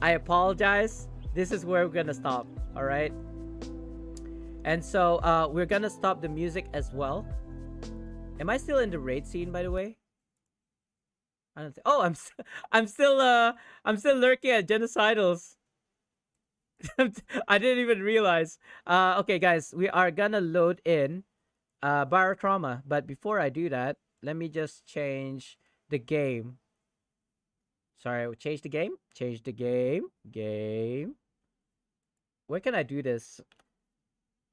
I apologize. This is where we're gonna stop. All right. And so we're gonna stop the music as well. Am I still in the raid scene, by the way? I don't think. Oh, I'm still lurking at genocidals. I didn't even realize. Okay, guys, we are gonna load in Barotrauma, but before I do that, let me just change the game. Sorry, change the game. Game. Where can I do this?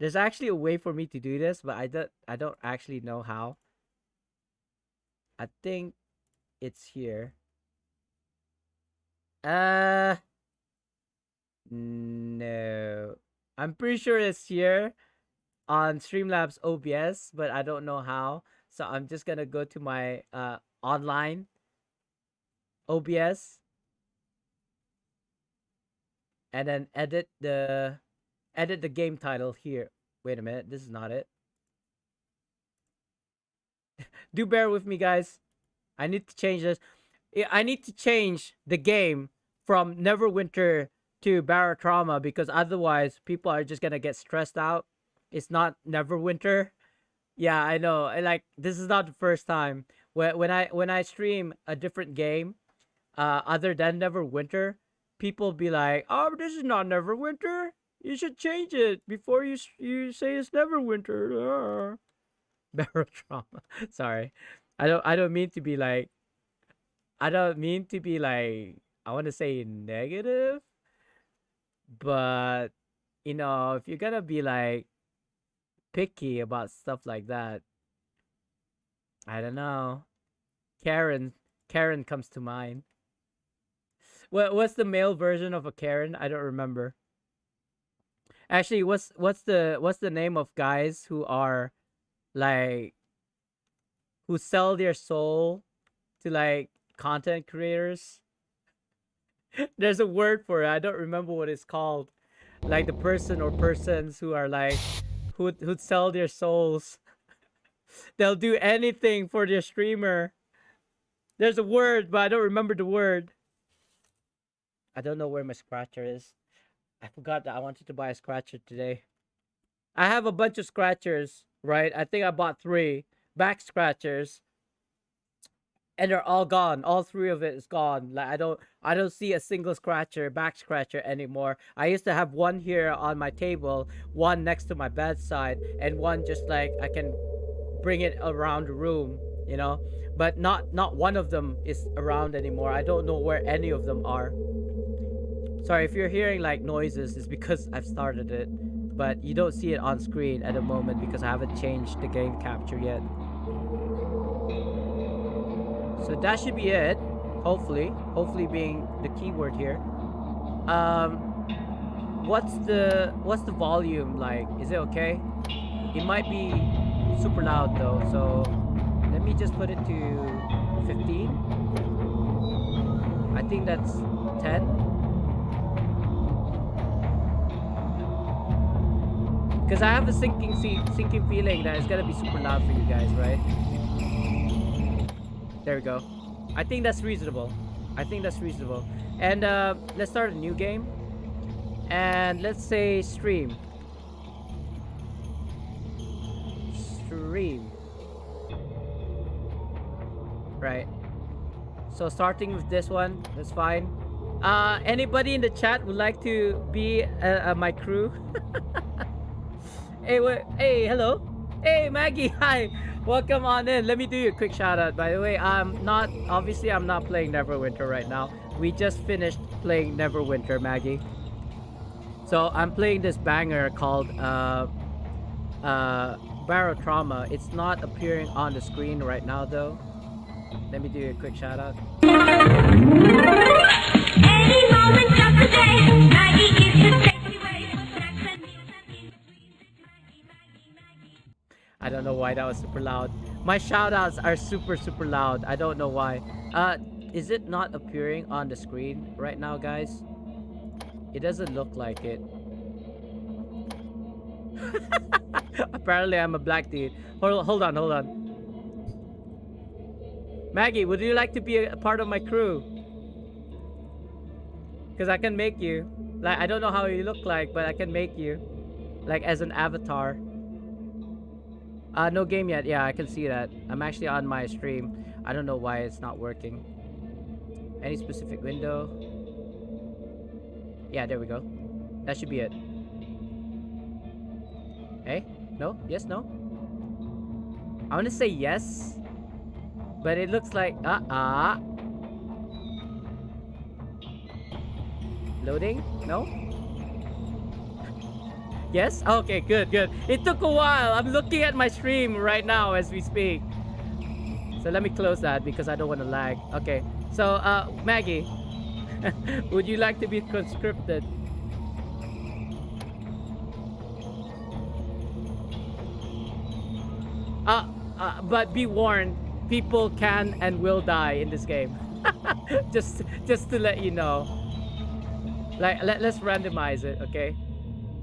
There's actually a way for me to do this, but I don't actually know how. I think it's here. No. I'm pretty sure it's here on Streamlabs OBS, but I don't know how. So I'm just gonna go to my online OBS and then edit the game title here. Wait a minute, this is not it. Do bear with me, guys. I need to change this. I need to change the game from Neverwinter to Barotrauma, because otherwise people are just gonna get stressed out. It's not Neverwinter. Yeah, I know. Like, this is not the first time when I stream a different game, other than Neverwinter, people be like, "Oh, this is not Neverwinter. You should change it before you say it's Neverwinter." Barotrauma. Sorry, I don't mean to be like. I don't mean to be like. I want to say negative, but if you're gonna be like picky about stuff like that, I don't know. Karen. Karen comes to mind. What's the male version of a Karen? I don't remember. Actually, what's the name of guys who are like who sell their soul to like content creators? There's a word for it. I don't remember what it's called. Like the person or persons who are like who'd sell their souls. They'll do anything for their streamer. There's a word, but I don't remember the word. I don't know where my scratcher is. I forgot that I wanted to buy a scratcher today. I have a bunch of scratchers, right? I think I bought 3 back scratchers, and they're all gone. All 3 of it is gone. Like I don't see a single scratcher, back scratcher anymore. I used to have one here on my table, one next to my bedside, and one just like I can bring it around the room, you know. But not one of them is around anymore. I don't know where any of them are. Sorry if you're hearing like noises, it's because I've started it, but you don't see it on screen at the moment because I haven't changed the game capture yet. So that should be it. Hopefully being the keyword here. What's the volume like? Is it okay? It might be super loud though, so let me just put it to 15. I think that's 10. Because I have a sinking feeling that it's gonna be super loud for you guys, right? There we go. I think that's reasonable. And let's start a new game. And let's say stream. Right. So starting with this one, that's fine. Anybody in the chat would like to be my crew? Hey, hello. Hey, Maggie, hi. Welcome on in. Let me do you a quick shout out. By the way, I'm not playing Neverwinter right now. We just finished playing Neverwinter, Maggie. So I'm playing this banger called Barotrauma. It's not appearing on the screen right now though. Let me do you a quick shout out. Any moment of the day, Maggie gives you sexy ways. I don't know why that was super loud. My shoutouts are super loud. I don't know why. Is it not appearing on the screen right now, guys? It doesn't look like it. Apparently, I'm a black dude. Hold on. Maggie, would you like to be a part of my crew? Because I can make you. Like, I don't know how you look like, but I can make you. Like, as an avatar. No game yet. Yeah, I can see that. I'm actually on my stream. I don't know why it's not working. Any specific window? Yeah, there we go. That should be it. Hey? No? Yes? No? I want to say yes. But it looks like... Loading? No? Yes? Okay, good. It took a while. I'm looking at my stream right now as we speak. So let me close that because I don't want to lag. Okay. So, Maggie, would you like to be conscripted? But be warned, people can and will die in this game. just to let you know. Like, let's randomize it, okay?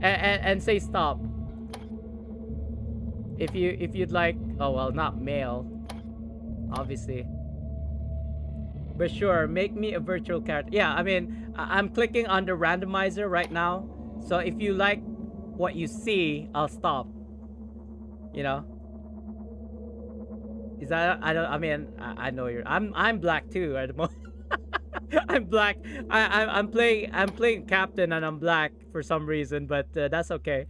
And say stop. If you'd like, oh well, not male, obviously. But sure, make me a virtual character. Yeah, I mean, I'm clicking on the randomizer right now. So if you like what you see, I'll stop. You know? Is that I know you're I'm black too at the moment. I'm black. I'm playing captain and I'm black for some reason, but that's okay.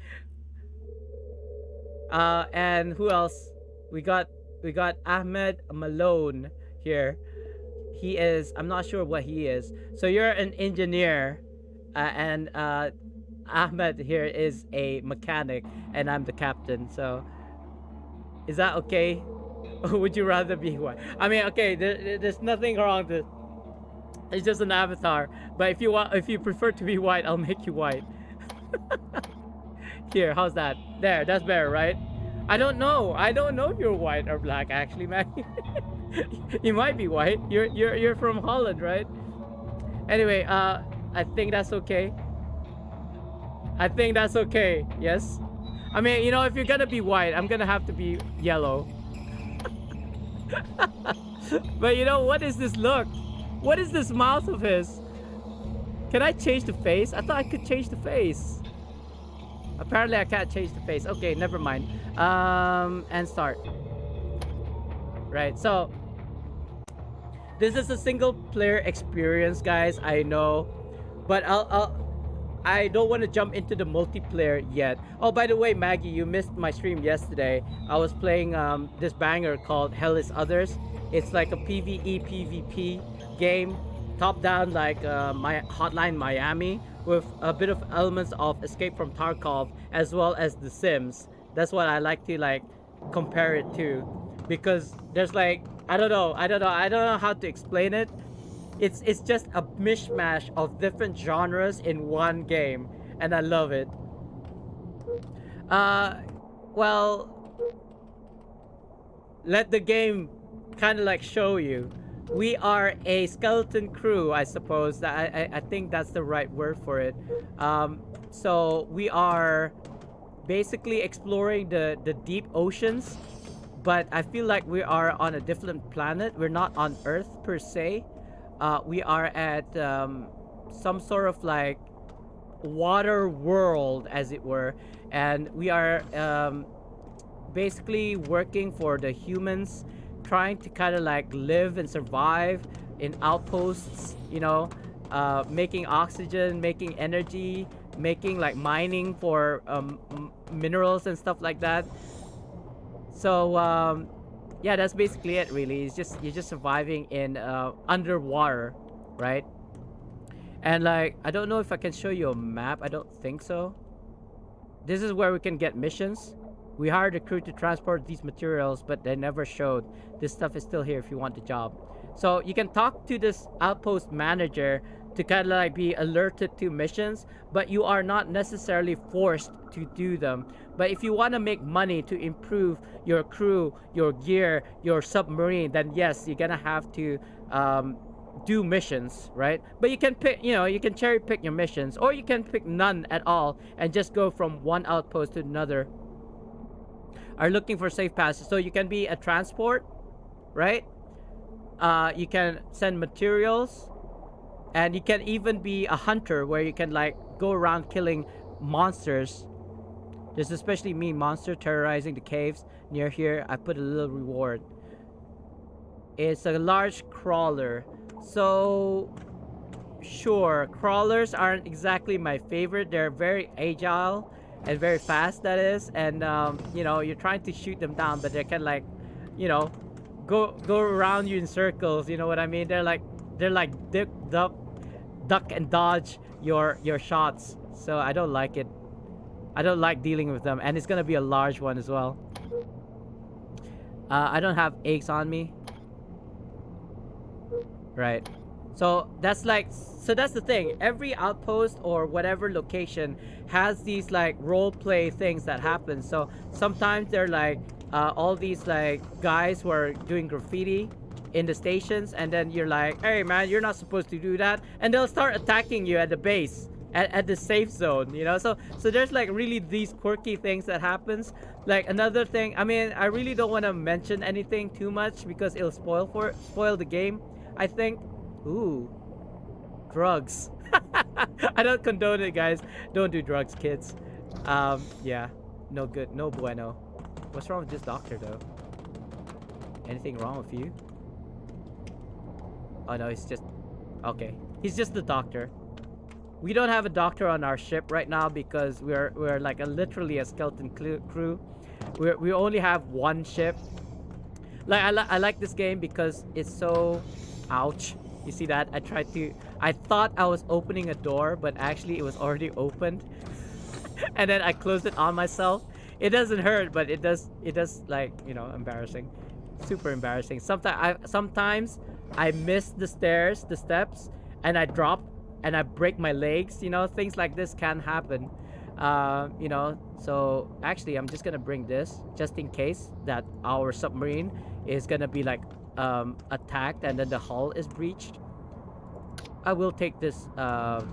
And who else? We got Ahmed Malone here. He is, I'm not sure what he is. So you're an engineer, and Ahmed here is a mechanic, and I'm the captain. So is that okay? Would you rather be white? I mean, okay, there's nothing wrong with. It's just an avatar. But if you prefer to be white, I'll make you white. Here, how's that? There, that's better, right? I don't know. I don't know if you're white or black, actually, Maggie. You might be white. You're from Holland, right? Anyway, I think that's okay. I think that's okay. Yes. I mean, you know, if you're gonna be white, I'm gonna have to be yellow. But you know, what is this look? What is this mouth of his? Can I change the face? I thought I could change the face. Apparently I can't change the face. Okay, never mind. And start. Right, so this is a single player experience, guys, I know. But I don't want to jump into the multiplayer yet. Oh, by the way, Maggie, you missed my stream yesterday. I was playing this banger called Hell is Others. It's like a PvE PvP game, top down, like my Hotline Miami, with a bit of elements of Escape from Tarkov as well as The Sims. That's what I like to like compare it to, because there's like I don't know how to explain it. It's just a mishmash of different genres in one game, and I love it. Well, let the game kind of like show you. We are a skeleton crew, I suppose. That I think that's the right word for it. So we are basically exploring the deep oceans, but I feel like we are on a different planet. We're not on Earth per se. We are at some sort of like water world, as it were, and we are basically working for the humans, trying to kind of like live and survive in outposts, you know, making oxygen, making energy, making like mining for minerals and stuff like that. So yeah, that's basically it, really. It's just you're just surviving in underwater, right? And like, I don't know if I can show you a map. I don't think so. This is where we can get missions. We hired a crew to transport these materials, but they never showed. This stuff is still here if you want the job. So you can talk to this outpost manager to kind of like be alerted to missions, but you are not necessarily forced to do them. But if you want to make money to improve your crew, your gear, your submarine, then yes, you're gonna have to do missions, right? But you can pick, you know, you can cherry pick your missions, or you can pick none at all and just go from one outpost to another. Are looking for safe passes. So you can be a transport, right? You can send materials, and you can even be a hunter, where you can like go around killing monsters. There's especially mean monster terrorizing the caves near here. I put a little reward. It's a large crawler. So sure, crawlers aren't exactly my favorite. They're very agile and very fast, that is, and you know, you're trying to shoot them down, but they can like, you know, go around you in circles, you know what I mean? They're like duck and dodge your shots. So I don't like it. I don't like dealing with them, and it's gonna be a large one as well. I don't have eggs on me, right? So that's like, so that's the thing. Every outpost or whatever location has these like role play things that happen. So sometimes they're like all these like guys who are doing graffiti in the stations, and then you're like, hey man, you're not supposed to do that, and they'll start attacking you at the base, at the safe zone, you know. So there's like really these quirky things that happens. Like another thing, I mean, I really don't want to mention anything too much because it'll spoil the game, I think. Ooh, drugs. I don't condone it, guys. Don't do drugs, kids. Yeah, no good, no bueno. What's wrong with this doctor though? Anything wrong with you? Oh no, he's just, okay, he's just the doctor. We don't have a doctor on our ship right now because we're like literally a skeleton crew. We only have one ship. Like I like this game because it's so, ouch. You see that? I thought I was opening a door, but actually it was already opened. And then I closed it on myself. It doesn't hurt, but it does like, you know, embarrassing. Super embarrassing. Sometimes I miss the stairs, the steps, and I drop and I break my legs. You know, things like this can happen. You know, so actually, I'm just gonna bring this just in case that our submarine is gonna be like attacked and then the hull is breached. I will take this. I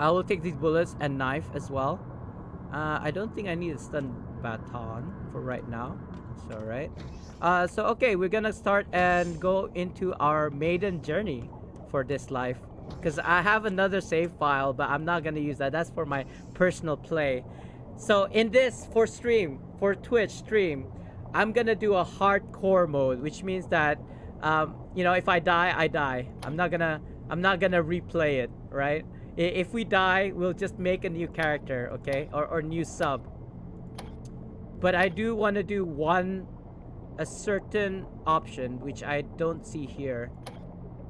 will take these bullets and knife as well. I don't think I need a stun baton for right now. It's alright. So okay, we're gonna start and go into our maiden journey for this life. Because I have another save file, but I'm not gonna use that. That's for my personal play. So in this, for stream, for Twitch stream, I'm gonna do a hardcore mode, which means that, you know, if I die, I die. I'm not gonna replay it, right? If we die, we'll just make a new character, okay, or new sub. But I do want to do a certain option, which I don't see here,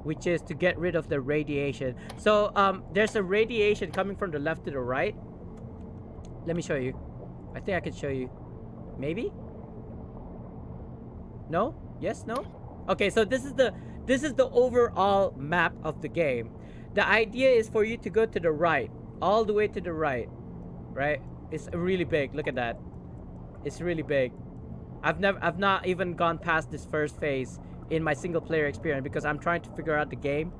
which is to get rid of the radiation. So there's a radiation coming from the left to the right. Let me show you. I think I can show you. Maybe? No? Yes? No? Okay, so this is the overall map of the game. The idea is for you to go to the right, all the way to the right, right? It's really big. Look at that. It's really big. I've not even gone past this first phase in my single player experience because I'm trying to figure out the game.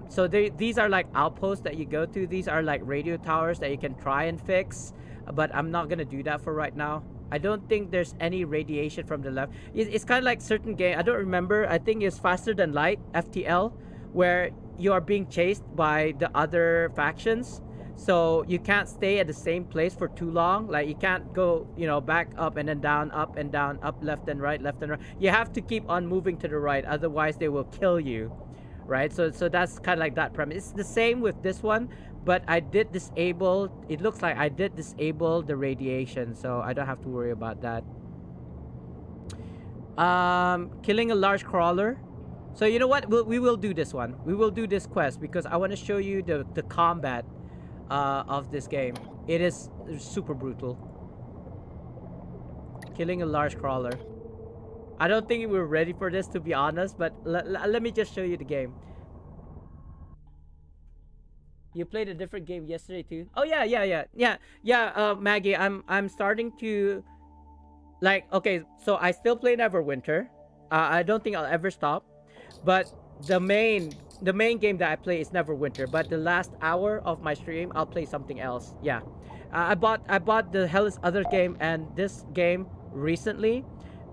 So these are like outposts that you go to. These are like radio towers that you can try and fix, but I'm not gonna do that for right now. I don't think there's any radiation from the left. It's kind of like certain game. I don't remember. I think it's Faster Than Light, FTL, where you are being chased by the other factions. So you can't stay at the same place for too long. Like you can't go, you know, back up and then down, up and down, up, left and right, left and right. You have to keep on moving to the right, otherwise they will kill you, right? So that's kind of like that premise. It's the same with this one, but I did disable. It looks like I did disable the radiation, so I don't have to worry about that. Killing a large crawler. So you know what? We will do this one. We will do this quest because I want to show you the combat of this game. It is super brutal. Killing a large crawler. I don't think we're ready for this, to be honest, but let me just show you the game. You played a different game yesterday too? Oh yeah, Maggie, I'm starting to like, okay, so I still play Neverwinter. I don't think I'll ever stop. But the main game that I play is Neverwinter. But the last hour of my stream, I'll play something else. Yeah, I bought the Hellis Other game and this game recently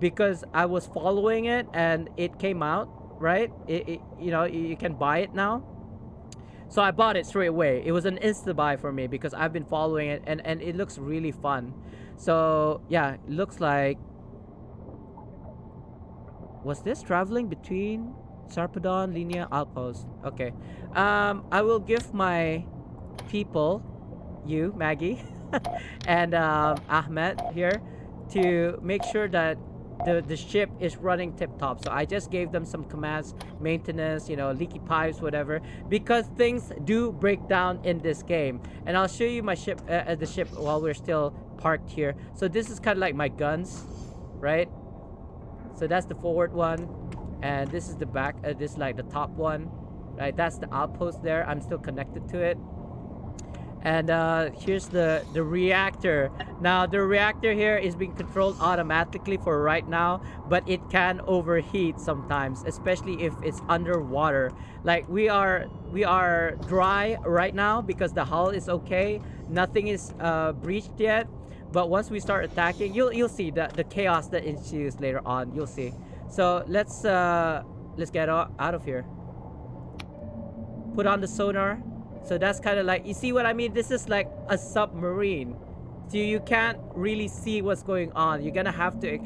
because I was following it and it came out, right? You know, you can buy it now. So I bought it straight away. It was an insta buy for me because I've been following it and it looks really fun. So yeah, it looks like, was this traveling between Sarpedon, Linea, Outpost? Okay. I will give my people, you, Maggie, and Ahmed here, to make sure that the ship is running tip-top. So I just gave them some commands, maintenance, you know, leaky pipes, whatever, because things do break down in this game. And I'll show you my ship, the ship while we're still parked here. So this is kind of like my guns, right? So that's the forward one, and this is the back. This is like the top one, right? That's the outpost there. I'm still connected to it. And here's the reactor. Now the reactor here is being controlled automatically for right now, but it can overheat sometimes, especially if it's underwater. Like we are dry right now because the hull is okay. Nothing is breached yet. But once we start attacking, you'll see the chaos that ensues later on. You'll see. So let's get out of here. Put on the sonar. So that's kind of like, you see what I mean? This is like a submarine. So you can't really see what's going on. You're gonna have to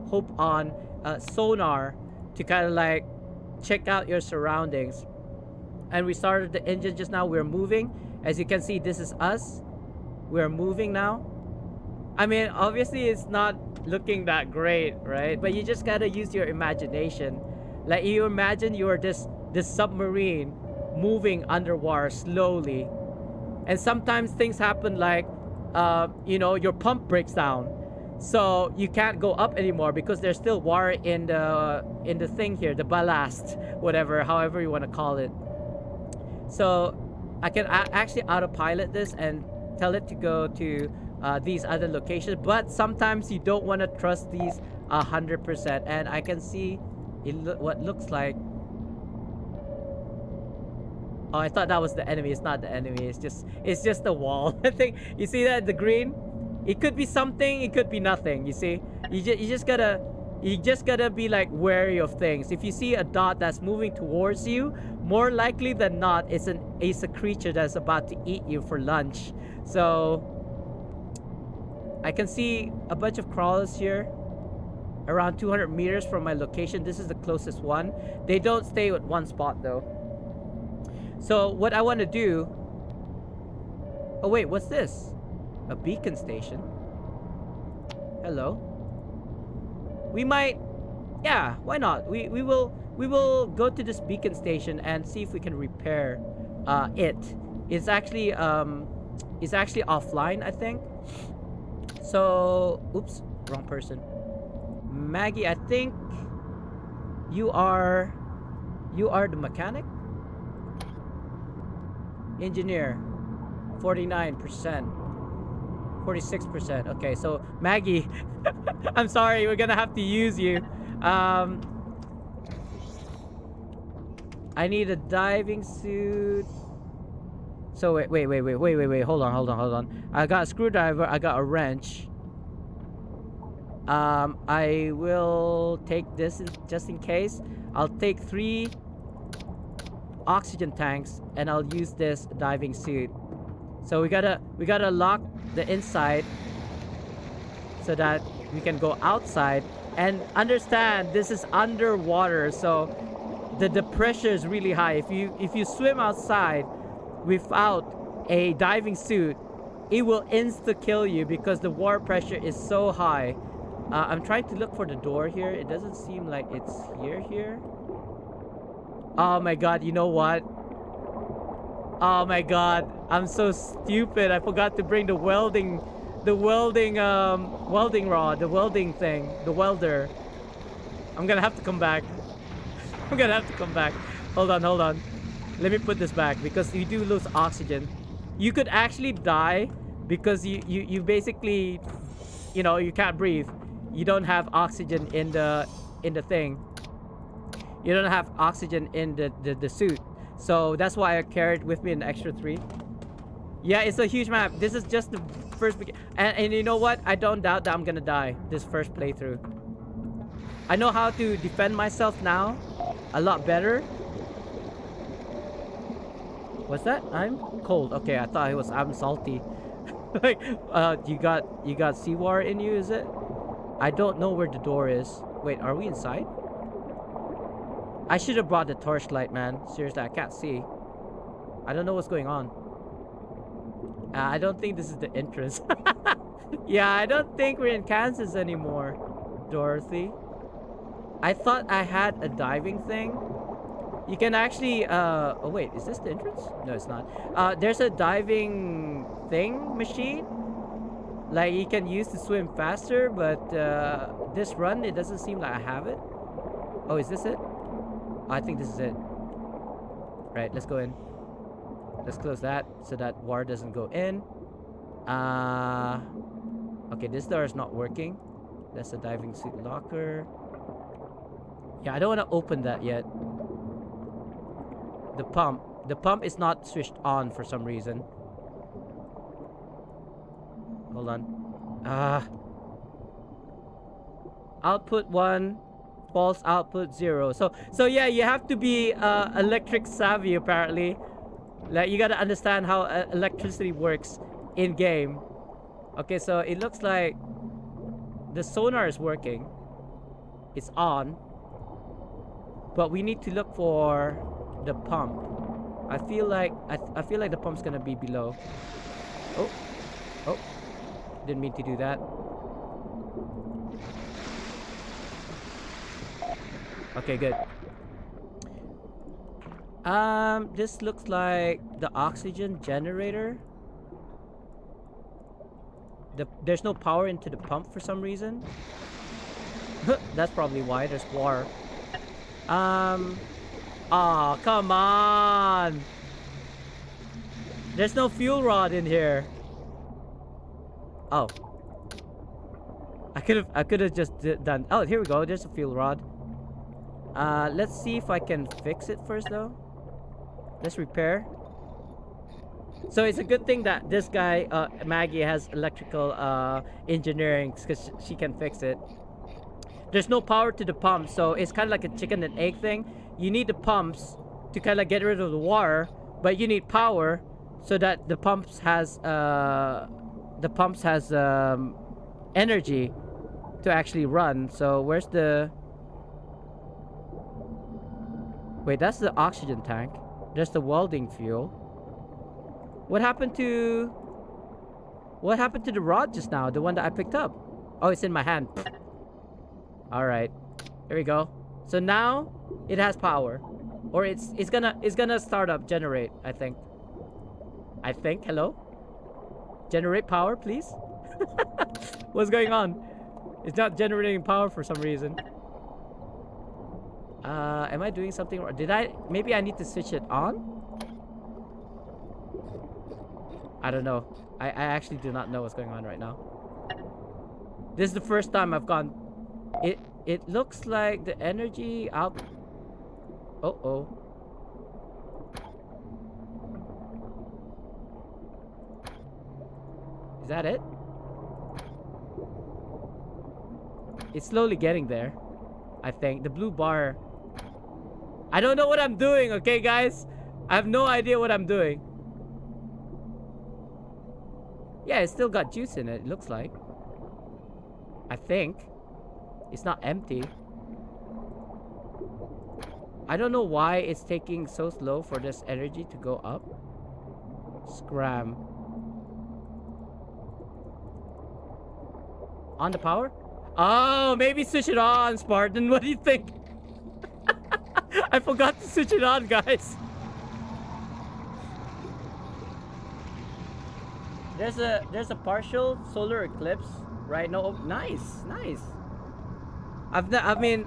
hope on sonar to kind of like check out your surroundings. And we started the engine just now. We're moving. As you can see, this is us. We're moving now. I mean, obviously it's not looking that great, right? But you just gotta use your imagination. Like you imagine you're this submarine moving underwater slowly, and sometimes things happen like you know, your pump breaks down, So you can't go up anymore because there's still water in the thing here, the ballast, whatever, however you want to call it. So I can actually autopilot this and tell it to go to these other locations. But sometimes you don't want to trust these 100%. And I can see what looks like. Oh, I thought that was the enemy. It's not the enemy. It's just the wall. I think you see that the green. It could be something. It could be nothing. You see, you just gotta be like wary of things. If you see a dot that's moving towards you, more likely than not, it's a creature that's about to eat you for lunch. So I can see a bunch of crawlers here, around 200 meters from my location. This is the closest one. They don't stay at one spot though. So what I want to do. Oh wait, what's this? A beacon station. Hello. We might, yeah, why not? We will go to this beacon station and see if we can repair it. It's actually offline, I think. So, oops, wrong person. Maggie, I think you are the mechanic? Engineer, 49%. 46%. Okay, so Maggie, I'm sorry, we're gonna have to use you. I need a diving suit. So wait. Hold on. I got a screwdriver. I got a wrench. I will take this just in case. I'll take 3 oxygen tanks and I'll use this diving suit. So we gotta lock the inside so that we can go outside. And understand this is underwater, so the pressure is really high. If you swim outside without a diving suit, it will insta kill you because the water pressure is so high. I'm trying to look for the door here. It doesn't seem like it's here. Oh my god, you know what? Oh my god, I'm so stupid. I forgot to bring the welding rod, the welding thing, the welder. I'm gonna have to come back. Hold on. Let me put this back because you do lose oxygen. You could actually die because you basically, you can't breathe. You don't have oxygen in the thing. You don't have oxygen in the suit. So that's why I carried with me an extra 3. Yeah, it's a huge map. This is just the first and you know what? I don't doubt that I'm gonna die this first playthrough. I know how to defend myself now a lot better. What's that? I'm cold. Okay, I thought I'm salty. Like, you got seawater in you, is it? I don't know where the door is. Wait, are we inside? I should have brought the torchlight, man. Seriously, I can't see. I don't know what's going on. I don't think this is the entrance. Yeah, I don't think we're in Kansas anymore, Dorothy. I thought I had a diving thing. You can actually, oh wait, is this the entrance? No, it's not. There's a diving thing machine. Like, you can use to swim faster, but this run, it doesn't seem like I have it. Oh, is this it? I think this is it. Right, let's go in. Let's close that so that water doesn't go in. Okay, this door is not working. That's the diving suit locker. Yeah, I don't want to open that yet. The pump is not switched on for some reason. Hold on. Output 1. False output 0. So yeah, you have to be electric savvy apparently. Like, you gotta understand how electricity works in game. Okay, so it looks like the sonar is working. It's on. But we need to look for the pump. I feel like the pump's gonna be below. Oh, didn't mean to do that. Okay, good. This looks like the oxygen generator. there's no power into the pump for some reason. That's probably why there's water. Oh, come on. There's no fuel rod in here. Oh. I could have just done. Oh, here we go. There's a fuel rod. Let's see if I can fix it first though. Let's repair. So it's a good thing that this guy, Maggie, has electrical engineering because she can fix it. There's no power to the pump, so it's kind of like a chicken and egg thing. You need the pumps to kind of get rid of the water, but you need power so that the pumps has energy to actually run. So where's the... Wait, that's the oxygen tank. There's the welding fuel. What happened to the rod just now? The one that I picked up. Oh, it's in my hand. All right, there we go. So now it has power, or it's gonna start up, generate. I think. Hello. Generate power, please. What's going on? It's not generating power for some reason. Am I doing something wrong? Maybe I need to switch it on? I don't know. I actually do not know what's going on right now. This is the first time I've gone. It looks like the energy out. Oh. Is that it? It's slowly getting there. I think the blue bar. I don't know what I'm doing, okay guys? I have no idea what I'm doing. Yeah, it's still got juice in it, it looks like. I think. It's not empty. I don't know why it's taking so slow for this energy to go up. Scram. On the power? Oh, maybe switch it on, Spartan. What do you think? I forgot to switch it on, guys. There's a partial solar eclipse, right? No, nice. I mean,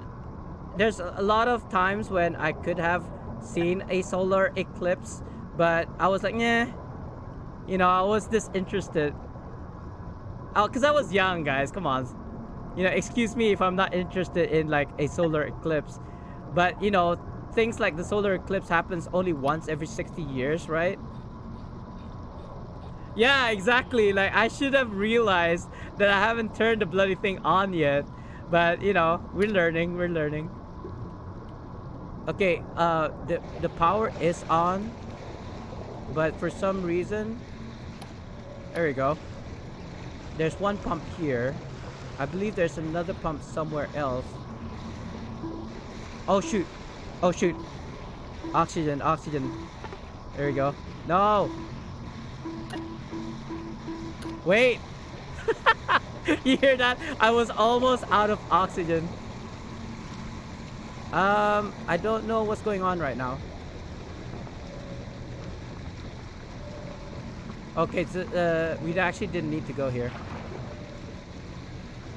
there's a lot of times when I could have seen a solar eclipse, but I was like, yeah, you know, I was disinterested. Oh, cause I was young, guys. Come on, you know, excuse me if I'm not interested in like a solar eclipse, but you know, things like the solar eclipse happens only once every 60 years, right? Yeah, exactly. Like I should have realized that I haven't turned the bloody thing on yet. But you know, we're learning. Okay, the power is on, but for some reason, there we go. There's one pump here. I believe there's another pump somewhere else. Oh shoot! Oxygen. There we go. No. Wait. You hear that? I was almost out of oxygen. I don't know what's going on right now. Okay, so we actually didn't need to go here.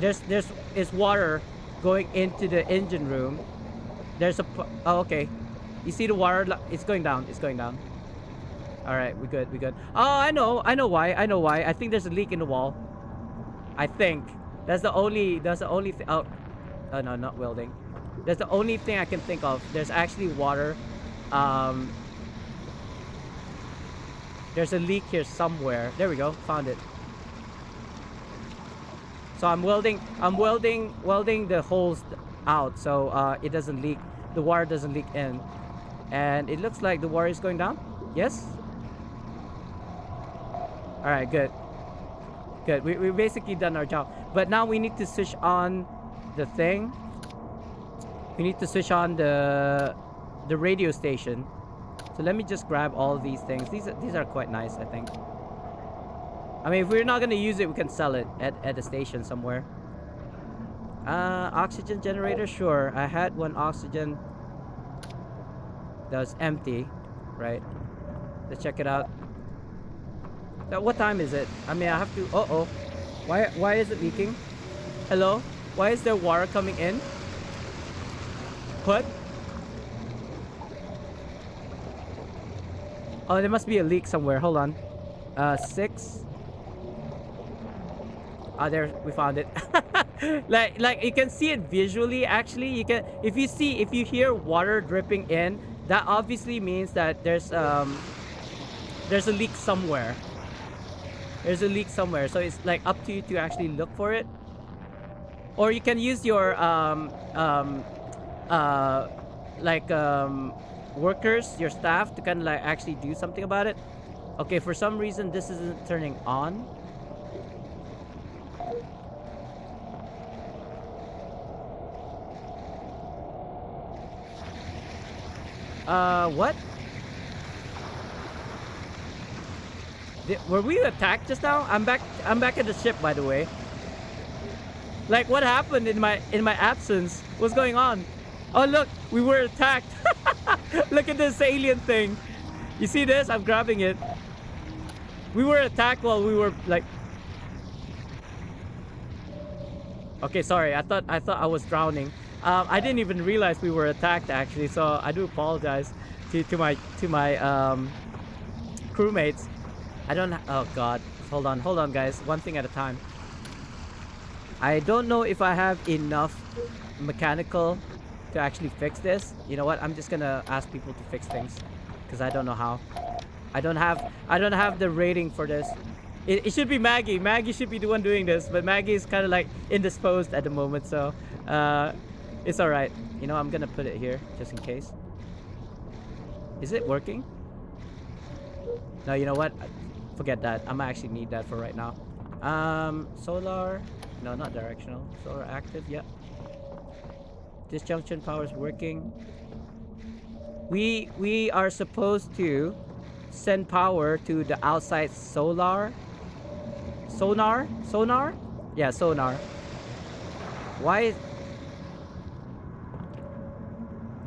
There's water going into the engine room. Oh, okay. You see the water? It's going down. All right, we good. Oh, I know why. I think there's a leak in the wall. I think that's the only thing. Oh no, not welding. That's the only thing I can think of. There's actually water. There's a leak here somewhere. There we go. Found it. So I'm welding the holes out so it doesn't leak. The water doesn't leak in. And it looks like the water is going down. Yes. All right, good. We basically done our job, but now we need to switch on the thing. We need to switch on the radio station. So let me just grab all these things. These are quite nice, I think. I mean, if we're not gonna use it, we can sell it at a station somewhere. Oxygen generator, sure. I had one oxygen that was empty, right? Let's check it out. What time is it? I mean, I have to... Uh-oh. Why is it leaking? Hello? Why is there water coming in? Put? Oh, there must be a leak somewhere. Hold on. 6. Ah, there, we found it. like you can see it visually. Actually, you can, if you hear water dripping in, that obviously means that there's a leak somewhere. There's a leak somewhere, so it's like up to you to actually look for it, or you can use your workers, your staff, to kind of like actually do something about it. Okay, for some reason this isn't turning on. What? Were we attacked just now? I'm back at the ship, by the way. Like, what happened in my absence? What's going on? Oh, look, we were attacked. Look at this alien thing. You see this? I'm grabbing it. We were attacked while we were like... Okay, sorry. I thought I was drowning. I didn't even realize we were attacked, actually. So I do apologize to my crewmates. I don't... Oh, God. Hold on, guys. One thing at a time. I don't know if I have enough mechanical to actually fix this. You know what? I'm just gonna ask people to fix things, because I don't know how. I don't have the rating for this. It should be Maggie. Maggie should be the one doing this, but Maggie is kind of like indisposed at the moment, so it's all right. You know, I'm gonna put it here just in case. Is it working? No, you know what? Forget that. I'm gonna actually need that for right now. Solar. No, not directional. Solar active. Yep. Disjunction power is working. We are supposed to send power to the outside sonar. Yeah, sonar. Why?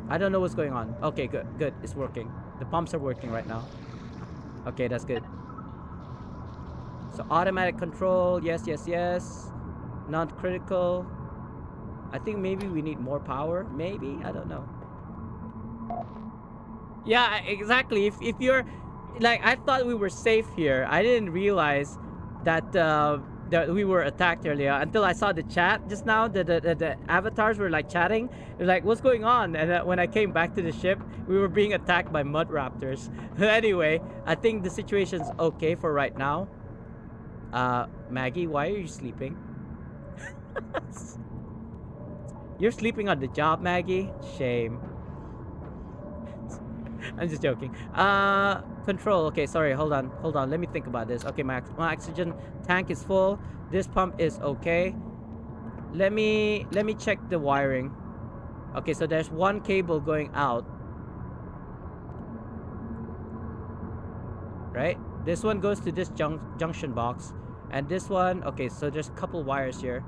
I don't know what's going on. Okay, good. It's working. The pumps are working right now. Okay, that's good. So automatic control, yes. Non-critical. I think maybe we need more power. Maybe, I don't know. Yeah, exactly. If you're like, I thought we were safe here. I didn't realize that that we were attacked earlier until I saw the chat just now. The avatars were like chatting. They're like, what's going on? And when I came back to the ship, we were being attacked by mud raptors. Anyway, I think the situation's okay for right now. Maggie, why are you sleeping? You're sleeping on the job, Maggie? Shame. I'm just joking. Control. Okay, sorry. Hold on. Let me think about this. Okay, my oxygen tank is full. This pump is okay. Let me check the wiring. Okay, so there's one cable going out. Right? This one goes to this junction box. And this one... Okay, so there's a couple wires here.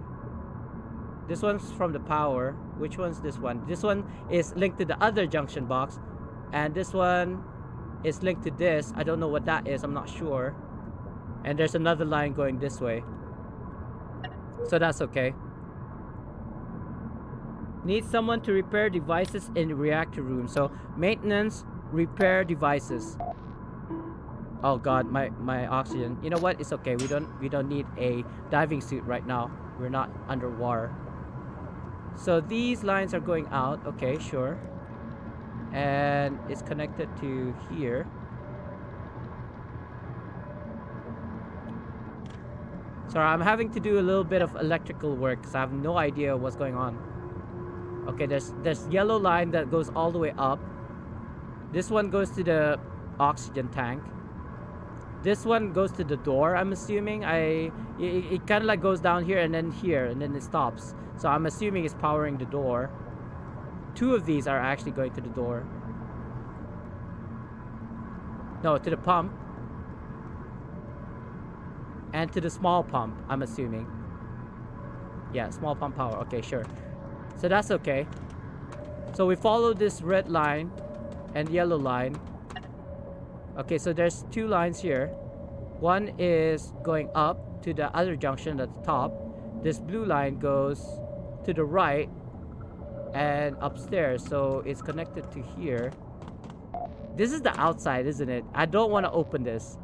This one's from the power. Which one's this one? This one is linked to the other junction box. And this one is linked to this. I don't know what that is. I'm not sure. And there's another line going this way. So that's okay. Need someone to repair devices in reactor room. So maintenance, repair devices. Oh God, my oxygen. You know what? It's okay. We don't need a diving suit right now. We're not underwater. So these lines are going out. Okay, sure. And it's connected to here. Sorry, I'm having to do a little bit of electrical work because I have no idea what's going on. Okay, there's yellow line that goes all the way up. This one goes to the oxygen tank. This one goes to the door, I'm assuming. It kind of like goes down here and then it stops. So I'm assuming it's powering the door. Two of these are actually going to the door. No, to the pump. And to the small pump, I'm assuming. Yeah, small pump power. Okay, sure. So that's okay. So we follow this red line and yellow line. Okay, so there's two lines here. One is going up to the other junction at the top. This blue line goes to the right and upstairs, so it's connected to here. This is the outside, isn't it? I don't want to open this.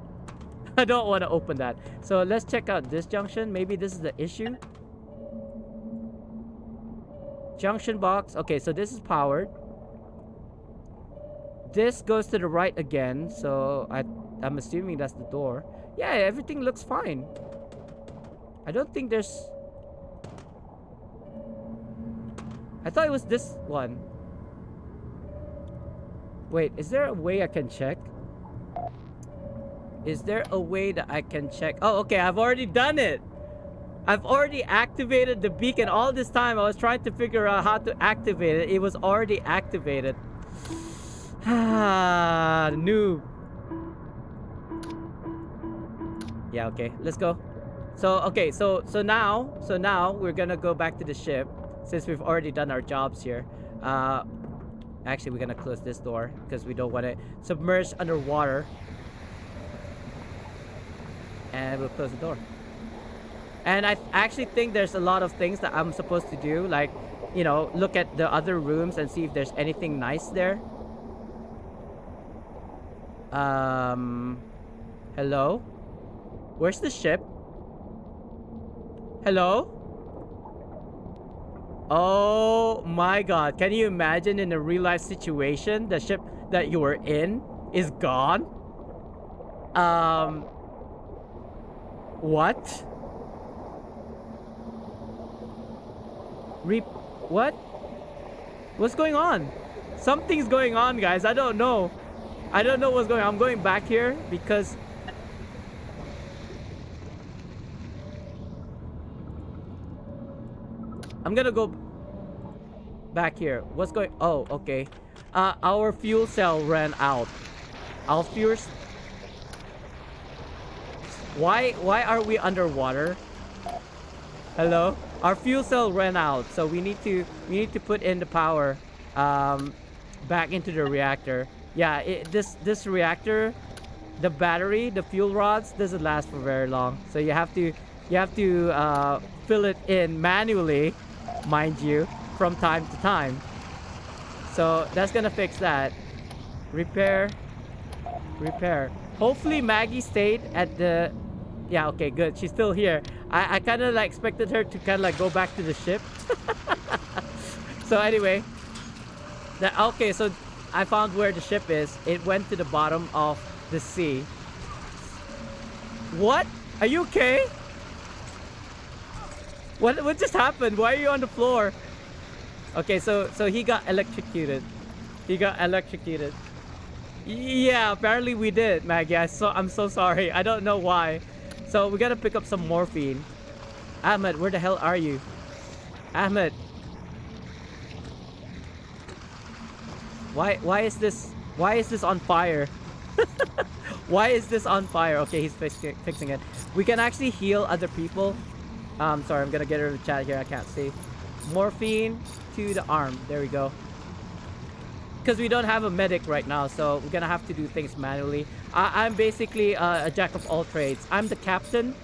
I don't want to open that. So let's check out this junction. Maybe this is the issue. Junction box. Okay, so this is powered. This goes to the right again, so I'm assuming that's the door. Yeah, everything looks fine. I don't think there's... I thought it was this one. Wait, is there a way I can check? Is there a way that I can check? Oh, okay, I've already done it. I've already activated the beacon. All this time I was trying to figure out how to activate it. It was already activated. Ah, noob. Yeah, okay, let's go. So, okay, so now we're gonna go back to the ship since we've already done our jobs here. Actually, we're gonna close this door because we don't want it submerged underwater. And we'll close the door. And I actually think there's a lot of things that I'm supposed to do, like, you know, look at the other rooms and see if there's anything nice there. Hello? Where's the ship? Hello? Oh my god, can you imagine in a real life situation, the ship that you were in is gone? What? What? What's going on? Something's going on, guys. I don't know. I don't know what's going on. I'm going back here because... I'm gonna go back here. What's going... Oh, okay. Our fuel cell ran out. Our fuel... Why are we underwater? Hello? Our fuel cell ran out, so we need to put in the power back into the reactor. Yeah, this reactor, the battery, the fuel rods doesn't last for very long. So you have to fill it in manually, mind you, from time to time. So that's gonna fix that. Repair. Hopefully Maggie stayed at the... Yeah, okay, good. She's still here. I kind of like expected her to kind of like go back to the ship. So anyway, okay, so I found where the ship is. It went to the bottom of the sea. What? Are you okay? What just happened? Why are you on the floor? Okay, so he got electrocuted. Yeah, apparently we did, Maggie. I'm so sorry. I don't know why. So we gotta pick up some morphine. Ahmed, where the hell are you? Ahmed. Why is this on fire? Why is this on fire? Okay, he's fixing it. We can actually heal other people. Sorry, I'm gonna get rid of the chat here. I can't see. Morphine to the arm. There we go. Because we don't have a medic right now, so we're gonna have to do things manually. I'm basically a jack of all trades. I'm the captain,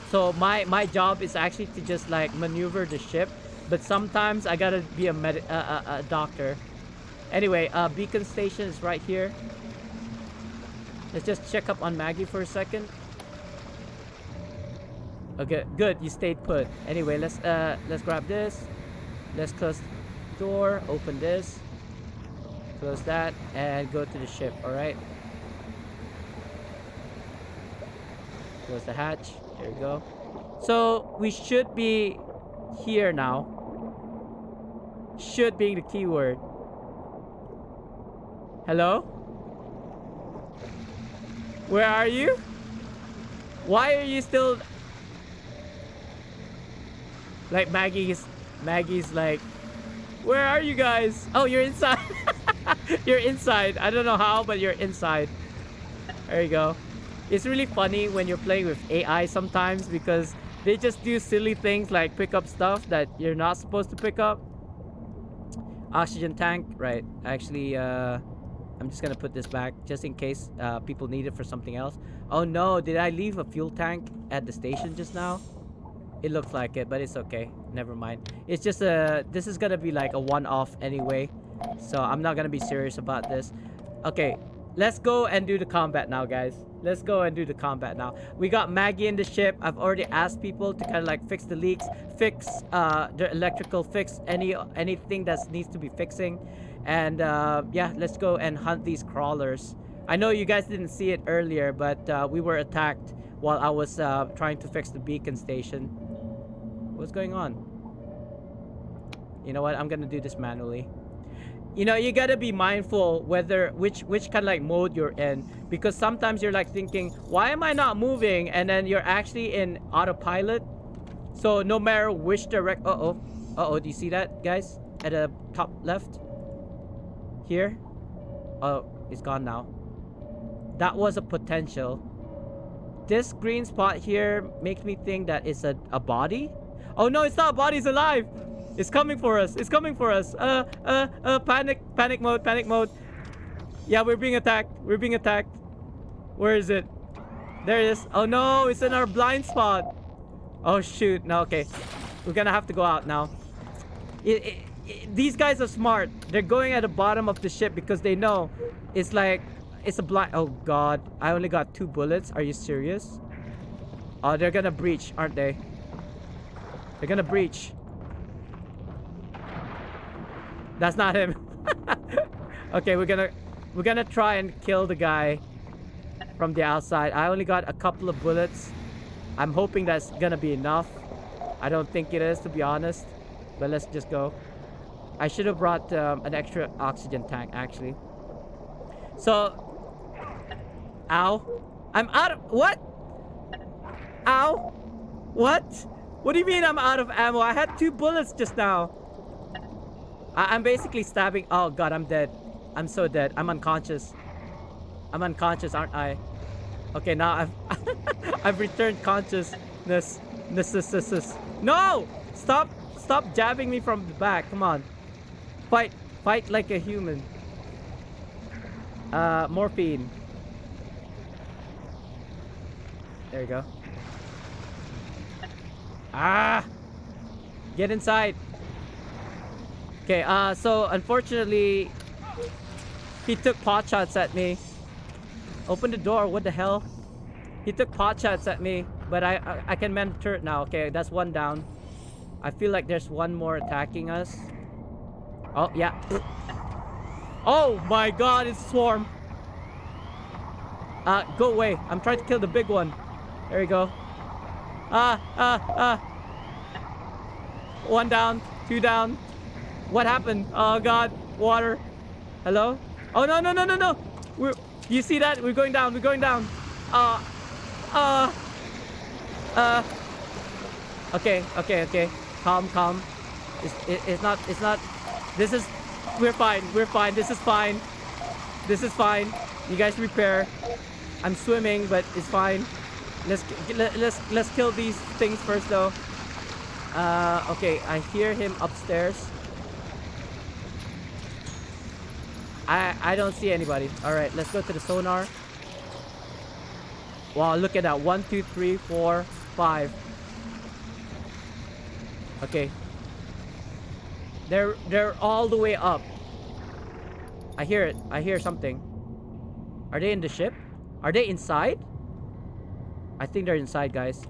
so my job is actually to just like maneuver the ship, but sometimes I gotta be a doctor. Anyway, beacon station is right here. Let's just check up on Maggie for a second. Okay, good, you stayed put. Anyway, let's grab this. Let's close the door, open this. Close that and go to the ship. All right, close the hatch. There we go. So we should be here now. Should being the keyword. Hello? Where are you? Why are you still... Like Maggie's like, where are you guys? Oh, you're inside. You're inside. I don't know how, but you're inside. There you go. It's really funny when you're playing with AI sometimes because they just do silly things like pick up stuff that you're not supposed to pick up. Oxygen tank, right? Actually, I'm just gonna put this back just in case people need it for something else. Oh no, did I leave a fuel tank at the station just now? It looks like it, but it's okay. Never mind. It's just this is gonna be like a one-off anyway, so I'm not gonna be serious about this. Okay, let's go and do the combat now, guys. Let's go and do the combat now. We got Maggie in the ship. I've already asked people to kind of like fix the leaks, fix the electrical, fix anything that needs to be fixing. And yeah, let's go and hunt these crawlers. I know you guys didn't see it earlier, but we were attacked while I was trying to fix the beacon station. What's going on? You know what? I'm gonna do this manually. You know, you gotta be mindful whether which kind of like mode you're in, because sometimes you're like thinking, why am I not moving? And then you're actually in autopilot. So no matter which direct, do you see that, guys? At the top left here. Oh, it's gone now. That was a potential. This green spot here makes me think that it's a body. Oh no, it's not a body, it's alive. It's coming for us. It's coming for us. Panic mode. Yeah, we're being attacked. We're being attacked. Where is it? There it is. Oh no, it's in our blind spot. Oh shoot. No, okay. We're gonna have to go out now. These guys are smart. They're going at the bottom of the ship because they know it's like, it's a blind. Oh god. I only got 2 bullets. Are you serious? Oh, they're gonna breach, aren't they? They're gonna breach. That's not him. Okay, we're gonna try and kill the guy from the outside. I only got a couple of bullets. I'm hoping that's gonna be enough. I don't think it is, to be honest, but let's just go. I should have brought an extra oxygen tank, actually. So, ow, I'm out of what? Ow, what do you mean I'm out of ammo? I had 2 bullets just now. I'm basically stabbing. Oh god, I'm dead. I'm so dead. I'm unconscious. I'm unconscious, aren't I? Okay, now I've I've returned consciousness. No! Stop jabbing me from the back. Come on. Fight like a human. Morphine. There you go. Ah! Get inside. Okay, so unfortunately, he took pot shots at me. Open the door, what the hell? He took pot shots at me, but I can mend the turret now. Okay, that's 1 down. I feel like there's 1 more attacking us. Oh, yeah. Oh my god, it's a swarm. Go away. I'm trying to kill the big one. There you go. 1 down, 2 down. What happened? Oh god, water. Hello? Oh no. You see that? We're going down. Okay. Calm. It's not. We're fine. This is fine. You guys repair. I'm swimming, but it's fine. Let's kill these things first though. Okay, I hear him upstairs. I don't see anybody. Alright, let's go to the sonar. Wow, look at that. 1, 2, 3, 4, 5. Okay. They're all the way up. I hear it. I hear something. Are they in the ship? Are they inside? I think they're inside, guys.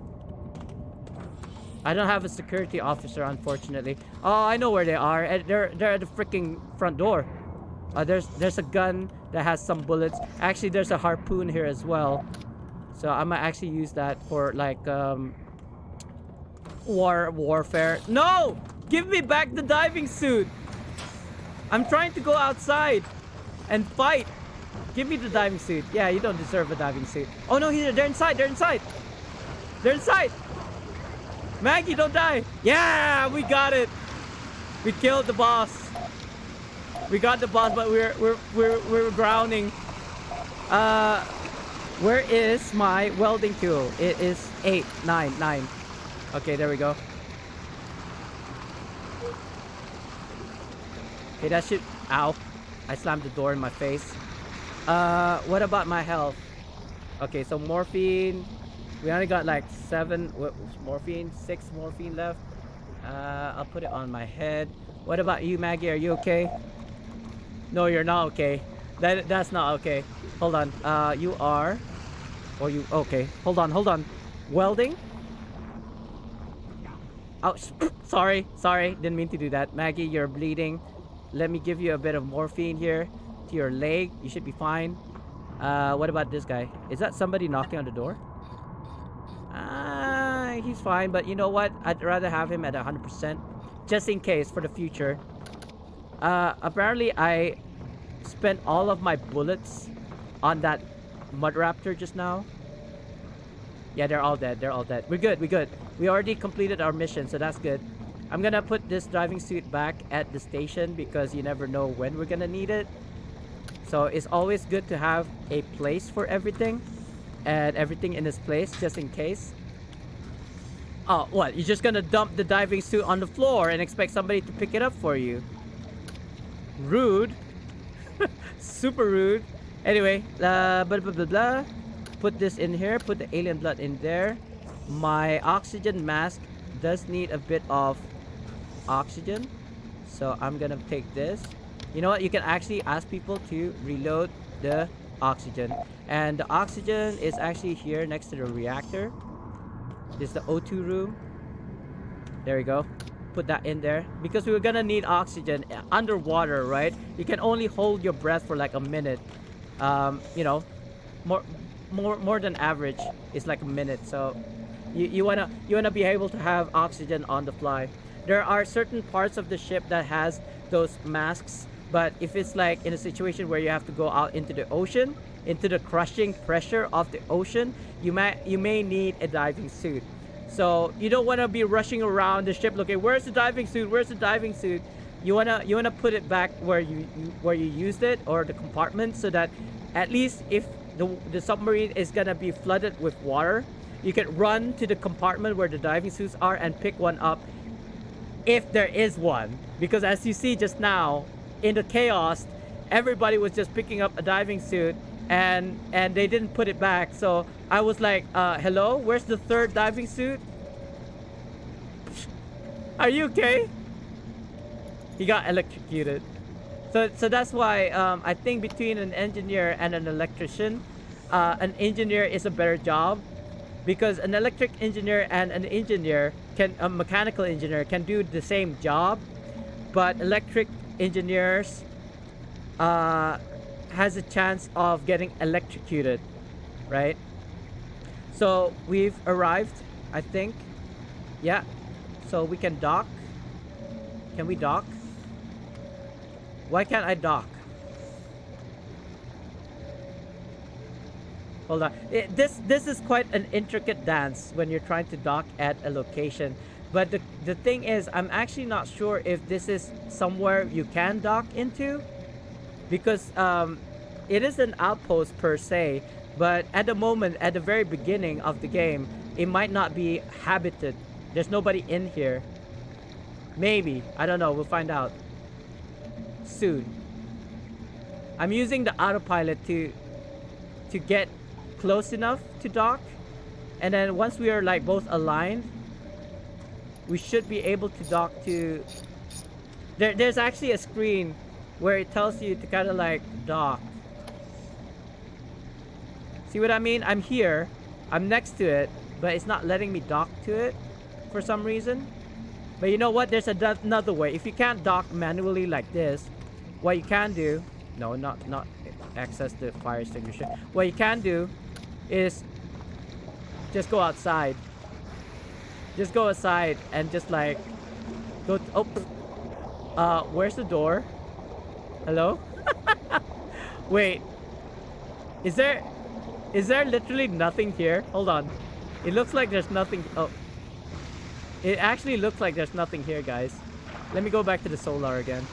I don't have a security officer, unfortunately. Oh, I know where they are. They're at the freaking front door. There's a gun that has some bullets. Actually, there's a harpoon here as well. So I might actually use that for like warfare. No! Give me back the diving suit. I'm trying to go outside and fight. Give me the diving suit. Yeah, you don't deserve a diving suit. Oh no, they're inside. They're inside. Maggie, don't die. Yeah, we got it. We killed the boss. We got the boss, but we're drowning. Where is my welding tool? It is 9. Okay, there we go. Okay, that should... Ow. I slammed the door in my face. What about my health? Okay, so morphine. We only got like morphine, 6 morphine left. I'll put it on my head. What about you, Maggie? Are you okay? No, you're not okay. That's not okay. Hold on. You are, or you? Okay. Hold on. Welding. Oh, sorry. Didn't mean to do that. Maggie, you're bleeding. Let me give you a bit of morphine here to your leg. You should be fine. What about this guy? Is that somebody knocking on the door? He's fine, but you know what? I'd rather have him at 100%, just in case for the future. Apparently I spent all of my bullets on that mud raptor just now. Yeah, they're all dead. We're good. We already completed our mission, so that's good. I'm gonna put this diving suit back at the station because you never know when we're gonna need it. So it's always good to have a place for everything and everything in its place just in case. Oh, what? You're just gonna dump the diving suit on the floor and expect somebody to pick it up for you? Rude. Super rude. Anyway, blah, blah, blah, blah. Put this in here. Put the alien blood in there. My oxygen mask does need a bit of oxygen. So I'm gonna take this. You know what? You can actually ask people to reload the oxygen. And the oxygen is actually here next to the reactor. This is the O2 room. There we go. Put that in there. Because we were gonna need oxygen underwater, right? You can only hold your breath for like a minute. You know, more than average is like a minute. So you wanna be able to have oxygen on the fly. There are certain parts of the ship that has those masks, but if it's like in a situation where you have to go out into the ocean, into the crushing pressure of the ocean, you may need a diving suit. So you don't want to be rushing around the ship looking, where's the diving suit? Where's the diving suit? You wanna put it back where you used it, or the compartment, so that at least if the submarine is gonna be flooded with water, you can run to the compartment where the diving suits are and pick one up if there is one. Because as you see just now, in the chaos, everybody was just picking up a diving suit and they didn't put it back. So I was like, hello, where's the third diving suit? Are you okay? He got electrocuted. So that's why I think between an engineer and an electrician, an engineer is a better job, because an electric engineer and a mechanical engineer can do the same job, but electric engineers has a chance of getting electrocuted, right? So we've arrived, I think. Yeah. So we can dock. Can we dock? Why can't I dock? Hold on. This is quite an intricate dance when you're trying to dock at a location. But the thing is, I'm actually not sure if this is somewhere you can dock into, because it is an outpost per se, but at the moment, at the very beginning of the game, it might not be habited. There's nobody in here. Maybe. I don't know. We'll find out soon. I'm using the autopilot to get close enough to dock, and then once we are like both aligned, we should be able to dock to there's actually a screen where it tells you to kind of like dock. See what I mean? I'm here, I'm next to it, but it's not letting me dock to it for some reason. But you know what, there's another way. If you can't dock manually like this, what you can do, no, not access the fire extinguisher. What you can do is just go outside. Just go outside and just like go where's the door? Hello? Wait. Is there literally nothing here? Hold on. It looks like there's nothing. Oh. It actually looks like there's nothing here, guys. Let me go back to the solar again.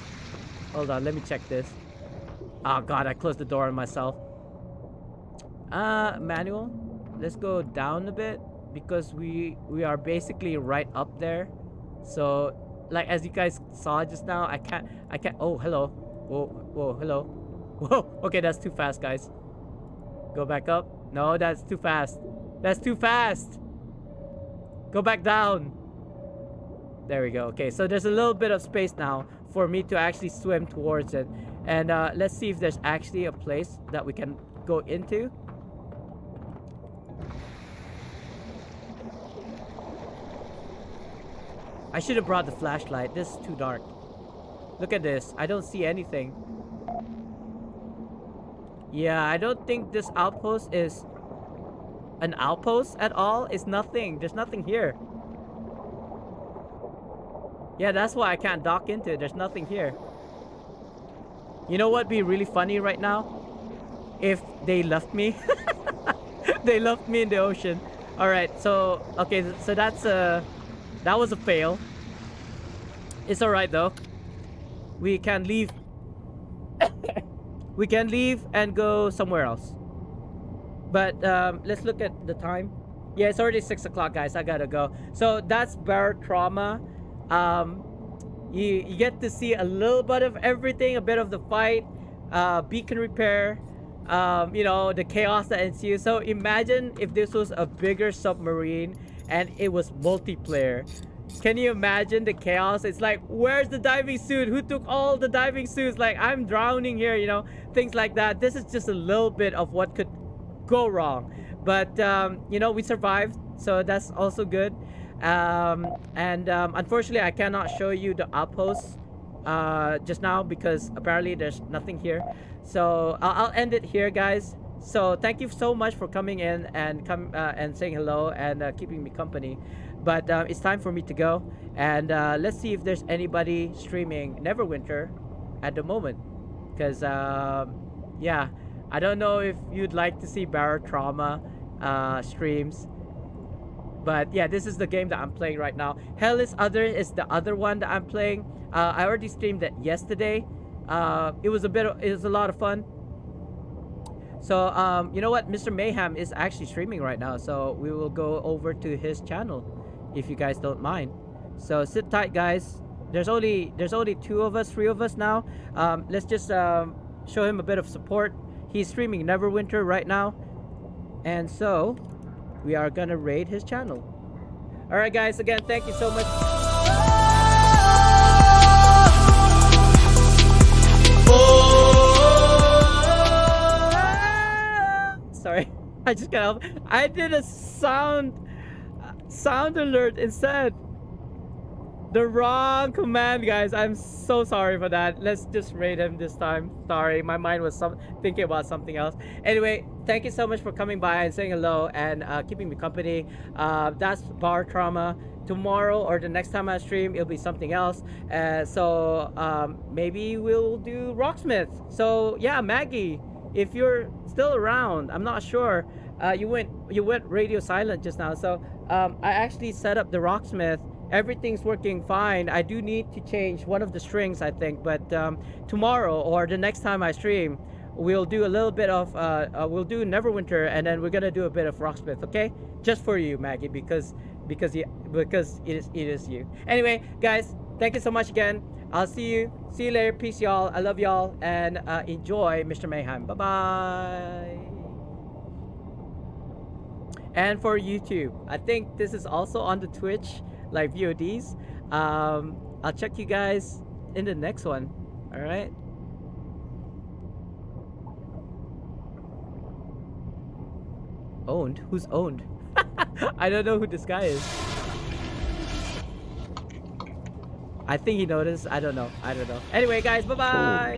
Hold on, let me check this. Oh god, I closed the door on myself. Manual. Let's go down a bit, because we are basically right up there. So like as you guys saw just now, I can't oh hello. Whoa, hello. Whoa. Okay, that's too fast, guys. Go back up. No, that's too fast. That's too fast. Go back down. There we go. Okay, so there's a little bit of space now for me to actually swim towards it. And let's see if there's actually a place that we can go into. I should have brought the flashlight. This is too dark. Look at this. I don't see anything. Yeah, I don't think this outpost is an outpost at all. It's nothing. There's nothing here. Yeah, that's why I can't dock into it. There's nothing here. You know what'd be really funny right now? If they left me. They left me in the ocean. Alright, so... Okay, so that's that was a fail. It's alright though. We can leave. We can leave and go somewhere else. But let's look at the time. Yeah, it's already 6 o'clock, guys. I gotta go. So that's Barotrauma. You get to see a little bit of everything, a bit of the fight, beacon repair, you know, the chaos that ensues. So imagine if this was a bigger submarine and it was multiplayer. Can you imagine the chaos? It's like, where's the diving suit? Who took all the diving suits? Like, I'm drowning here, you know, things like that. This is just a little bit of what could go wrong. But, you know, we survived. So that's also good. Unfortunately, I cannot show you the outposts just now because apparently there's nothing here. So I'll end it here, guys. So thank you so much for coming in and and saying hello and keeping me company. But it's time for me to go, and let's see if there's anybody streaming Neverwinter at the moment, because yeah, I don't know if you'd like to see Barotrauma streams. But yeah, this is the game that I'm playing right now. Hell is Other is the other one that I'm playing. I already streamed it yesterday. It was a lot of fun. So you know what, Mr. Mayhem is actually streaming right now, so we will go over to his channel if you guys don't mind. So sit tight, guys. There's only 3 of us now. Let's just show him a bit of support. He's streaming Neverwinter right now, and so we are gonna raid his channel. All right, guys, again, thank you so much. Sorry, I just got off. I did a sound alert instead. The wrong command, guys. I'm so sorry for that. Let's just raid him this time. Sorry, my mind was thinking about something else. Anyway, thank you so much for coming by and saying hello and keeping me company. That's Barotrauma. Tomorrow or the next time I stream, it'll be something else. So maybe we'll do Rocksmith. So yeah, Maggie, if you're still around, I'm not sure. You went radio silent just now. So I actually set up the Rocksmith. Everything's working fine. I do need to change one of the strings, I think, but tomorrow or the next time I stream, we'll do a little bit of we'll do Neverwinter, and then we're gonna do a bit of Rocksmith, okay? Just for you, Maggie, because it is you. Anyway, guys, thank you so much again. I'll see you later. Peace, y'all. I love y'all, and enjoy Mr. Mayhem. Bye bye. And for YouTube, I think this is also on the Twitch, like VODs. I'll check you guys in the next one. All right. Owned? Who's owned? I don't know who this guy is. I think he noticed. I don't know. Anyway, guys, bye bye.